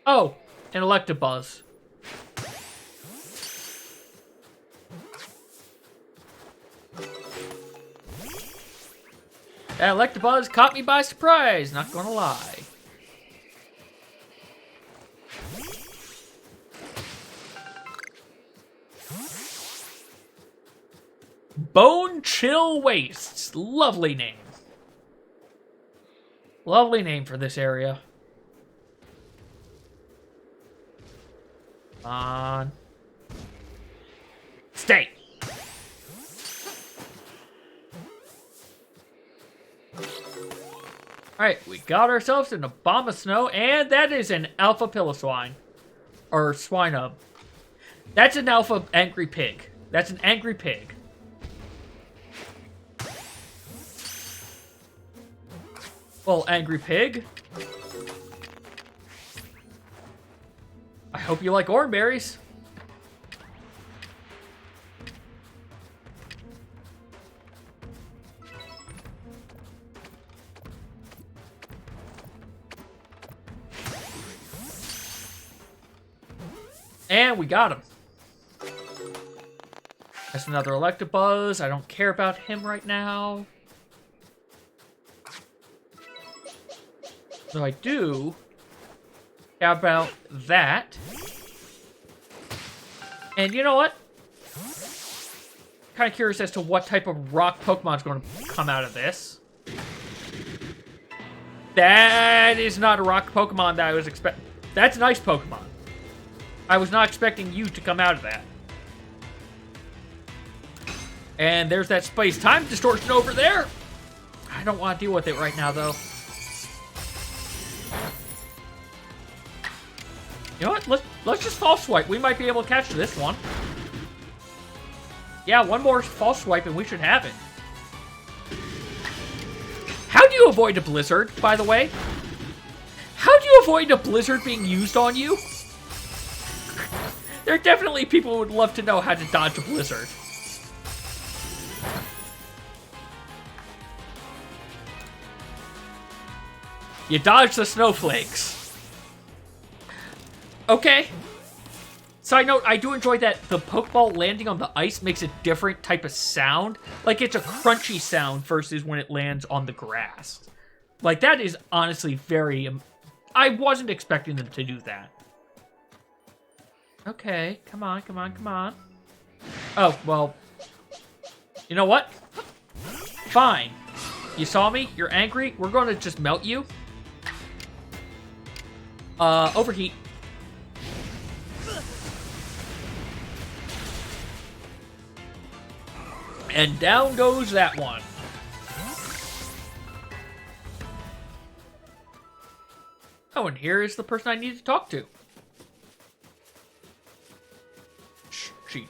Oh, an Electabuzz. That Electabuzz caught me by surprise, not gonna lie. Bone Chill Wastes. Lovely name. Lovely name for this area. Come on. Stay. Alright, we got ourselves an Abomasnow, and that is an Alpha Piloswine. Or Swinub. That's an Alpha Angry Pig. That's an Angry Pig. Well, Angry Pig. I hope you like oranberries. And we got him. That's another Electabuzz. I don't care about him right now. So I do. How about that? And you know what? Kind of curious as to what type of rock Pokemon's going to come out of this. That is not a rock Pokemon that I was expecting. That's an ice Pokemon. I was not expecting you to come out of that. And there's that space-time distortion over there. I don't want to deal with it right now, though. You know what? Let's just false swipe. We might be able to catch this one. Yeah, one more false swipe and we should have it. How do you avoid a blizzard, by the way? How do you avoid a blizzard being used on you? There are definitely people who would love to know how to dodge a blizzard. You dodge the snowflakes. Okay. Side note, I do enjoy that the Pokeball landing on the ice makes a different type of sound. Like, it's a crunchy sound versus when it lands on the grass. Like, that is honestly very... I wasn't expecting them to do that. Okay, come on, come on, come on. Oh, well... You know what? Fine. You saw me? You're angry? We're going to just melt you. Overheat. And down goes that one. Oh, and here is the person I need to talk to. Shh, cheat.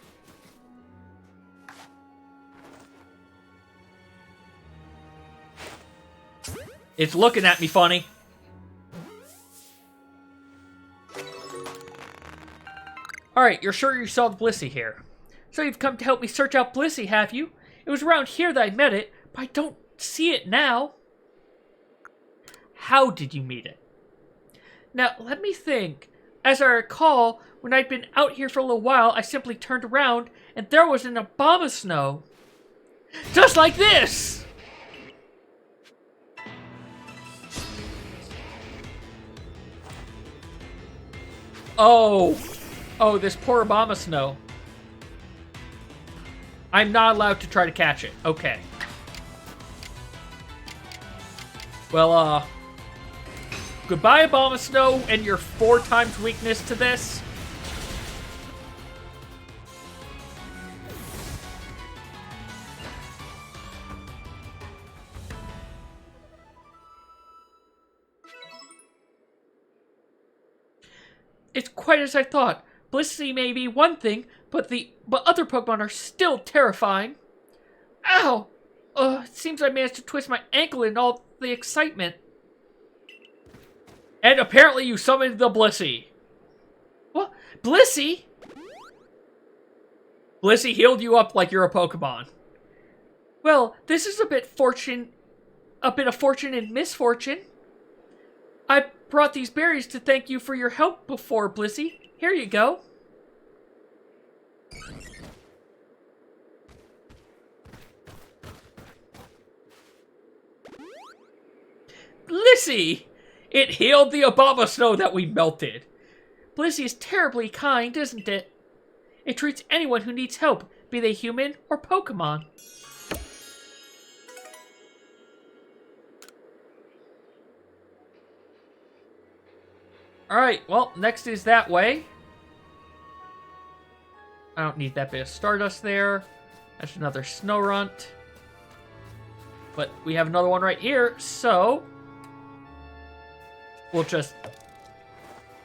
It's looking at me funny. Alright, you're sure you saw the Blissey here. So you've come to help me search out Blissey, have you? It was around here that I met it, but I don't see it now. How did you meet it? Now, let me think. As I recall, when I'd been out here for a little while, I simply turned around, and there was an Abomasnow. Just like this! Oh, this poor Abomasnow. I'm not allowed to try to catch it. Okay. Well, goodbye, Abomasnow, and your 4 times weakness to this. It's quite as I thought. Blissey may be one thing, but other Pokemon are still terrifying. Ow! It seems I managed to twist my ankle in all the excitement. And apparently you summoned the Blissey. What? Blissey? Blissey healed you up like you're a Pokemon. Well, this is a bit of fortune and misfortune. I brought these berries to thank you for your help before, Blissey. Here you go. Blissey! It healed the Abomasnow that we melted. Blissey is terribly kind, isn't it? It treats anyone who needs help, be they human or Pokemon. Alright, well, next is that way. I don't need that bit of Stardust there. That's another Snorunt. But we have another one right here, so we'll just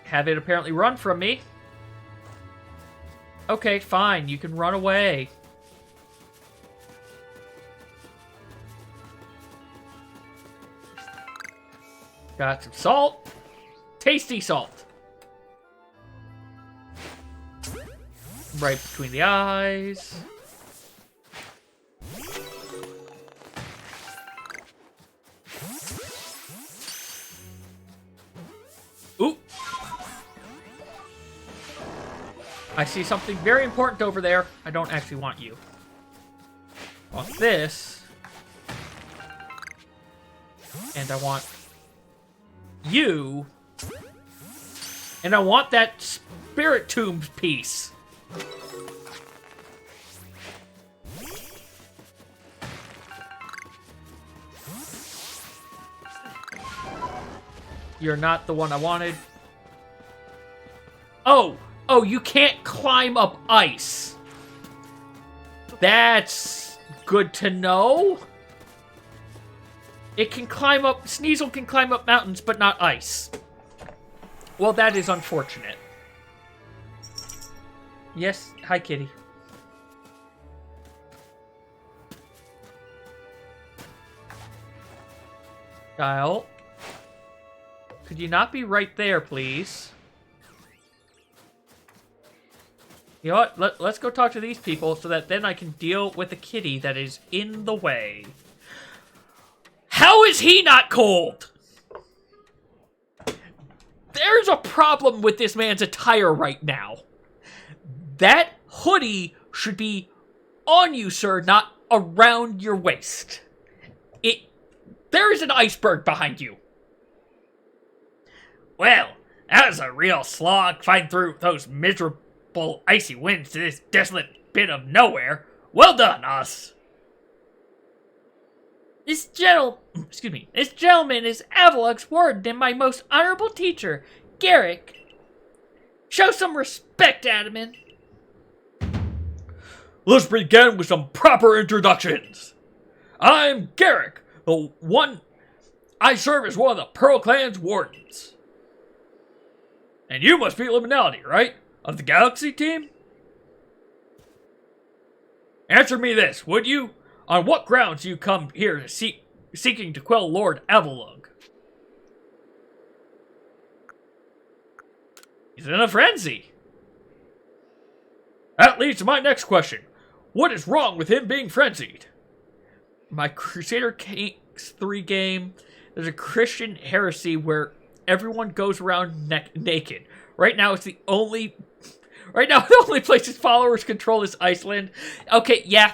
have it apparently run from me. Okay, fine, you can run away. Got some salt. Tasty salt. Right between the eyes. Ooh. I see something very important over there. I don't actually want you. I want this. And I want you. And I want that Spirit Tomb piece. You're not the one I wanted. Oh, you can't climb up ice. That's good to know. It can climb up, Sneasel can climb up mountains, but not ice. Well, that is unfortunate. Yes, hi, kitty. Kyle, could you not be right there, please? You know what? Let's go talk to these people so that then I can deal with the kitty that is in the way. How is he not cold? There's a problem with this man's attire right now. That hoodie should be on you, sir, not around your waist. There is an iceberg behind you. Well, that was a real slog fighting through those miserable icy winds to this desolate bit of nowhere. Well done, us. This gentleman is Avalug's warden and my most honorable teacher, Garrick. Show some respect, Adaman. Let's begin with some proper introductions. I'm Garrick, I serve as one of the Pearl Clan's wardens. And you must be Liminality, right? Of the Galaxy team? Answer me this, would you? On what grounds do you come here to seek seeking to quell Lord Avalug. He's in a frenzy. That leads to my next question. What is wrong with him being frenzied? My Crusader Kings 3 game, there's a Christian heresy where everyone goes around naked. Right now, the only place his followers control is Iceland. Okay, yeah,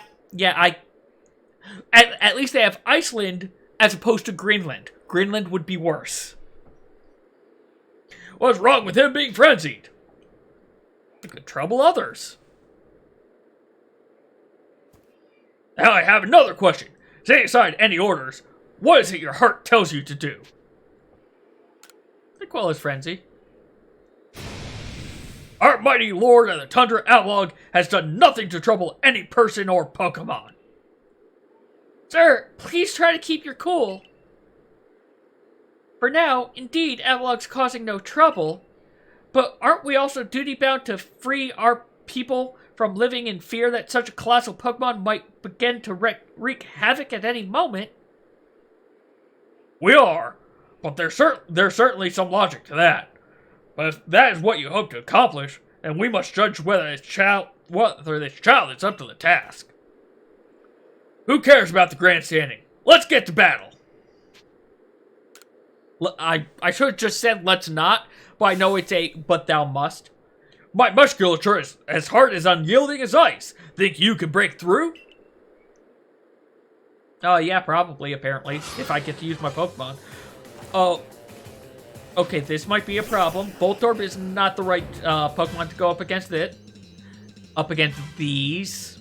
at least they have Iceland as opposed to Greenland. Greenland would be worse. What's wrong with him being frenzied? It could trouble others. Now I have another question. Setting aside any orders, what is it your heart tells you to do? I quell his frenzy. Our mighty Lord of the Tundra Avalug has done nothing to trouble any person or Pokemon. Sir, please try to keep your cool. For now, indeed, Avalug's causing no trouble, but aren't we also duty-bound to free our people from living in fear that such a colossal Pokemon might begin to wreak havoc at any moment? We are, but there's certainly some logic to that. But if that is what you hope to accomplish, then we must judge whether this child is up to the task. Who cares about the grandstanding? Let's get to battle. I should have just said let's not, but I know it's a but thou must. My musculature is as hard as unyielding as ice. Think you can break through? Oh, yeah, probably, apparently, if I get to use my Pokemon. Oh, okay, this might be a problem. Voltorb is not the right Pokemon to go up against it. Up against these.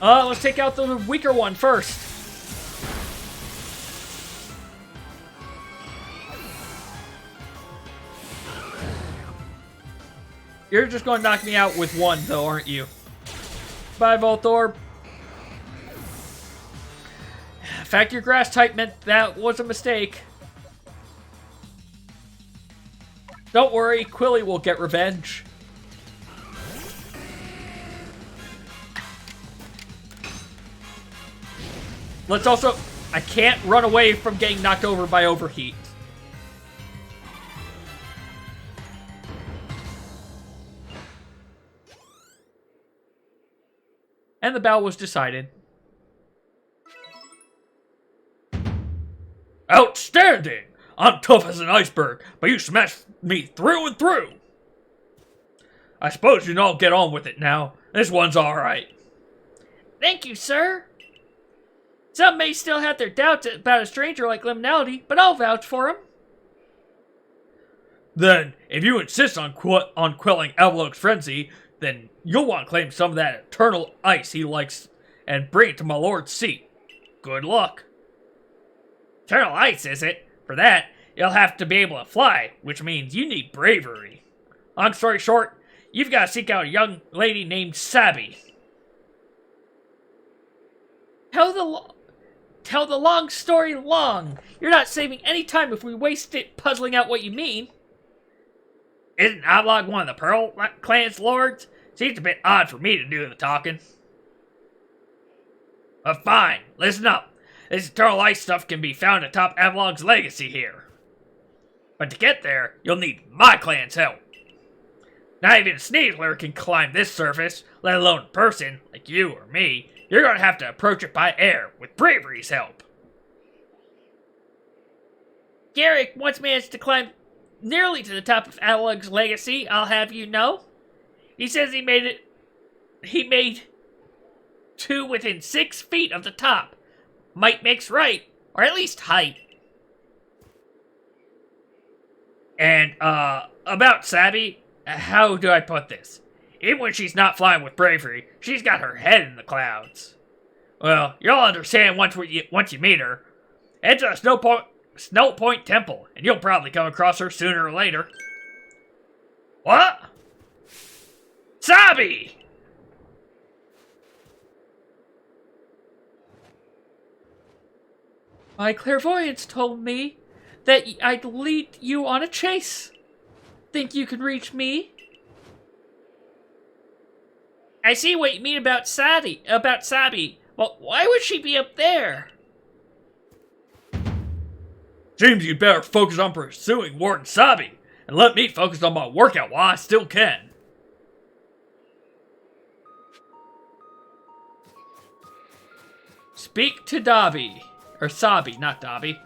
Let's take out the weaker one first. You're just going to knock me out with one, though, aren't you? Bye, Voltorb. In fact, your grass type meant that was a mistake. Don't worry, Quilly will get revenge. Let's also... I can't run away from getting knocked over by overheat. And the battle was decided. Outstanding! I'm tough as an iceberg, but you smashed me through and through. I suppose you can all get on with it now. This one's alright. Thank you, sir. Some may still have their doubts about a stranger like Liminality, but I'll vouch for him. Then, if you insist on quelling Avalug's frenzy, then you'll want to claim some of that eternal ice he likes and bring it to my lord's seat. Good luck. Eternal ice, is it? For that, you'll have to be able to fly, which means you need bravery. Long story short, you've got to seek out a young lady named Sabby. Tell the long story long. You're not saving any time if we waste it puzzling out what you mean. Isn't Avalug one of the Pearl Clan's lords? Seems a bit odd for me to do the talking. But fine, listen up. This eternal ice stuff can be found atop Avalug's legacy here. But to get there, you'll need my clan's help. Not even a Sneasler can climb this surface, let alone a person like you or me. You're going to have to approach it by air, with bravery's help. Garrick once managed to climb nearly to the top of Avalug's legacy, I'll have you know. He says he made to within 6 feet of the top. Might makes right, or at least height. And, about Sabby, how do I put this? Even when she's not flying with bravery, she's got her head in the clouds. Well, you'll understand once you meet her. Head to the Snow Point Temple, and you'll probably come across her sooner or later. What? Sabby! My clairvoyance told me that I'd lead you on a chase. Think you could reach me? I see what you mean about Sabi. Well, why would she be up there? Seems you'd better focus on pursuing Warden Sabi, and let me focus on my workout while I still can. Speak to Dobby. Or Sabi, not Dobby.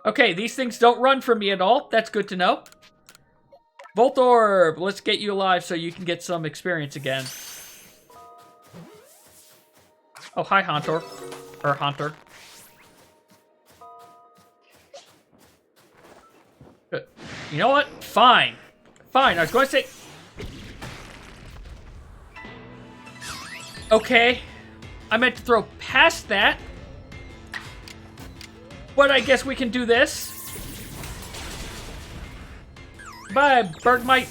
Okay, these things don't run from me at all. That's good to know. Voltorb, let's get you alive so you can get some experience again. Oh, hi, Haunter. Or Haunter. Good. You know what? Fine. Fine, I was going to say... Okay. I meant to throw past that. But I guess we can do this. Bye, Bergmite.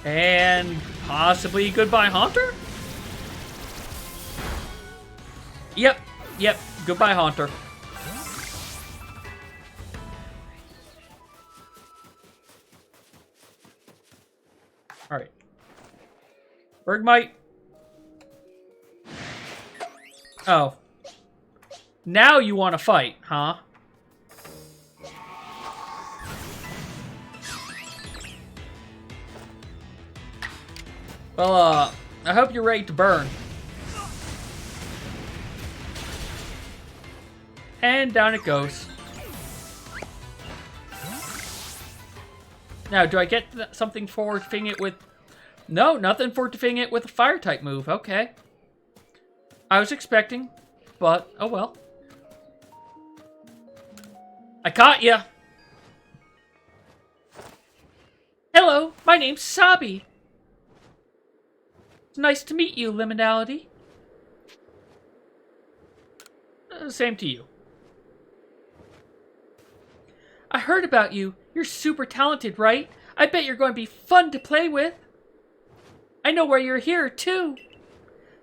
And possibly goodbye, Haunter? Yep, goodbye, Haunter. Alright. Bergmite. Oh. Now you want to fight, huh? Well, I hope you're ready to burn. And down it goes. Now, do I get something for defeating it with... No, nothing for defeating it with a fire-type move. Okay. I was expecting, but oh well. I caught ya! Hello, my name's Sabi. It's nice to meet you, Liminality. Same to you. I heard about you. You're super talented, right? I bet you're going to be fun to play with. I know why you're here, too.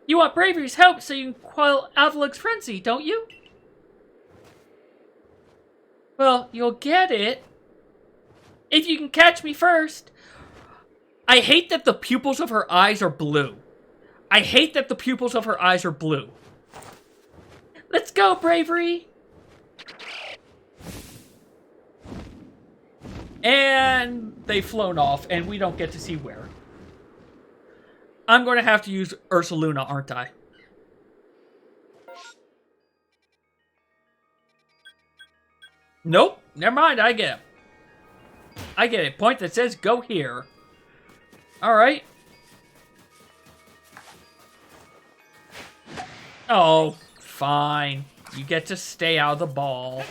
You want Bravery's help so you can quell Avalug's frenzy, don't you? Well, you'll get it. If you can catch me first. I hate that the pupils of her eyes are blue. I hate that the pupils of her eyes are blue. Let's go, Bravery. And they've flown off, and we don't get to see where. I'm going to have to use Ursaluna, aren't I? Nope. Never mind, I get it. I get a point that says go here. Alright. Oh, fine. You get to stay out of the ball.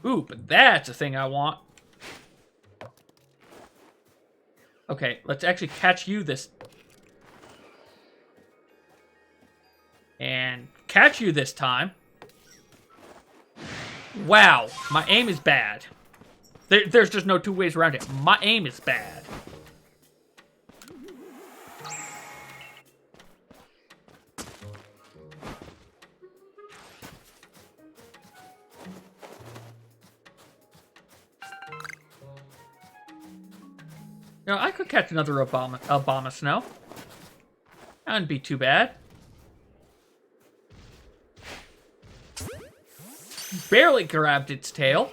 Ooh, but that's a thing I want. Okay, let's actually catch you this... And catch you this time. Wow, my aim is bad. There's just no two ways around it. My aim is bad. You know, I could catch another Obama Snow. That wouldn't be too bad. Barely grabbed its tail.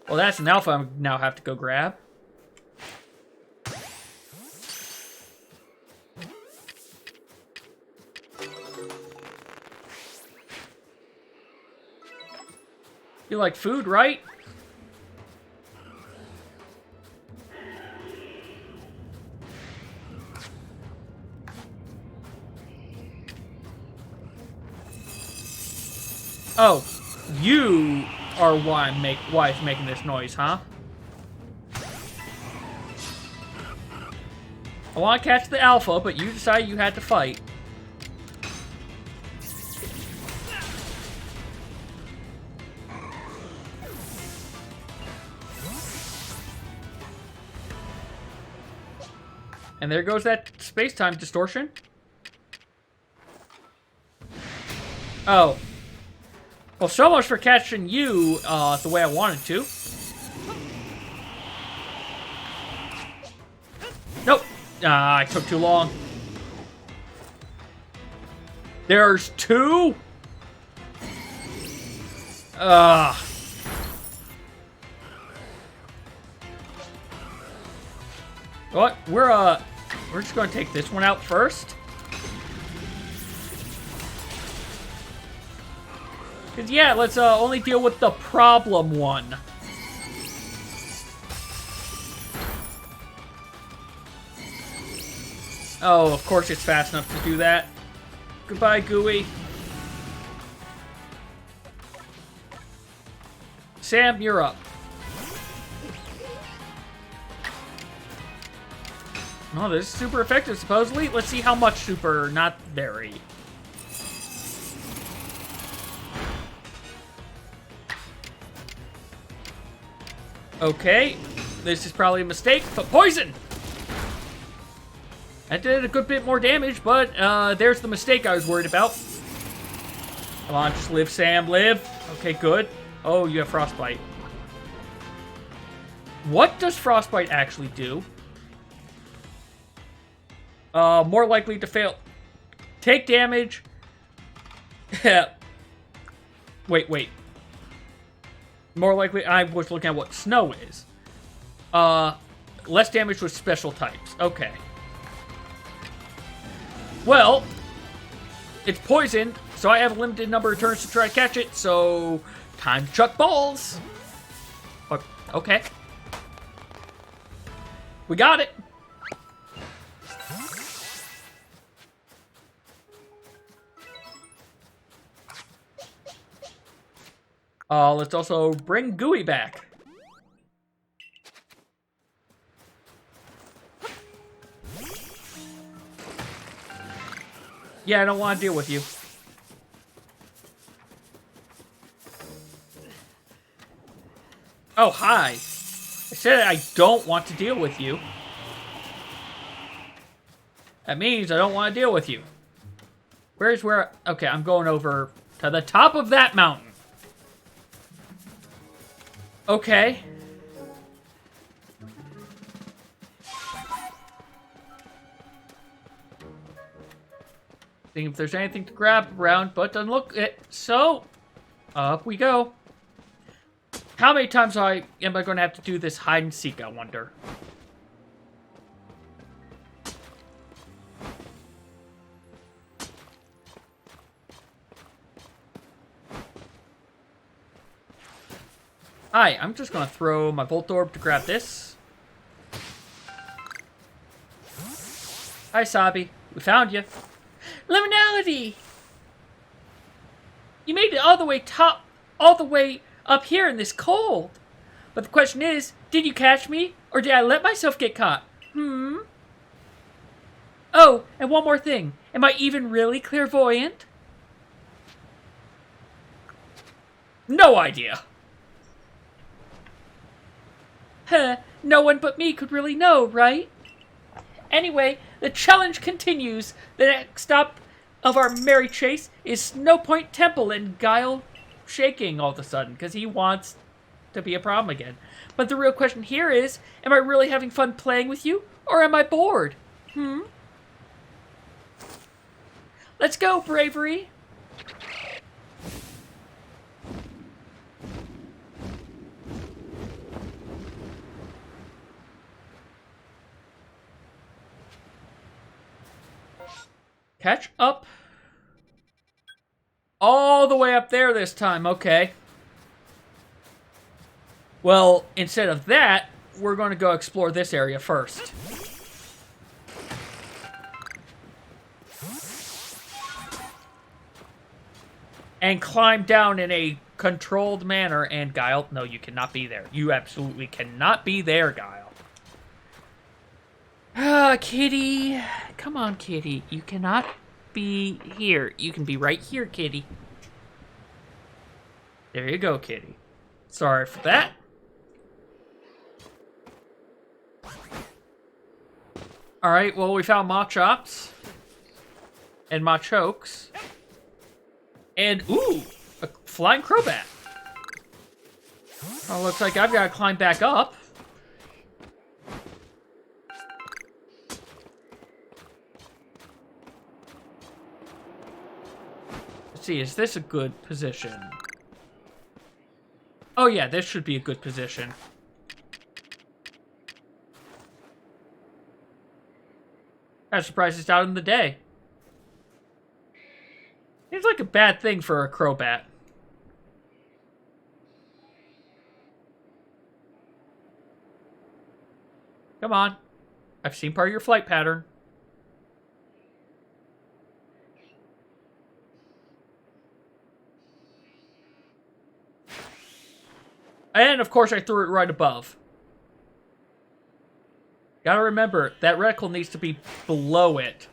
Well, that's an alpha I now have to go grab. You like food, right? Oh, you are why it's making this noise, huh? I want to catch the alpha, but you decided you had to fight. And there goes that space-time distortion. Oh. Well, so much for catching you the way I wanted to. Nope. I took too long. There's two? What? We're just gonna take this one out first. Cause yeah, let's only deal with the problem one. Oh, of course it's fast enough to do that. Goodbye, Gooey. Sam, you're up. Oh, this is super effective, supposedly. Let's see how much super, not very. Okay, this is probably a mistake, but poison! That did a good bit more damage, but there's the mistake I was worried about. Come on, just live, Sam, live. Okay, good. Oh, you have frostbite. What does frostbite actually do? More likely to fail. Take damage. Wait. More likely, I was looking at what snow is. Less damage with special types. Okay. Well, it's poison, so I have a limited number of turns to try to catch it, so time to chuck balls. Okay. We got it. Let's also bring Gooey back. Yeah, I don't want to deal with you. Oh, hi. I said I don't want to deal with you. That means I don't want to deal with you. Okay, I'm going over to the top of that mountain. Okay. Seeing if there's anything to grab around, but doesn't look it. So, up we go. How many times am I going to have to do this hide and seek, I wonder? Hi, I'm just going to throw my Volt Orb to grab this. Hi, Sabi. We found you. Liminality! You made it all the way up here in this cold. But the question is, did you catch me? Or did I let myself get caught? Oh, and one more thing. Am I even really clairvoyant? No idea. Huh, no one but me could really know, right? Anyway, the challenge continues. The next stop of our merry chase is Snow Point Temple, and Guile shaking all of a sudden because he wants to be a problem again. But the real question here is, am I really having fun playing with you, or am I bored? Let's go, Bravery! Catch up. All the way up there this time, okay. Well, instead of that, we're going to go explore this area first. And climb down in a controlled manner. And Guile, no, you cannot be there. You absolutely cannot be there, Guile. Kitty. Come on, Kitty. You cannot be here. You can be right here, Kitty. There you go, Kitty. Sorry for that. Alright, well, we found Machops. And Machokes. And, ooh, a flying Crobat. Oh, looks like I've got to climb back up. Let's see, is this a good position? Oh yeah, this should be a good position. I'm surprised it's out in the day. Seems like a bad thing for a Crobat. Come on. I've seen part of your flight pattern. And, of course, I threw it right above. Gotta remember, that reticle needs to be below it.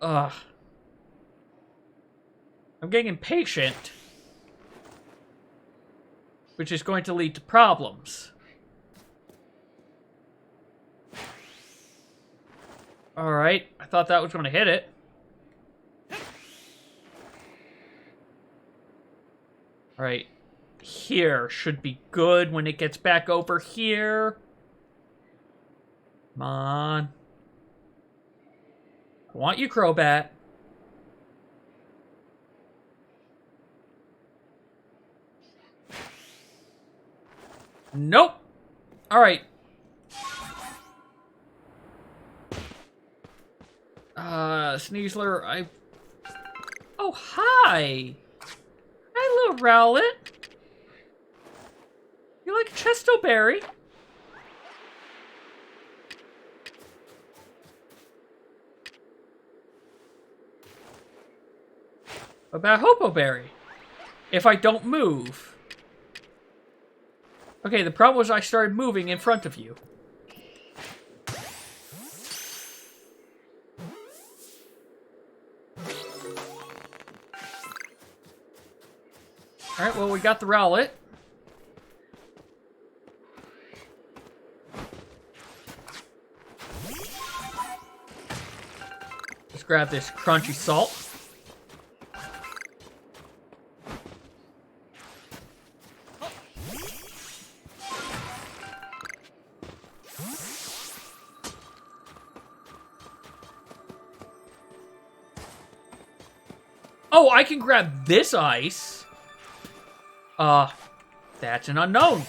Ugh. I'm getting impatient. Which is going to lead to problems. Alright, I thought that was going to hit it. Alright, here should be good when it gets back over here. Come on. I want you, Crobat. Nope. Alright. Sneasler, Oh, hi! Hi, little Rowlet. You like a Chesto Berry? What about Hopo Berry? If I don't move. Okay, the problem was I started moving in front of you. Alright, well, we got the Rowlet. Let's grab this crunchy salt. Oh, I can grab this ice. That's an unknown.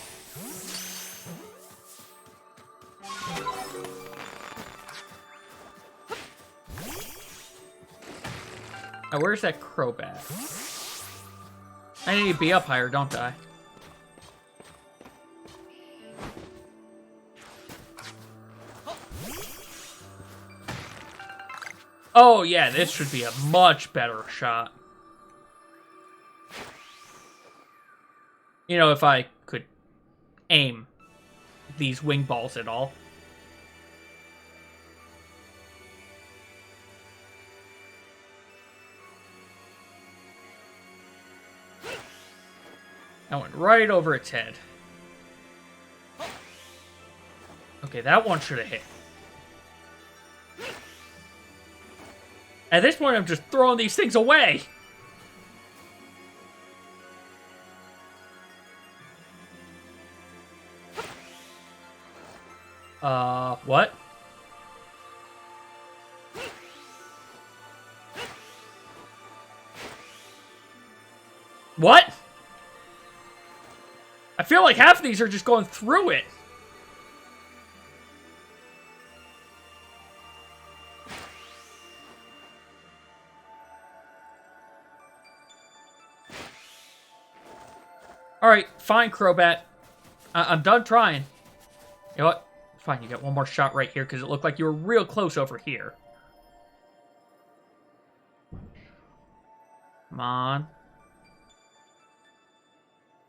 Now, where's that Crobat? I need to be up higher, don't I? Oh, yeah, this should be a much better shot. You know, if I could aim these wing balls at all. That went right over its head. Okay, that one should have hit. At this point, I'm just throwing these things away. What? What? I feel like half of these are just going through it. Alright, fine, Crobat. I'm done trying. You know what? Fine, you get one more shot right here because it looked like you were real close over here. Come on.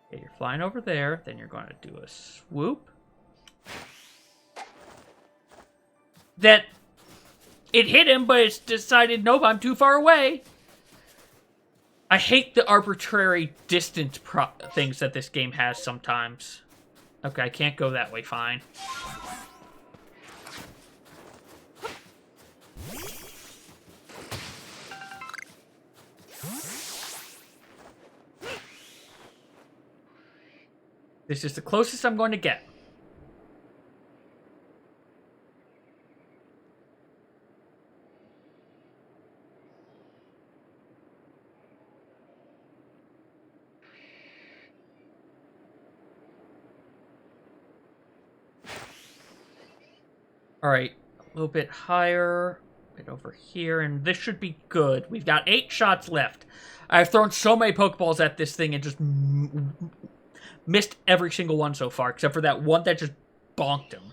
Okay, you're flying over there. Then you're going to do a swoop. That it hit him, but it's decided, nope, I'm too far away. I hate the arbitrary distance things that this game has sometimes. Okay, I can't go that way, fine. This is the closest I'm going to get. Alright, a little bit higher, a bit over here, and this should be good. We've got 8 shots left. I've thrown so many Pokeballs at this thing and just missed every single one so far, except for that one that just bonked him.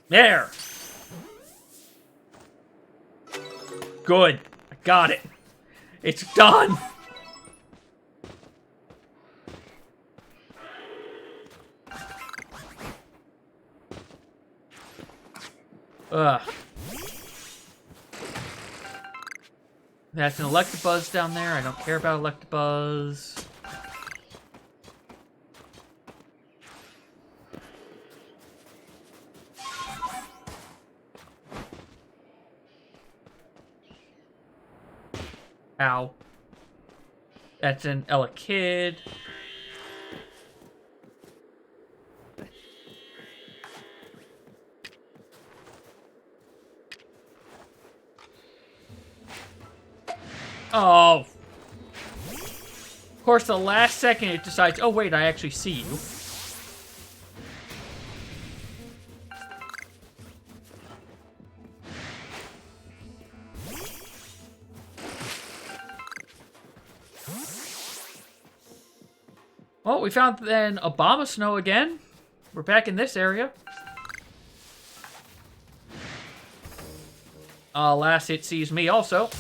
There! Good. I got it. It's done! Ugh. That's an Electabuzz down there. I don't care about Electabuzz. Ow. That's an Elekid. Oh. Of course, the last second it decides, oh wait, I actually see you. Well, we found then Abomasnow again. We're back in this area. Alas, it sees me also.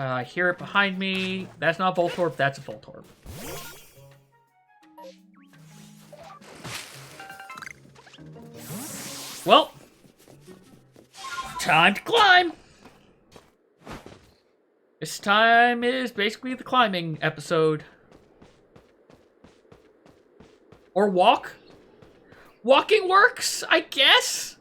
I hear it behind me. That's not Voltorb, that's a Voltorb. Well, time to climb! This time is basically the climbing episode. Or walk? Walking works, I guess?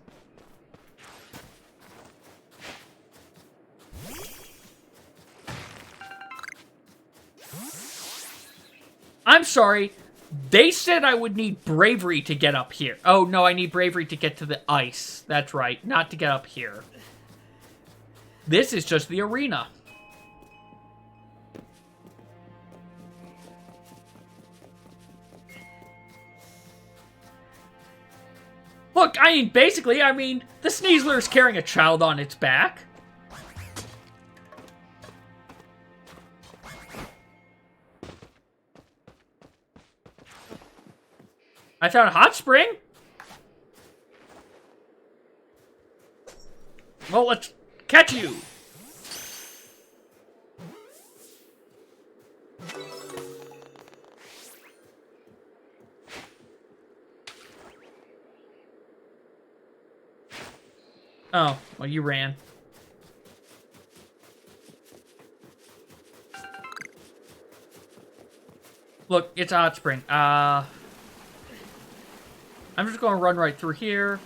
I'm sorry. They said I would need bravery to get up here. Oh, no, I need bravery to get to the ice. That's right, not to get up here. This is just the arena. Look, I mean, basically, the Sneasler's carrying a child on its back. I found a hot spring. Well, let's catch you. Oh, well, you ran. Look, it's a hot spring. I'm just going to run right through here.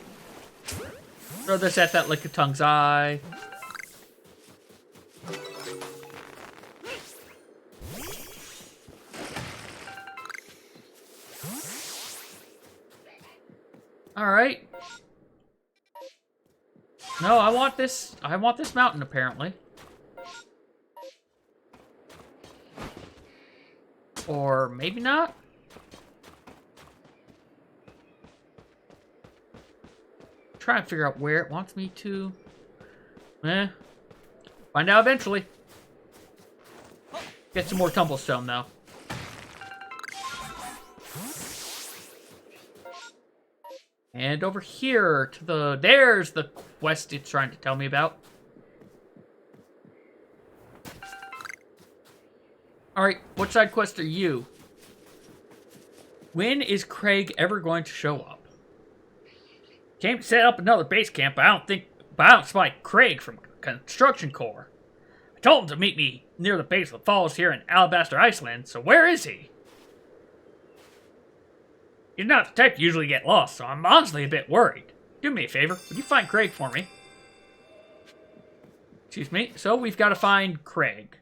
Throw this at that Lickitungu's eye. Alright. No, I want this mountain, apparently. Or maybe not? Trying to figure out where it wants me to. Find out eventually. Get some more tumblestone, though. And over here to the... There's the quest it's trying to tell me about. Alright, what side quest are you? When is Craig ever going to show up? Came to set up another base camp, but I don't spot Craig from Construction Corps. I told him to meet me near the base of the falls here in Alabaster Iceland, so where is he? He's not the type to usually get lost, so I'm honestly a bit worried. Do me a favor, would you find Craig for me? Excuse me, so we've got to find Craig.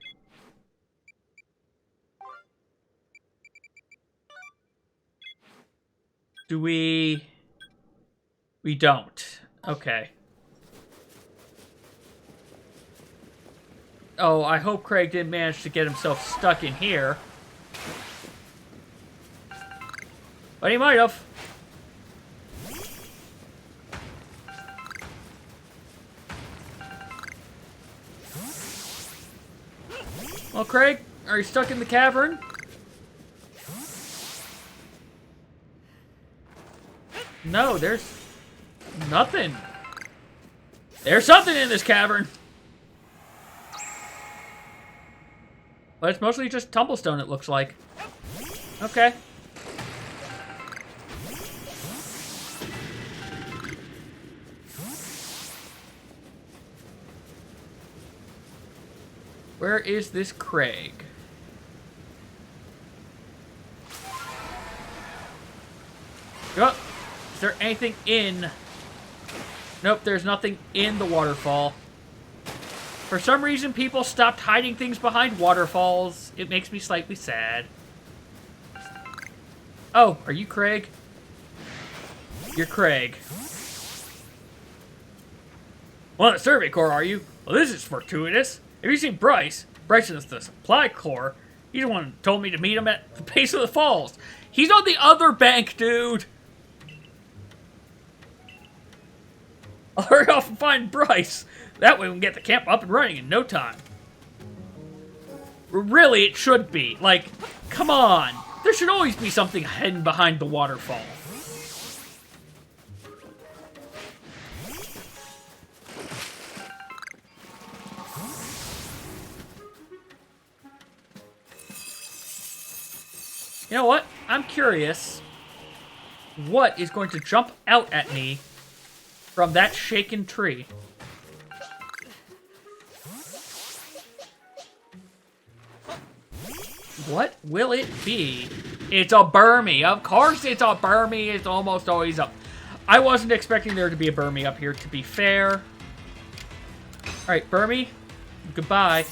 Do we... We don't. Okay. Oh, I hope Craig didn't manage to get himself stuck in here. But he might have. Well, Craig, are you stuck in the cavern? No, there's nothing. There's something in this cavern. But it's mostly just tumblestone, it looks like. Okay. Where is this Craig? Oh, is there anything in? Nope, there's nothing in the waterfall. For some reason, people stopped hiding things behind waterfalls. It makes me slightly sad. Oh, are you Craig? You're Craig. One of the Survey Corps, are you? Well, this is fortuitous. Have you seen Bryce? Bryce is the Supply Corps. He's the one who told me to meet him at the base of the falls. He's on the other bank, dude. I'll hurry off and find Bryce. That way we can get the camp up and running in no time. Really, it should be. Like, come on. There should always be something hidden behind the waterfall. You know what? I'm curious what is going to jump out at me from that shaken tree. What will it be? It's a Burmy. Of course it's a Burmy. It's almost always up. I wasn't expecting there to be a Burmy up here, to be fair. Alright, Burmy. Goodbye.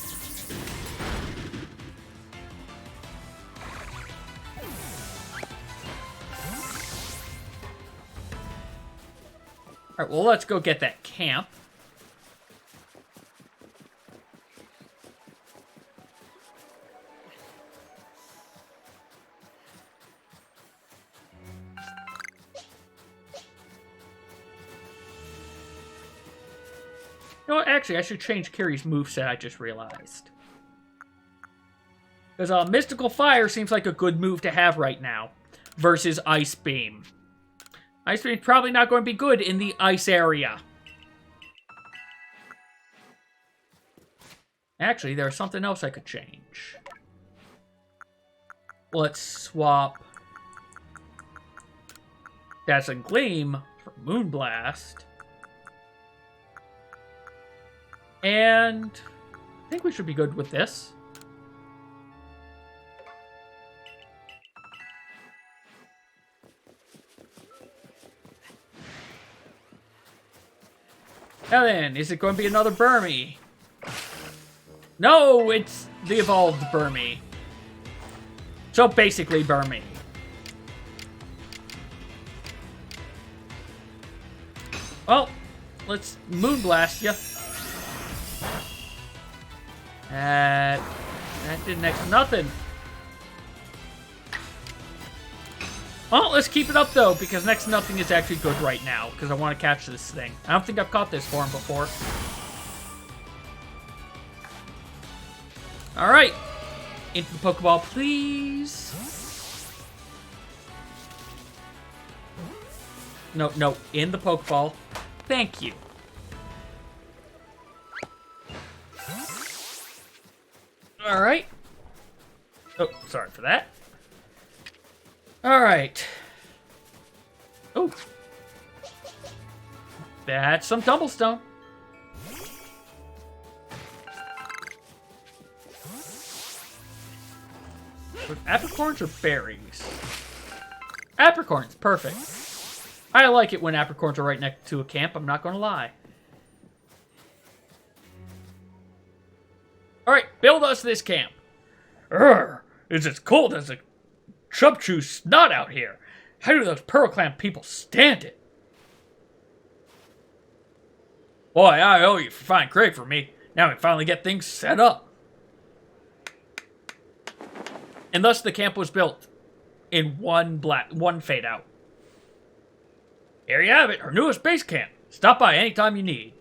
Alright, well, let's go get that camp. You know what? Actually, I should change Kiri's moveset, I just realized. Because Mystical Fire seems like a good move to have right now. Versus Ice Beam. Ice Beam's probably not going to be good in the ice area. Actually, there's something else I could change. Let's swap Dazzling Gleam for Moonblast. And I think we should be good with this. Now then, is it going to be another Burmy? No, it's the evolved Burmy. So basically Burmy. Well, let's Moonblast ya. That did next to nothing. Well, let's keep it up, though, because next to nothing is actually good right now, because I want to catch this thing. I don't think I've caught this form before. Alright. Into the Pokeball, please. No, no. In the Pokeball. Thank you. Alright. Oh, sorry for that. Alright. Oh. That's some Tumblestone. With apricorns or berries? Apricorns, perfect. I like it when apricorns are right next to a camp, I'm not gonna lie. Alright, build us this camp. It's as cold as a chubchoo snot out here. How do those Pearl Clan people stand it? Boy, I owe you for finding crate for me. Now we finally get things set up. And thus the camp was built in one fade out. Here you have it, our newest base camp. Stop by anytime you need.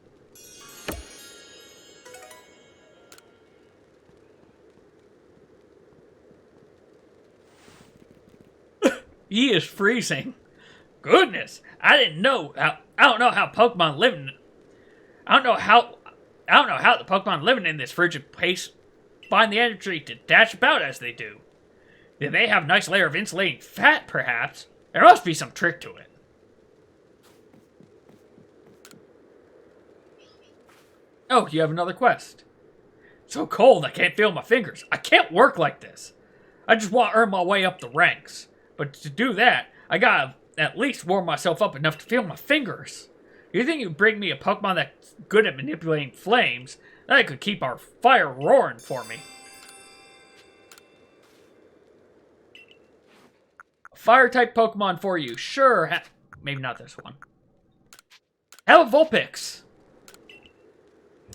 He is freezing. Goodness, I don't know how Pokemon living. I don't know how the Pokemon living in this frigid place find the energy to dash about as they do. Do they have a nice layer of insulating fat, perhaps? There must be some trick to it. Oh, you have another quest. So cold, I can't feel my fingers. I can't work like this. I just want to earn my way up the ranks. But to do that, I gotta at least warm myself up enough to feel my fingers. You think you'd bring me a Pokemon that's good at manipulating flames, that could keep our fire roaring for me. Fire-type Pokemon for you. Sure. Maybe not this one. How about Vulpix?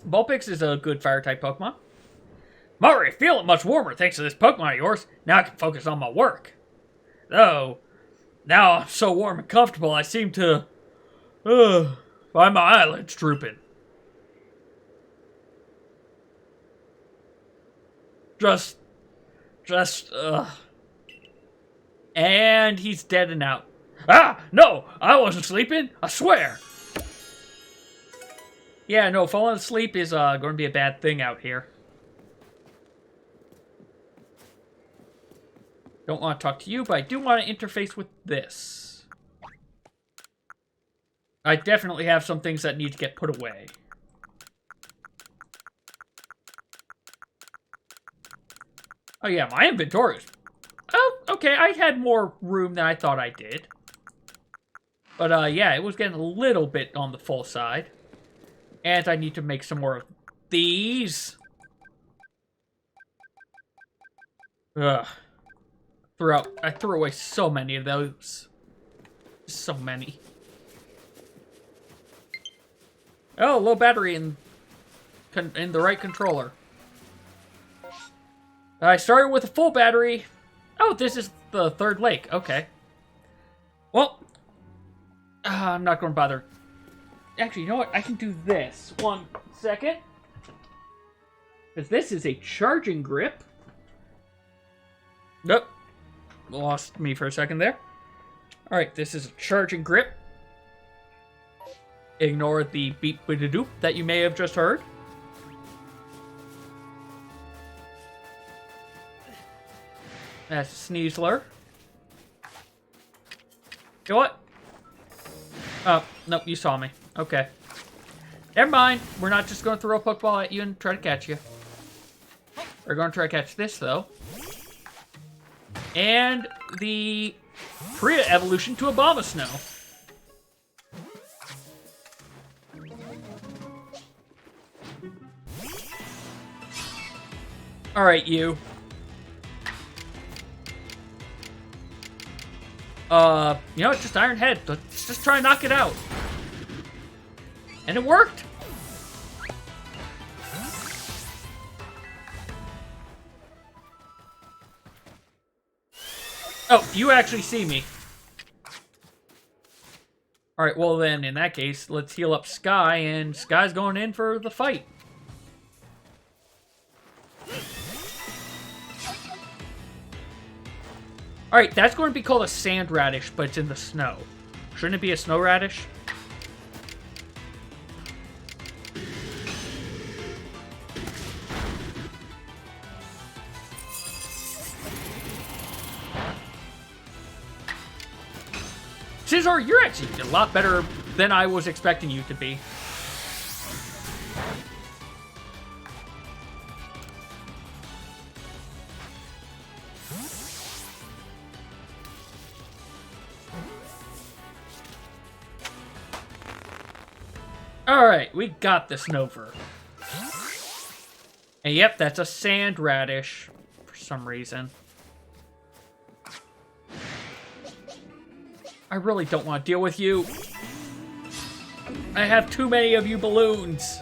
Vulpix is a good fire-type Pokemon. I'm already feeling much warmer thanks to this Pokemon of yours. Now I can focus on my work. Though, now I'm so warm and comfortable, I seem to find my eyelids drooping. And he's dead and out. Ah, no, I wasn't sleeping, I swear. Yeah, no, falling asleep is going to be a bad thing out here. Don't want to talk to you, but I do want to interface with this. I definitely have some things that need to get put away. Oh yeah, my inventory is... Oh, okay, I had more room than I thought I did. But yeah, it was getting a little bit on the full side. And I need to make some more of these. Ugh. I threw away so many of those. So many. Oh, low battery in the right controller. I started with a full battery. Oh, this is the third lake. Okay. Well, I'm not going to bother. Actually, you know what? I can do this. 1 second. Because this is a charging grip. Nope. Lost me for a second there. Alright, this is a charging grip. Ignore the beep with a doop that you may have just heard. That's a Sneasler. You know what? Oh, nope, you saw me. Okay. Never mind. We're not just going to throw a Pokeball at you and try to catch you. We're going to try to catch this, though. And the Priya evolution to Abomasnow. Alright, you. You know what? Just Iron Head. Let's just try and knock it out. And it worked! Oh, you actually see me. Alright, well then, in that case, let's heal up Sky, and Sky's going in for the fight. Alright, that's going to be called a sand radish, but it's in the snow. Shouldn't it be a snow radish? Scissor, you're actually a lot better than I was expecting you to be. Alright, we got the Snover. And yep, that's a sand radish for some reason. I really don't want to deal with you. I have too many of you balloons.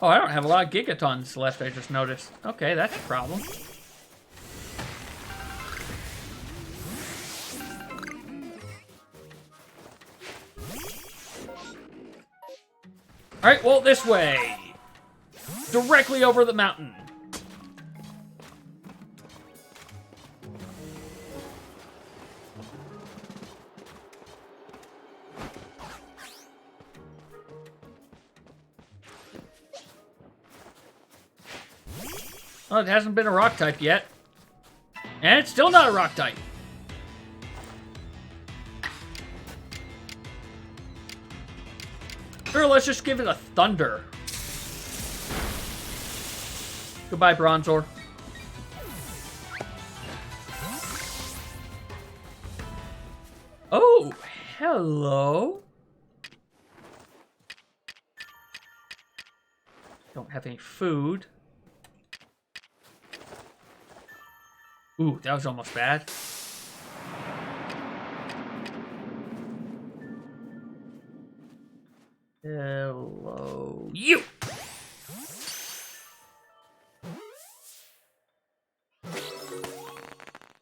Oh, I don't have a lot of gigatons left, I just noticed. Okay, that's a problem. Alright, well, this way. Directly over the mountain. Well, it hasn't been a rock type yet. And it's still not a rock type. Sure, let's just give it a thunder. Goodbye, Bronzor. Oh, hello. Don't have any food. Ooh, that was almost bad. Hello. You!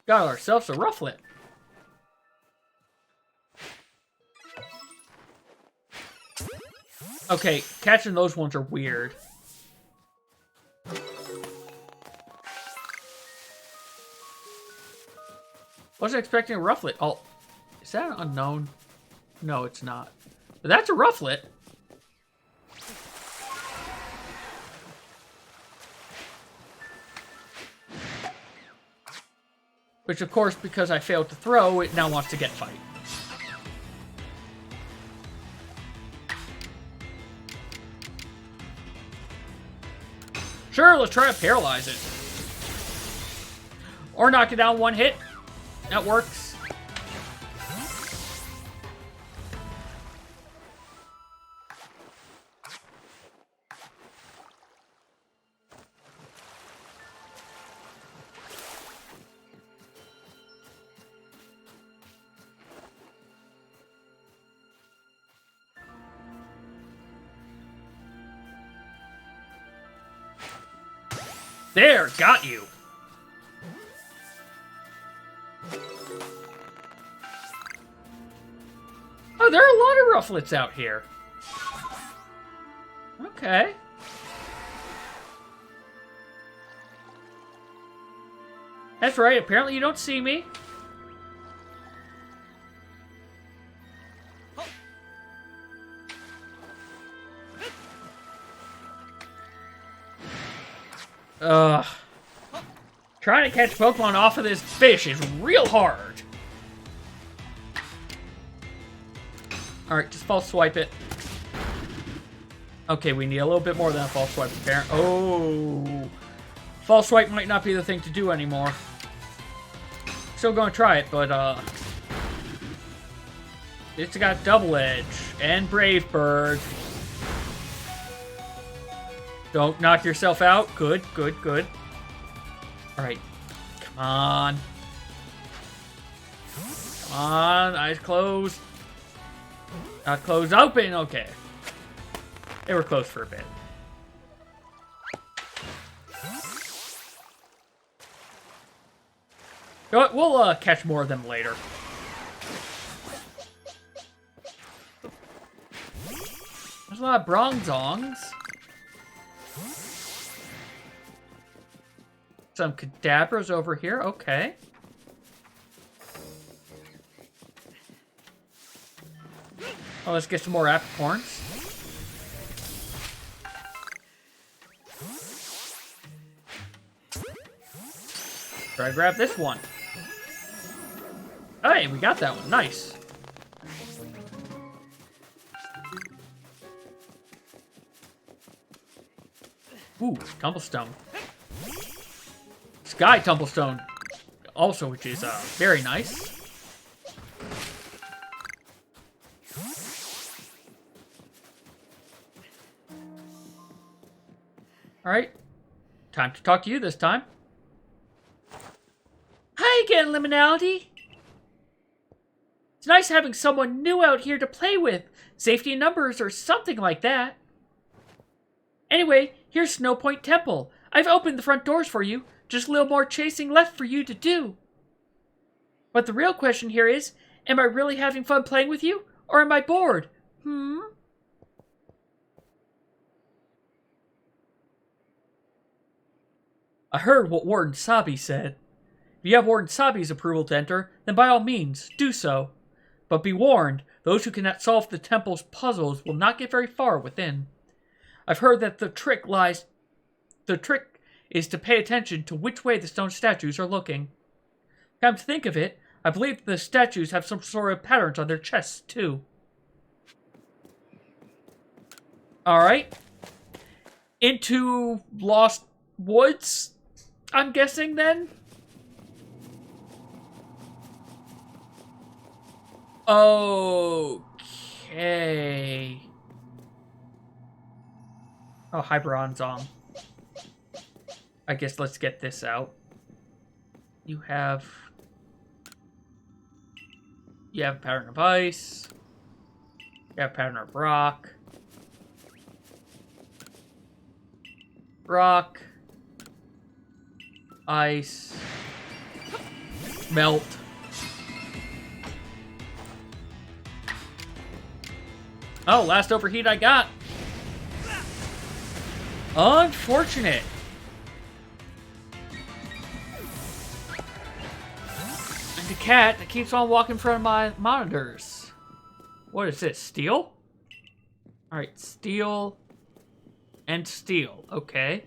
Got ourselves a rufflet. Okay, catching those ones are weird. Wasn't expecting a rufflet. Oh, is that an unknown? No, it's not. But that's a rufflet. Which, of course, because I failed to throw, it now wants to get fight. Sure, let's try to paralyze it. Or knock it down one hit. That works. There, got you. Oh, there are a lot of rufflets out here. Okay. That's right, apparently you don't see me. Trying to catch Pokemon off of this fish is real hard. Alright, just false swipe it. Okay, we need a little bit more than a false swipe, apparently. Oh. False swipe might not be the thing to do anymore. Still gonna try it, but, it's got Double Edge and Brave Bird. Don't knock yourself out. Good, good, good. Alright. Come on. Come on. Eyes closed. Not closed. Open. Okay. They were closed for a bit. You know what? We'll catch more of them later. There's a lot of bronzongs. Some cadabras over here. Okay. Oh, let's get some more apricorns. Try to grab this one. Hey, we got that one. Nice. Ooh, Tumblestone. Sky Tumblestone. Also, which is very nice. Alright. Time to talk to you this time. Hi again, Liminality. It's nice having someone new out here to play with. Safety in numbers or something like that. Anyway, here's Snowpoint Temple. I've opened the front doors for you. Just a little more chasing left for you to do. But the real question here is, am I really having fun playing with you? Or am I bored? I heard what Warden Sabi said. If you have Warden Sabi's approval to enter, then by all means, do so. But be warned, those who cannot solve the temple's puzzles will not get very far within. I've heard that the trick is to pay attention to which way the stone statues are looking. Come to think of it, I believe the statues have some sort of patterns on their chests, too. Alright. Into Lost Woods, I'm guessing, then? Okay. Oh, hi, Bronzong. I guess let's get this out. You have a pattern of ice. You have a pattern of rock. Rock. Ice. Melt. Oh, last overheat I got. Unfortunate. And the cat that keeps on walking in front of my monitors. What is this? Steel? Alright, steel and steel. Okay.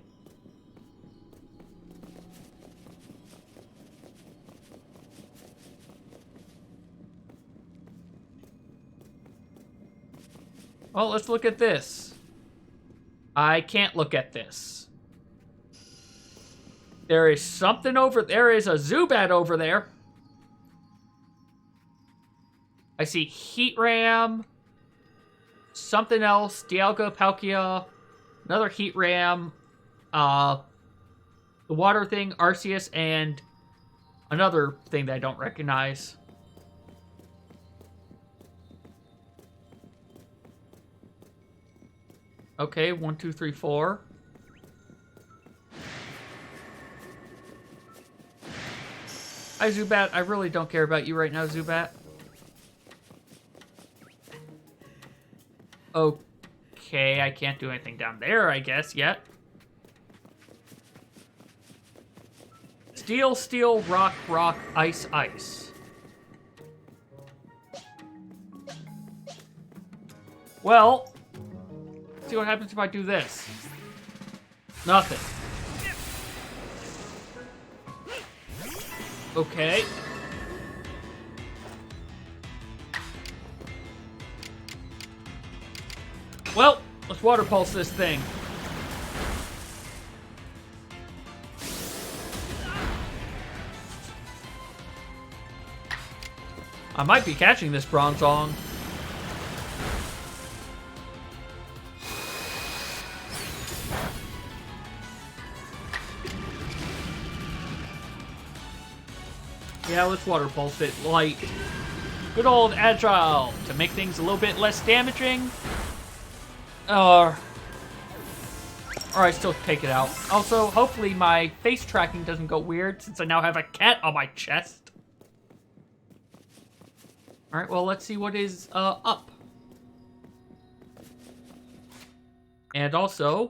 Well, let's look at this. I can't look at this. There is something over there. There is a Zubat over there. I see Heat Ram. Something else. Dialga, Palkia. Another Heat Ram. The water thing, Arceus, and another thing that I don't recognize. Okay, 1, 2, 3, 4. Hi, Zubat. I really don't care about you right now, Zubat. Okay, I can't do anything down there, I guess, yet. Steel, steel, rock, rock, ice, ice. Well, see what happens if I do this. Nothing. Okay. Well, let's water pulse this thing. I might be catching this Bronzong. Yeah, let's water pulse it light. Good old agile to make things a little bit less damaging. Or I still take it out. Also, hopefully my face tracking doesn't go weird since I now have a cat on my chest. Alright, well, let's see what is up. And also,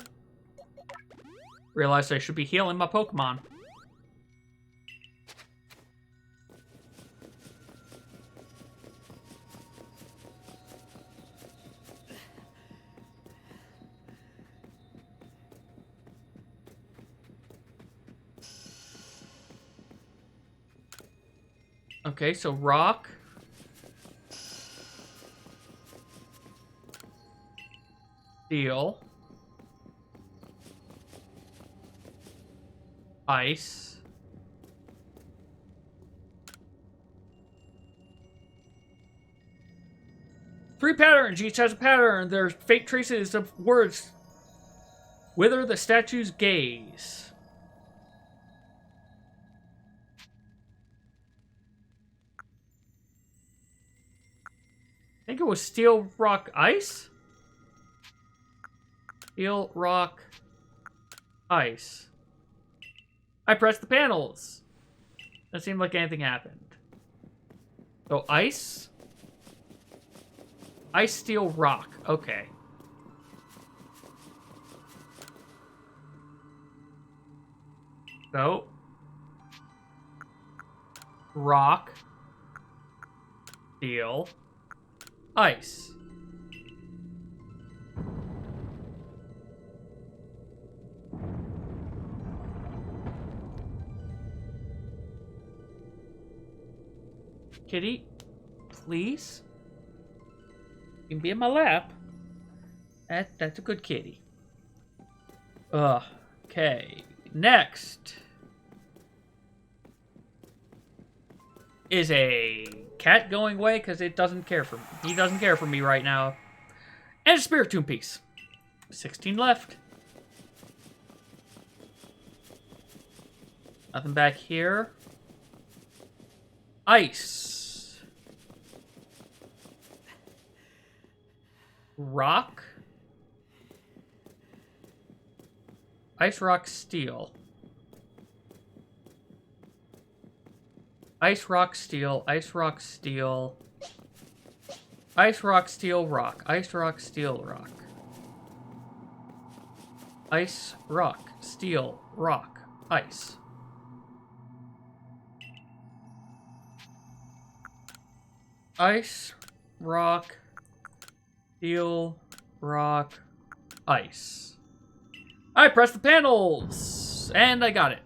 realized I should be healing my Pokemon. Okay, so rock. Steel. Ice. Three patterns. Each has a pattern. There's faint traces of words. Whither the statues gaze. I think it was steel, rock, ice? Steel, rock, ice. I pressed the panels. That seemed like anything happened. So ice? Ice, steel, rock. Okay. So. Rock. Steel. Ice. Kitty, please. You can be in my lap. That's a good kitty. Okay. Next is a cat going away because it doesn't care for me. He doesn't care for me right now. And a Spiritomb piece. 16 left. Nothing back here. Ice. Rock. Ice, rock, steel. Ice, rock, steel. Ice, rock, steel. Ice, rock, steel, rock. Ice, rock, steel, rock. Ice, rock, steel, rock, ice. Ice, rock, steel, rock, ice. I pressed the panels! And I got it.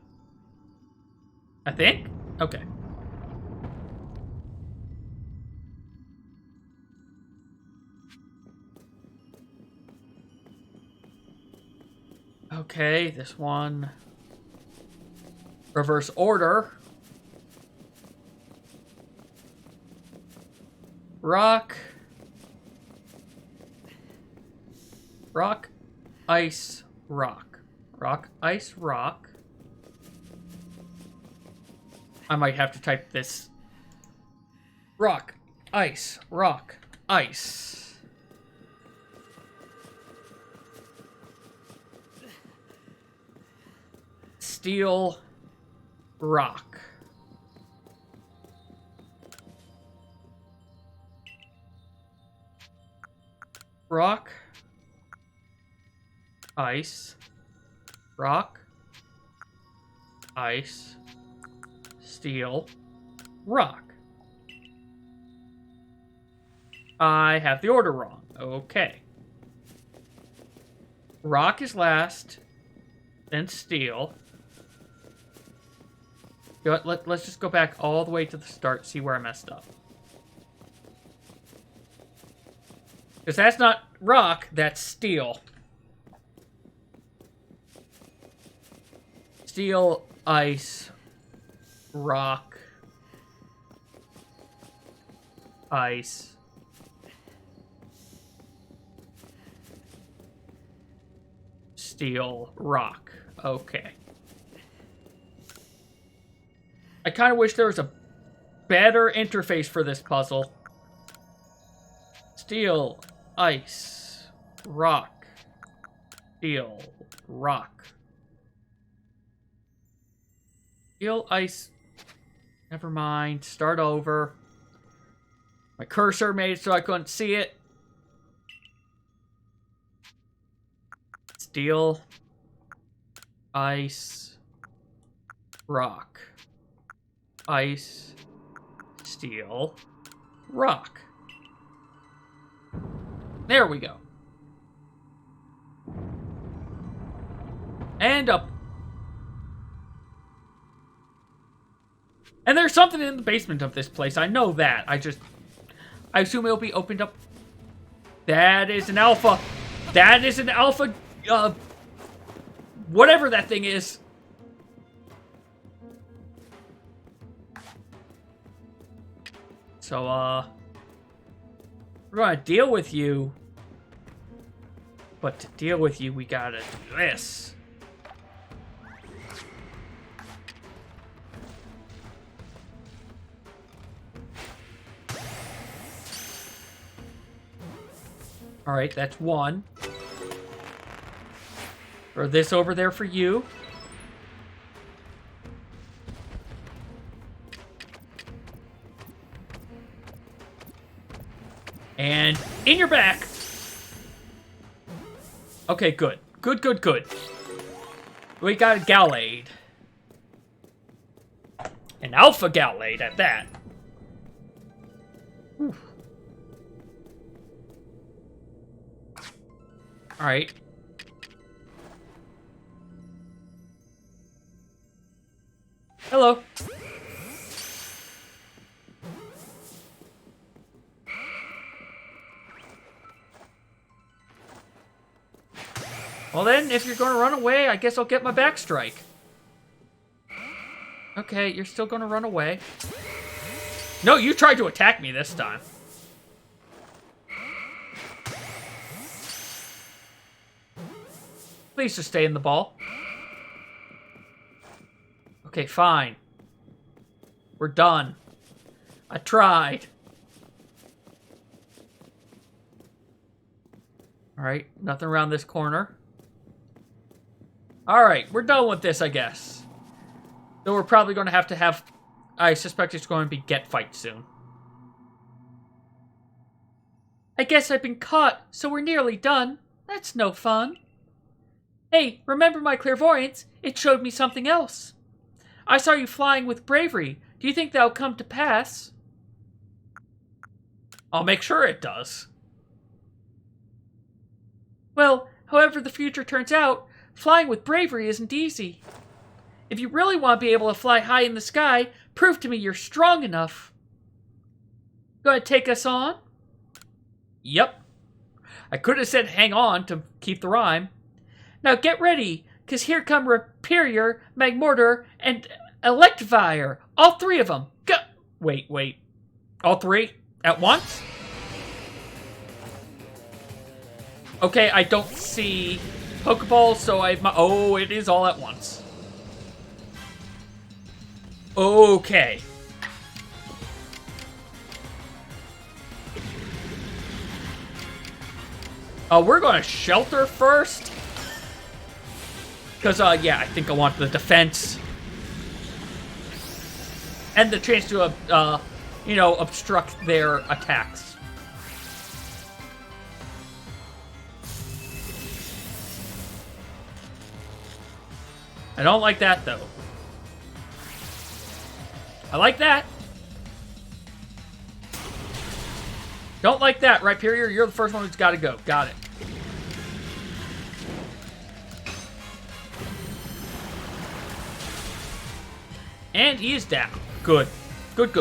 I think? Okay. Okay, this one. Reverse order. Rock. Rock. Ice. Rock. Rock. Ice. Rock. I might have to type this. Rock. Ice. Rock. Ice. Steel. Rock. Rock. Ice. Rock. Ice. Steel. Rock. I have the order wrong. Okay. Rock is last. Then steel. You know what, let's just go back all the way to the start, see where I messed up. Because that's not rock, that's steel. Steel, ice, rock, ice. Steel, rock. Okay. I kind of wish there was a better interface for this puzzle. Steel, ice, rock, steel, rock. Steel, ice. Never mind. Start over. My cursor made it so I couldn't see it. Steel, ice, rock. Ice, steel, rock. There we go. And up. And there's something in the basement of this place. I know that. I assume it'll be opened up. That is an alpha. That is an alpha, whatever that thing is. So, we're gonna deal with you. But to deal with you, we gotta do this. Alright, that's one. Throw this over there for you. And in your back. Okay, good. Good, good, good. We got a Gallade. An Alpha Gallade at that. Whew. Alright. Hello. Well then, if you're gonna run away, I guess I'll get my back strike. Okay, you're still gonna run away. No, you tried to attack me this time. Please just stay in the ball. Okay, fine. We're done. I tried. Alright, nothing around this corner. Alright, we're done with this, I guess. Though we're probably going to have... I suspect it's going to be get fight soon. I guess I've been caught, so we're nearly done. That's no fun. Hey, remember my clairvoyance? It showed me something else. I saw you flying with bravery. Do you think that'll come to pass? I'll make sure it does. Well, however the future turns out, flying with bravery isn't easy. If you really want to be able to fly high in the sky, prove to me you're strong enough. Gonna take us on? Yep. I could have said hang on to keep the rhyme. Now get ready, because here come Raperior, Magmortar, and Electivire. All three of them. Go! Wait. All three? At once? Okay, I don't see Pokeballs, so oh, it is all at once. Okay. We're going to shelter first. Because, yeah, I think I want the defense. And the chance to, you know, obstruct their attacks. I don't like that, though. I like that. Don't like that, right, Period? You're the first one who's got to go. Got it. And he is down. Good. Good.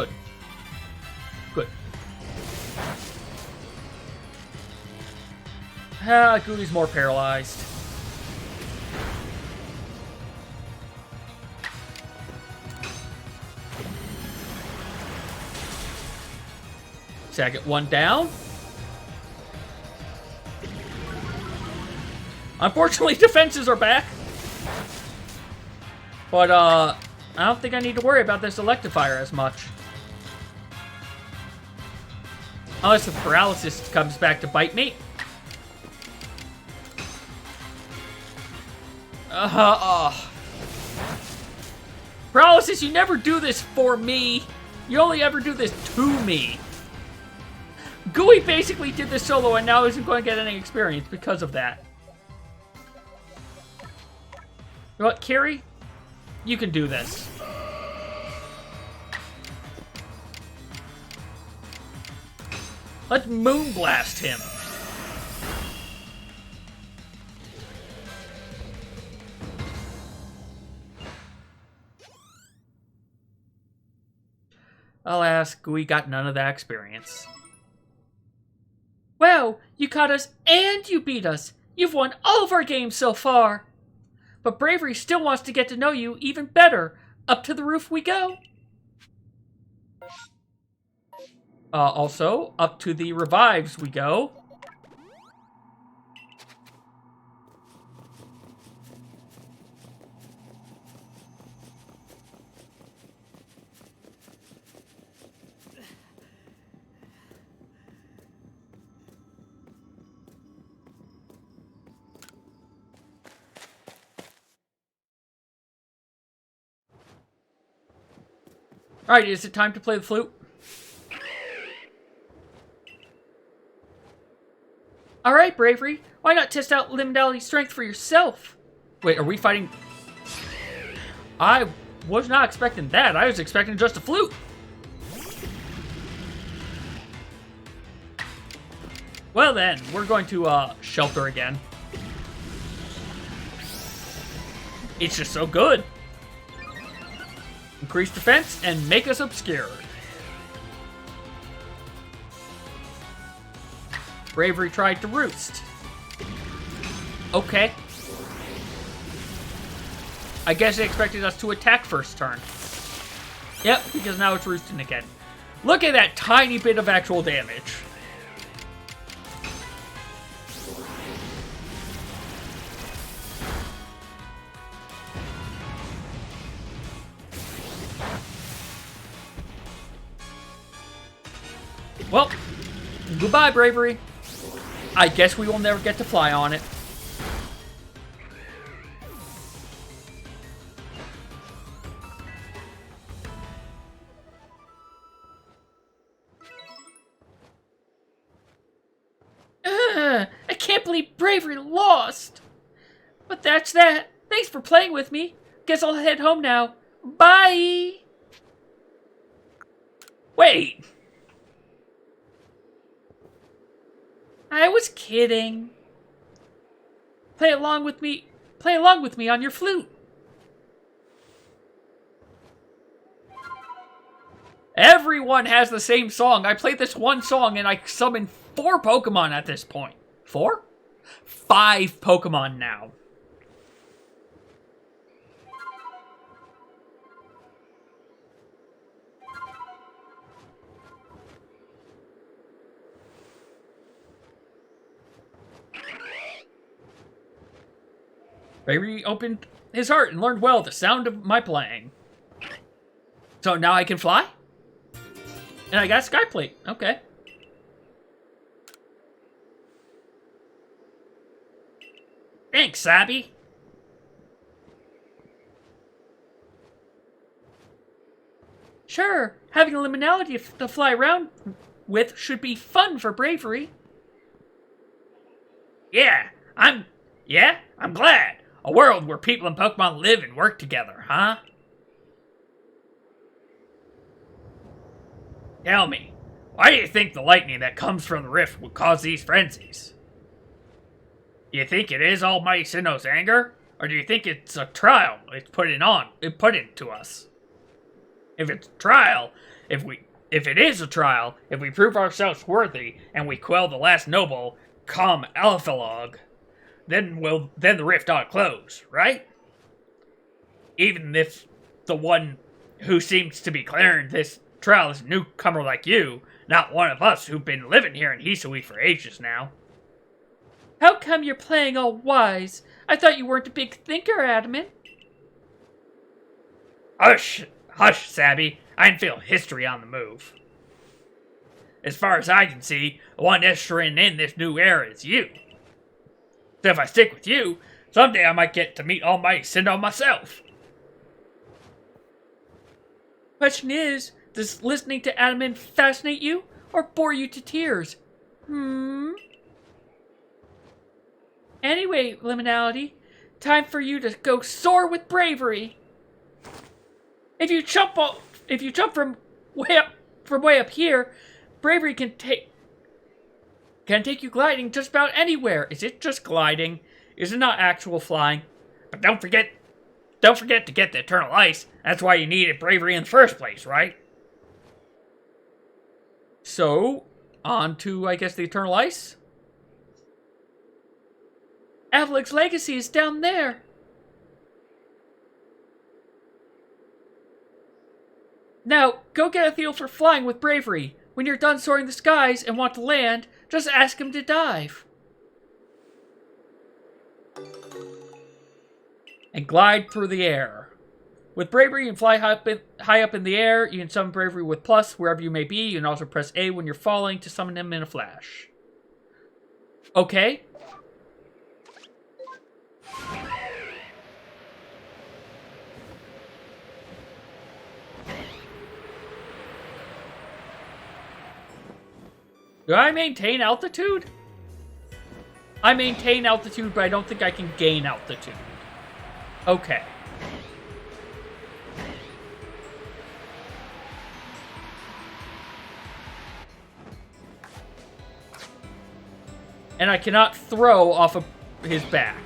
Goody's more paralyzed. So I get one down. Unfortunately, defenses are back. But, I don't think I need to worry about this Electivire as much. Unless the paralysis comes back to bite me. Paralysis, you never do this for me. You only ever do this to me. Gooey basically did this solo and now isn't going to get any experience because of that. You know what, Carrie? You can do this. Let's Moonblast him. Alas, Gooey got none of that experience. Well, you caught us and you beat us. You've won all of our games so far. But Bravery still wants to get to know you even better. Up to the roof we go. Also, up to the revives we go. Alright, is it time to play the flute? Alright, Bravery. Why not test out liminality strength for yourself? Wait, are we fighting? I was not expecting that. I was expecting just a flute. Well then, we're going to shelter again. It's just so good. Increase defense and make us obscured. Bravery tried to roost. Okay. I guess they expected us to attack first turn. Yep, because now it's roosting again. Look at that tiny bit of actual damage. Well, goodbye, Bravery. I guess we will never get to fly on it. I can't believe Bravery lost. But that's that. Thanks for playing with me. Guess I'll head home now. Bye. Wait. I was kidding. Play along with me on your flute. Everyone has the same song. I played this one song and I summoned 4 Pokemon at this point. 4? 5 Pokemon now. Bravery opened his heart and learned well the sound of my playing. So now I can fly? And I got Skyplate. Okay. Thanks, Sabby. Sure, having a liminality to fly around with should be fun for Bravery. Yeah, I'm glad. A world where people and Pokemon live and work together, huh? Tell me, why do you think the lightning that comes from the rift would cause these frenzies? Do you think it is Almighty Sinnoh's anger? Or do you think it's a trial it put into us? If it's a trial, if it is a trial, if we prove ourselves worthy and we quell the last noble, come Alphalog, then the rift ought to close, right? Even if the one who seems to be clearing this trial is a newcomer like you, not one of us who've been living here in Hisui for ages now. How come you're playing all wise? I thought you weren't a big thinker, Adamant. Hush, Sabby. I can feel history on the move. As far as I can see, the one ushering in this new era is you. So if I stick with you, Someday I might get to meet Almighty Sindel myself. Question is, does listening to Adaman fascinate you or bore you to tears? Anyway, Liminality, time for you to go soar with bravery. If you jump from way up here, bravery can take you gliding just about anywhere. Is it just gliding? Is it not actual flying? But don't forget to get the Eternal Ice. That's why you needed bravery in the first place, right? So, on to, I guess, the Eternal Ice? Avalug's legacy is down there. Now, go get Ethiel for flying with bravery. When you're done soaring the skies and want to land, just ask him to dive. And glide through the air. With bravery, you can fly high up in the air. You can summon bravery with plus wherever you may be. You can also press A when you're falling to summon him in a flash. Okay. Do I maintain altitude? I maintain altitude, but I don't think I can gain altitude. Okay. And I cannot throw off of his back.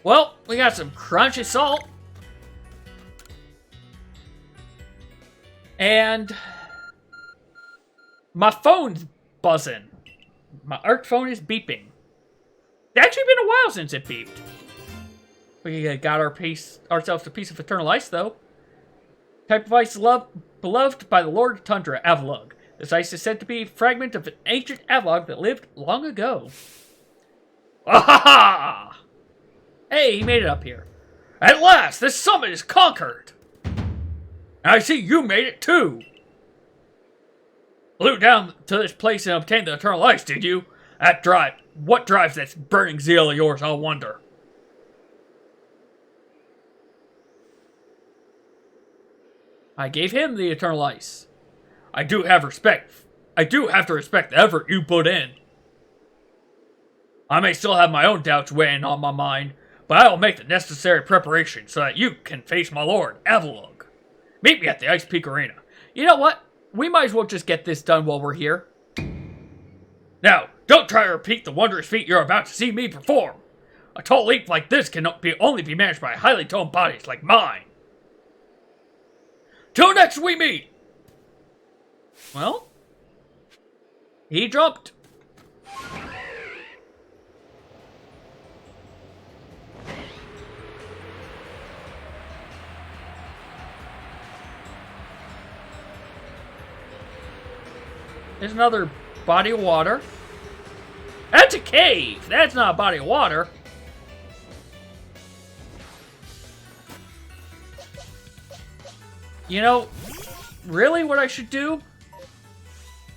Well, we got some crunchy salt. And my phone's buzzing. My Arc phone is beeping. It's actually been a while since it beeped. We got ourselves a piece of Eternal Ice, though. Type of ice beloved by the Lord of Tundra, Avalug. This ice is said to be a fragment of an ancient Avalug that lived long ago. Ahaha! Hey, he made it up here. At last, this summit is conquered! I see you made it too! Flew down to this place and obtained the Eternal Ice, did you? What drives that burning zeal of yours, I'll wonder? I gave him the Eternal Ice. I do have to respect the effort you put in. I may still have my own doubts weighing on my mind, but I will make the necessary preparation so that you can face my lord, Avalug. Meet me at the Ice Peak Arena. You know what? We might as well just get this done while we're here. Now, don't try to repeat the wondrous feat you're about to see me perform. A tall leap like this can only be managed by highly toned bodies like mine. Till next we meet! Well, he jumped. There's another body of water. That's a cave! That's not a body of water. You know, really what I should do?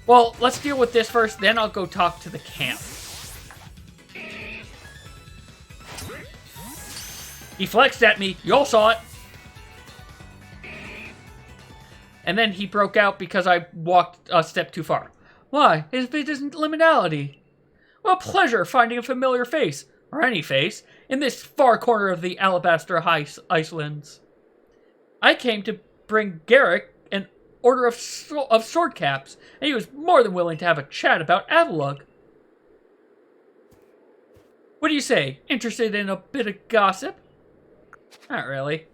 Well, let's deal with this first, then I'll go talk to the camp. He flexed at me. You all saw it. And then he broke out because I walked a step too far. Why? His bit isn't liminality. What a pleasure finding a familiar face, or any face, in this far corner of the Alabaster Icelands. I came to bring Garrick an order of sword caps, and he was more than willing to have a chat about Avalug. What do you say? Interested in a bit of gossip? Not really.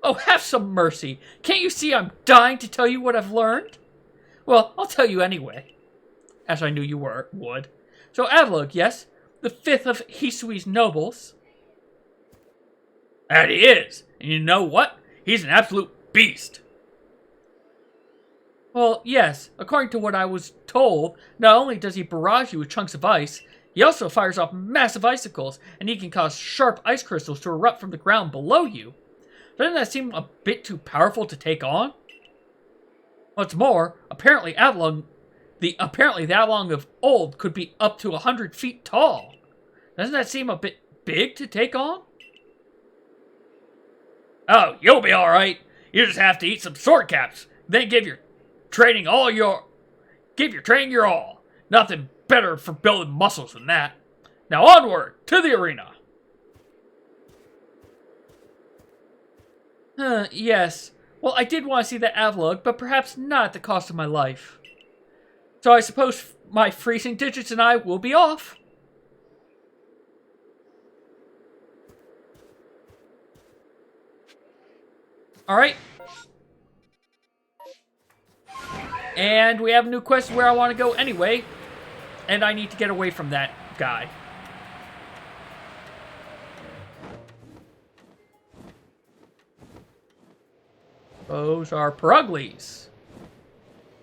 Oh, have some mercy. Can't you see I'm dying to tell you what I've learned? Well, I'll tell you anyway. As I knew you would. So Avalug, yes? The fifth of Hisui's nobles. That he is. And you know what? He's an absolute beast. Well, yes. According to what I was told, not only does he barrage you with chunks of ice, he also fires off massive icicles, and he can cause sharp ice crystals to erupt from the ground below you. Doesn't that seem a bit too powerful to take on? What's more, apparently the Avalon of old could be up to 100 feet tall. Doesn't that seem a bit big to take on? Oh, you'll be alright. You just have to eat some sword caps, then give your training your all. Nothing better for building muscles than that. Now onward to the arena. Yes. Well, I did want to see the Avalon, but perhaps not at the cost of my life. So I suppose my freezing digits and I will be off. Alright. And we have a new quest where I want to go anyway. And I need to get away from that guy. Those are Peruglies.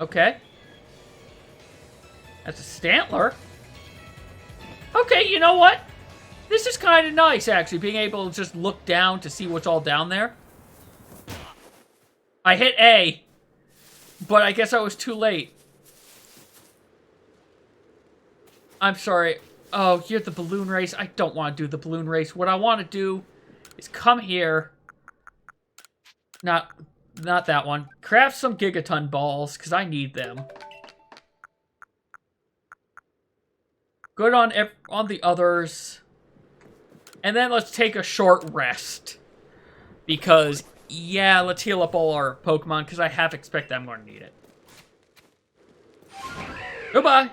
Okay. That's a Stantler. Okay, you know what? This is kind of nice, actually, being able to just look down to see what's all down there. I hit A, but I guess I was too late. I'm sorry. Oh, you're the balloon race. I don't want to do the balloon race. What I want to do is come here. Not that one. Craft some gigaton balls, because I need them. Good on the others. And then let's take a short rest. Because, yeah, let's heal up all our Pokemon, because I half expect I'm going to need it. Goodbye!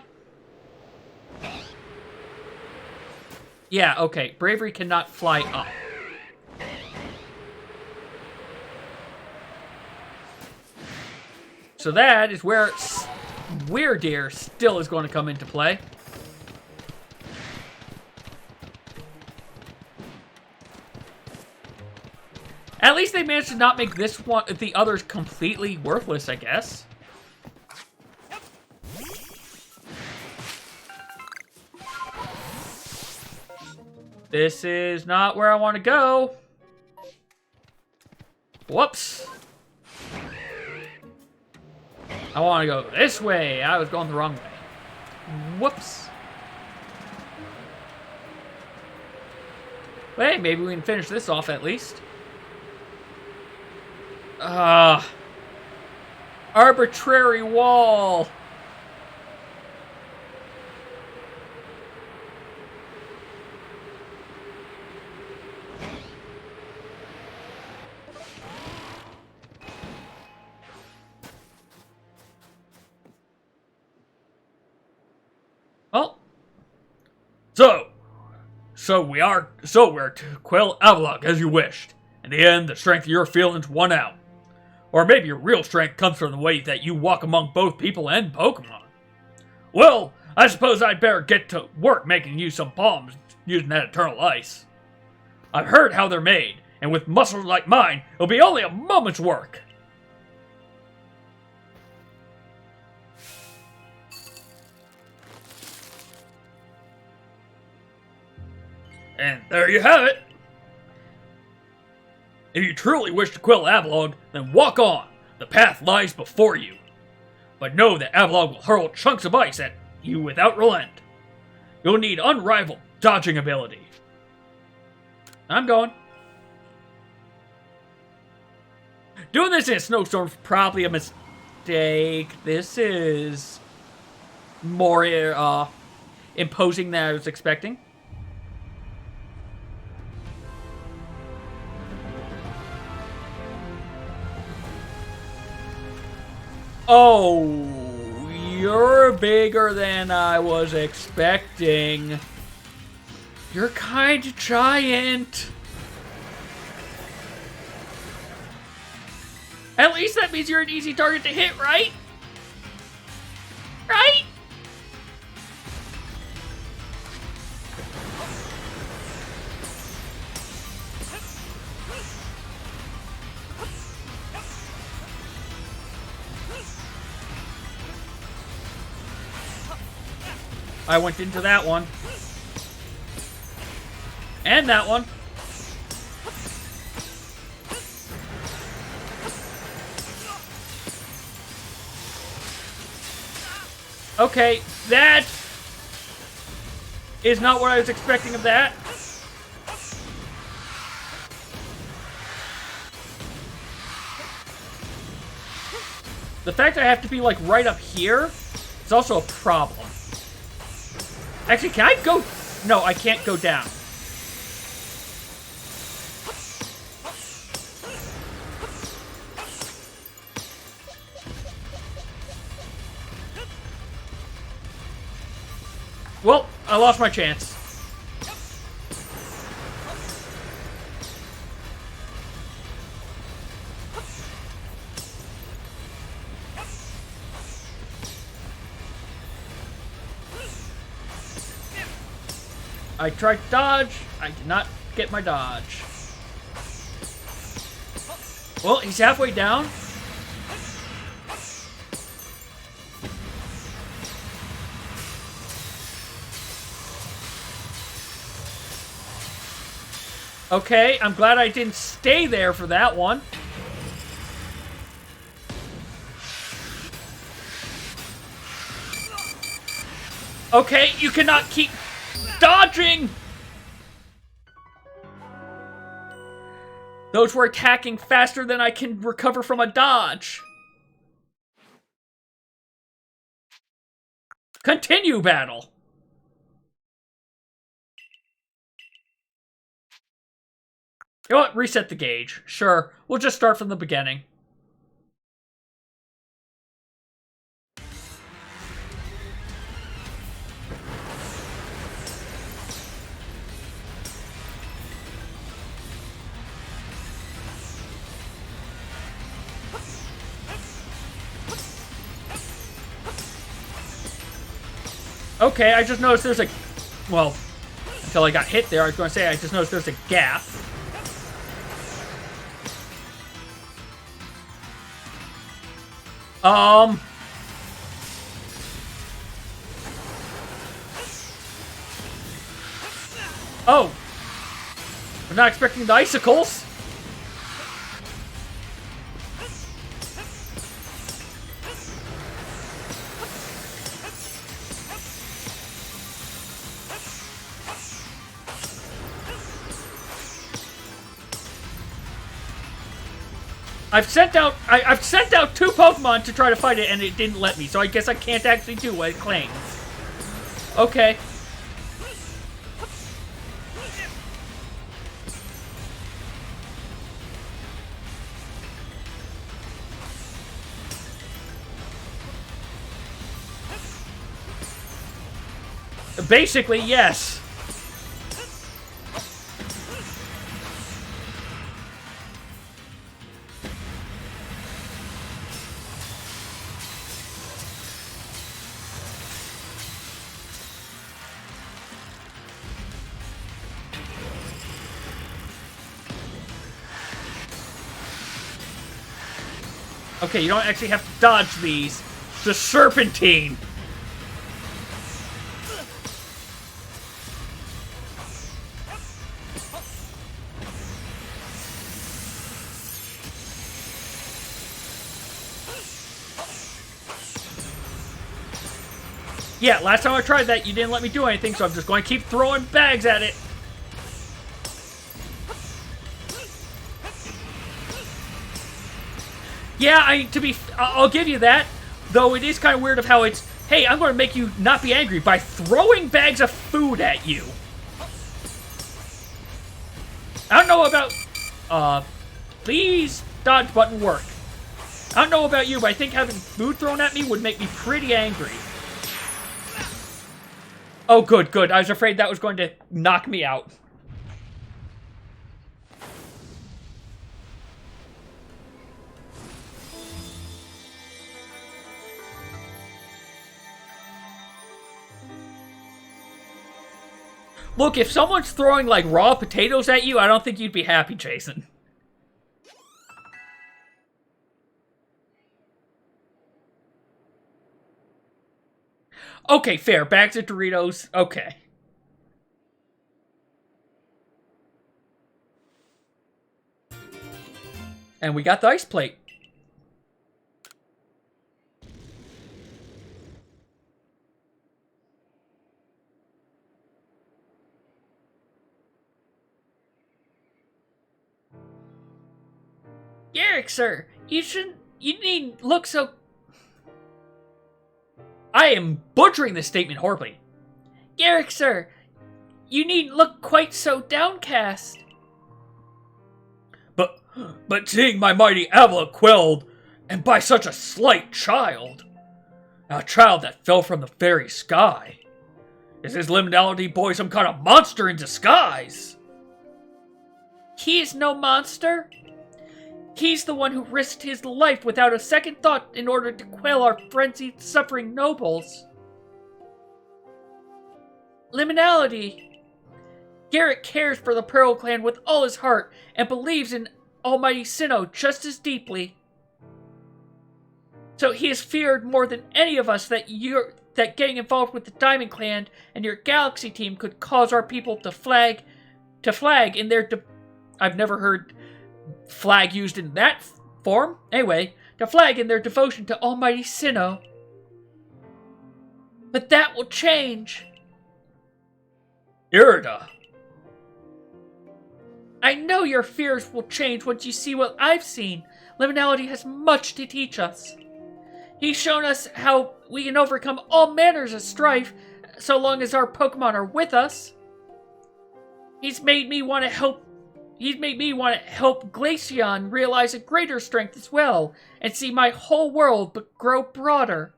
Yeah, okay. Bravery cannot fly up. So that is where Weirdeer still is going to come into play. At least they managed to not make the others completely worthless, I guess. This is not where I want to go. Whoops. I want to go this way. I was going the wrong way. Whoops. But hey, maybe we can finish this off at least. Arbitrary wall. Well, So we're to quell Avalok as you wished. In the end, the strength of your feelings won out. Or maybe your real strength comes from the way that you walk among both people and Pokemon. Well, I suppose I'd better get to work making you some bombs using that eternal ice. I've heard how they're made, and with muscles like mine, it'll be only a moment's work. And there you have it. If you truly wish to quell Avalon, then walk on. The path lies before you. But know that Avalon will hurl chunks of ice at you without relent. You'll need unrivaled dodging ability. I'm going. Doing this in a snowstorm is probably a mistake. This is more imposing than I was expecting. Oh, you're bigger than I was expecting. You're kind of giant. At least that means you're an easy target to hit, right? Right? I went into that one. And that one. Okay, that is not what I was expecting of that. The fact that I have to be, like, right up here is also a problem. Actually, can I go... No, I can't go down. Well, I lost my chance. I tried to dodge. I did not get my dodge. Well, he's halfway down. Okay, I'm glad I didn't stay there for that one. Okay, you cannot keep dodging! Those were attacking faster than I can recover from a dodge. Continue battle! You know what? Reset the gauge. Sure, we'll just start from the beginning. Okay, I just noticed there's a... Well, until I got hit there, I was going to say I just noticed there's a gap. Oh! I'm not expecting the icicles! I've sent out 2 Pokemon to try to fight it, and it didn't let me, so I guess I can't actually do what it claims. Okay. Basically, yes. Okay, you don't actually have to dodge these. The Serpentine! Yeah, last time I tried that, you didn't let me do anything, so I'm just going to keep throwing bags at it. Yeah, I'll give you that. Though it is kind of weird of how it's, hey, I'm going to make you not be angry by throwing bags of food at you. I don't know about, please dodge button work. I don't know about you, but I think having food thrown at me would make me pretty angry. Oh, good, good. I was afraid that was going to knock me out. Look, if someone's throwing, like, raw potatoes at you, I don't think you'd be happy, Jason. Okay, fair. Bags of Doritos. Okay. And we got the ice plate. Garrick, sir, you needn't look so... I am butchering this statement horribly. Garrick, sir, you needn't look quite so downcast. But seeing my mighty Avila quelled, and by such a slight child, a child that fell from the very sky, is this liminality boy some kind of monster in disguise? He is no monster. He's the one who risked his life without a second thought in order to quell our frenzied, suffering nobles. Liminality. Garrick cares for the Pearl Clan with all his heart and believes in Almighty Sinnoh just as deeply. So he is feared more than any of us that getting involved with the Diamond Clan and your Galaxy team could cause our people to flag in their... I've never heard flag used in that form. Anyway, to flag in their devotion to Almighty Sinnoh. But that will change. Irida. I know your fears will change once you see what I've seen. Liminality has much to teach us. He's shown us how we can overcome all manners of strife so long as our Pokemon are with us. He's made me want to help Glaceon realize a greater strength as well and see my whole world grow broader.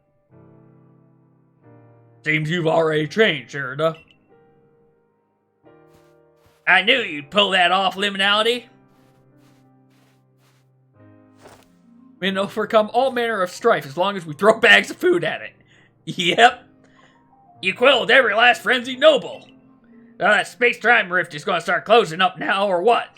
Seems you've already changed, Irida. I knew you'd pull that off, Liminality. We can overcome all manner of strife as long as we throw bags of food at it. Yep. You quelled every last frenzied noble. Now that space-time rift is going to start closing up now, or what?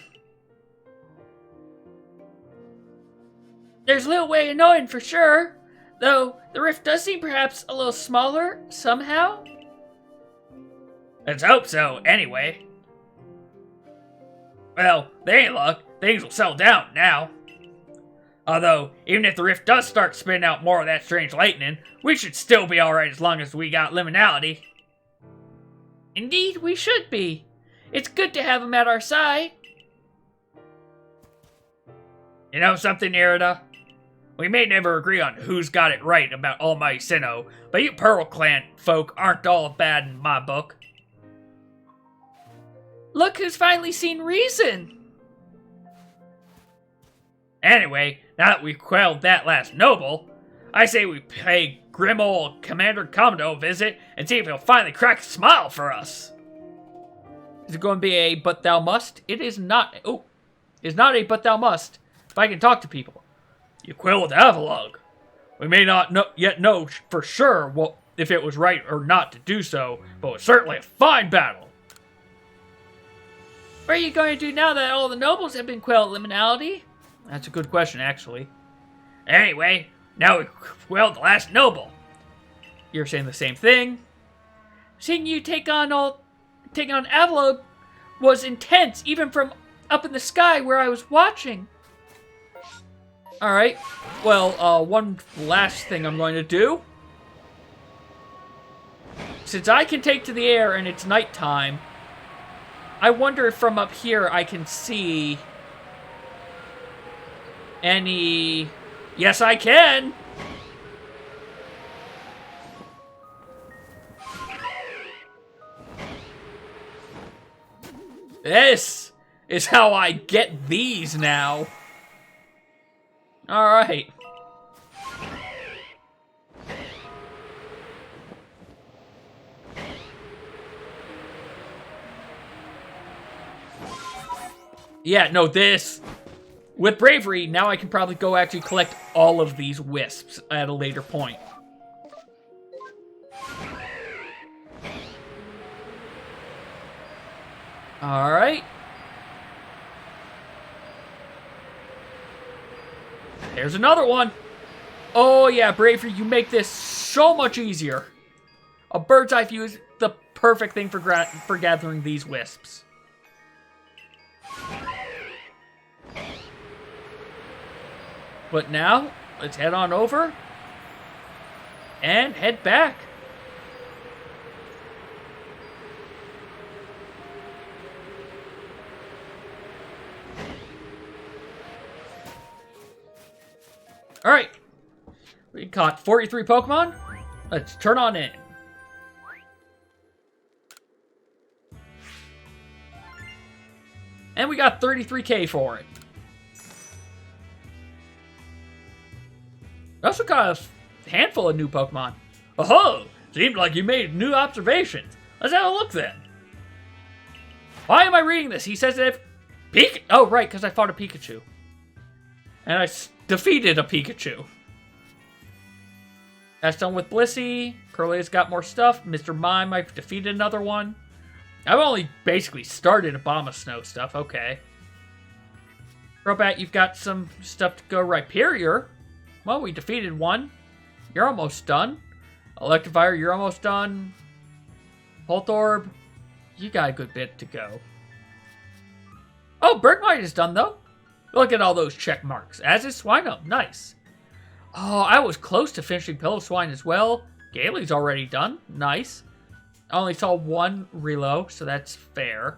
There's little way of knowing for sure, though the rift does seem perhaps a little smaller somehow. Let's hope so, anyway. Well, there ain't luck. Things will settle down now. Although, even if the rift does start spitting out more of that strange lightning, we should still be alright as long as we got Liminality. Indeed, we should be. It's good to have him at our side. You know something, Irida? We may never agree on who's got it right about Almighty Sinnoh, but you Pearl Clan folk aren't all bad in my book. Look who's finally seen reason! Anyway, now that we've quelled that last noble, I say we pay grim old Commander Commando a visit and see if he'll finally crack a smile for us. Is it going to be a but thou must? It is not. Oh, it's not a but thou must. If I can talk to people. You quelled Avalugg. We may not yet know for sure if it was right or not to do so, but it was certainly a fine battle. What are you going to do now that all the nobles have been quelled, Liminality? That's a good question, actually. Anyway, now we've quelled the last noble. You're saying the same thing. Seeing you take on Avalugg was intense, even from up in the sky where I was watching. Alright, well, one last thing I'm going to do. Since I can take to the air and it's nighttime, I wonder if from up here I can see any... Yes, I can! This is how I get these now. Alright. Yeah, no, this... With bravery, now I can probably go actually collect all of these wisps at a later point. Alright. There's another one. Oh yeah, bravery, you make this so much easier. A bird's eye view is the perfect thing for gathering these wisps. But now, let's head on over and head back. Alright. We caught 43 Pokemon. Let's turn on in. And we got 33k for it. We also got a handful of new Pokemon. Oh, seemed like you made new observations. Let's have a look then. Why am I reading this? He says if oh, right, because I fought a Pikachu. And I defeated a Pikachu. That's done with Blissey. Curly's got more stuff. Mr. Mime, I've defeated another one. I've only basically started Abomasnow stuff. Okay. Crobat, you've got some stuff to go. Rhyperior. Well, we defeated one. You're almost done. Electivire, you're almost done. Voltorb, you got a good bit to go. Oh, Bergmite is done, though. Look at all those check marks. As is Swinub. Nice. Oh, I was close to finishing Pillow-Swine as well. Gailey's already done. Nice. I only saw one Relo, so that's fair.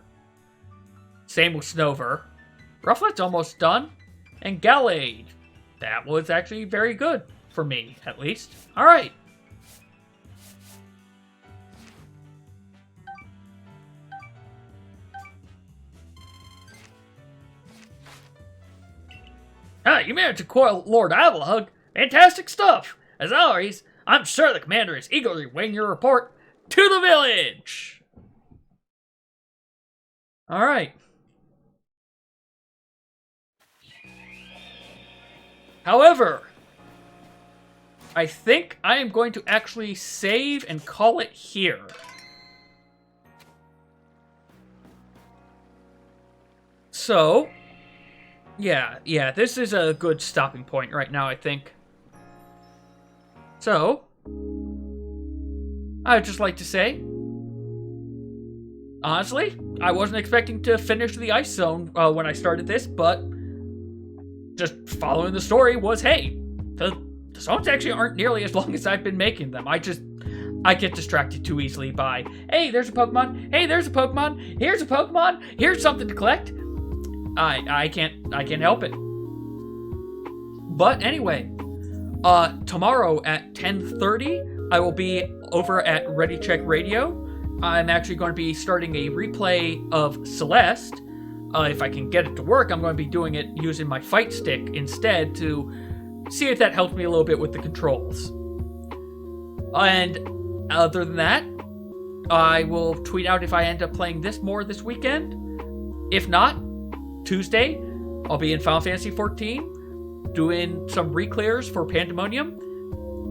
Same with Snover. Rufflet's almost done. And Gallade. That was actually very good. For me, at least. Alright. Ah, you managed to coil Lord Avalug. Fantastic stuff. As always, I'm sure the commander is eagerly waiting your report to the village. Alright. However, I think I am going to actually save and call it here. So, yeah, this is a good stopping point right now, I think. So, I'd just like to say, honestly, I wasn't expecting to finish the Ice Zone when I started this, but just following the story was, hey, the zones actually aren't nearly as long as I've been making them. I get distracted too easily by, hey, there's a Pokemon, hey, there's a Pokemon, here's a Pokemon, here's something to collect. I can't help it. But anyway, tomorrow at 10:30, I will be over at Ready Check Radio. I'm actually going to be starting a replay of Celeste. If I can get it to work, I'm going to be doing it using my fight stick instead to see if that helps me a little bit with the controls. And other than that, I will tweet out if I end up playing this more this weekend. If not, Tuesday, I'll be in Final Fantasy XIV doing some re-clears for Pandemonium.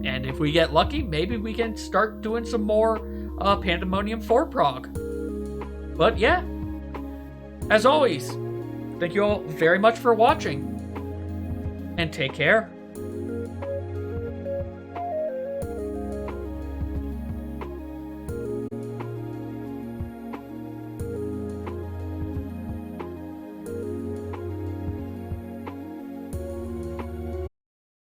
And if we get lucky, maybe we can start doing some more Pandemonium 4 prog. But yeah, as always, thank you all very much for watching, and take care.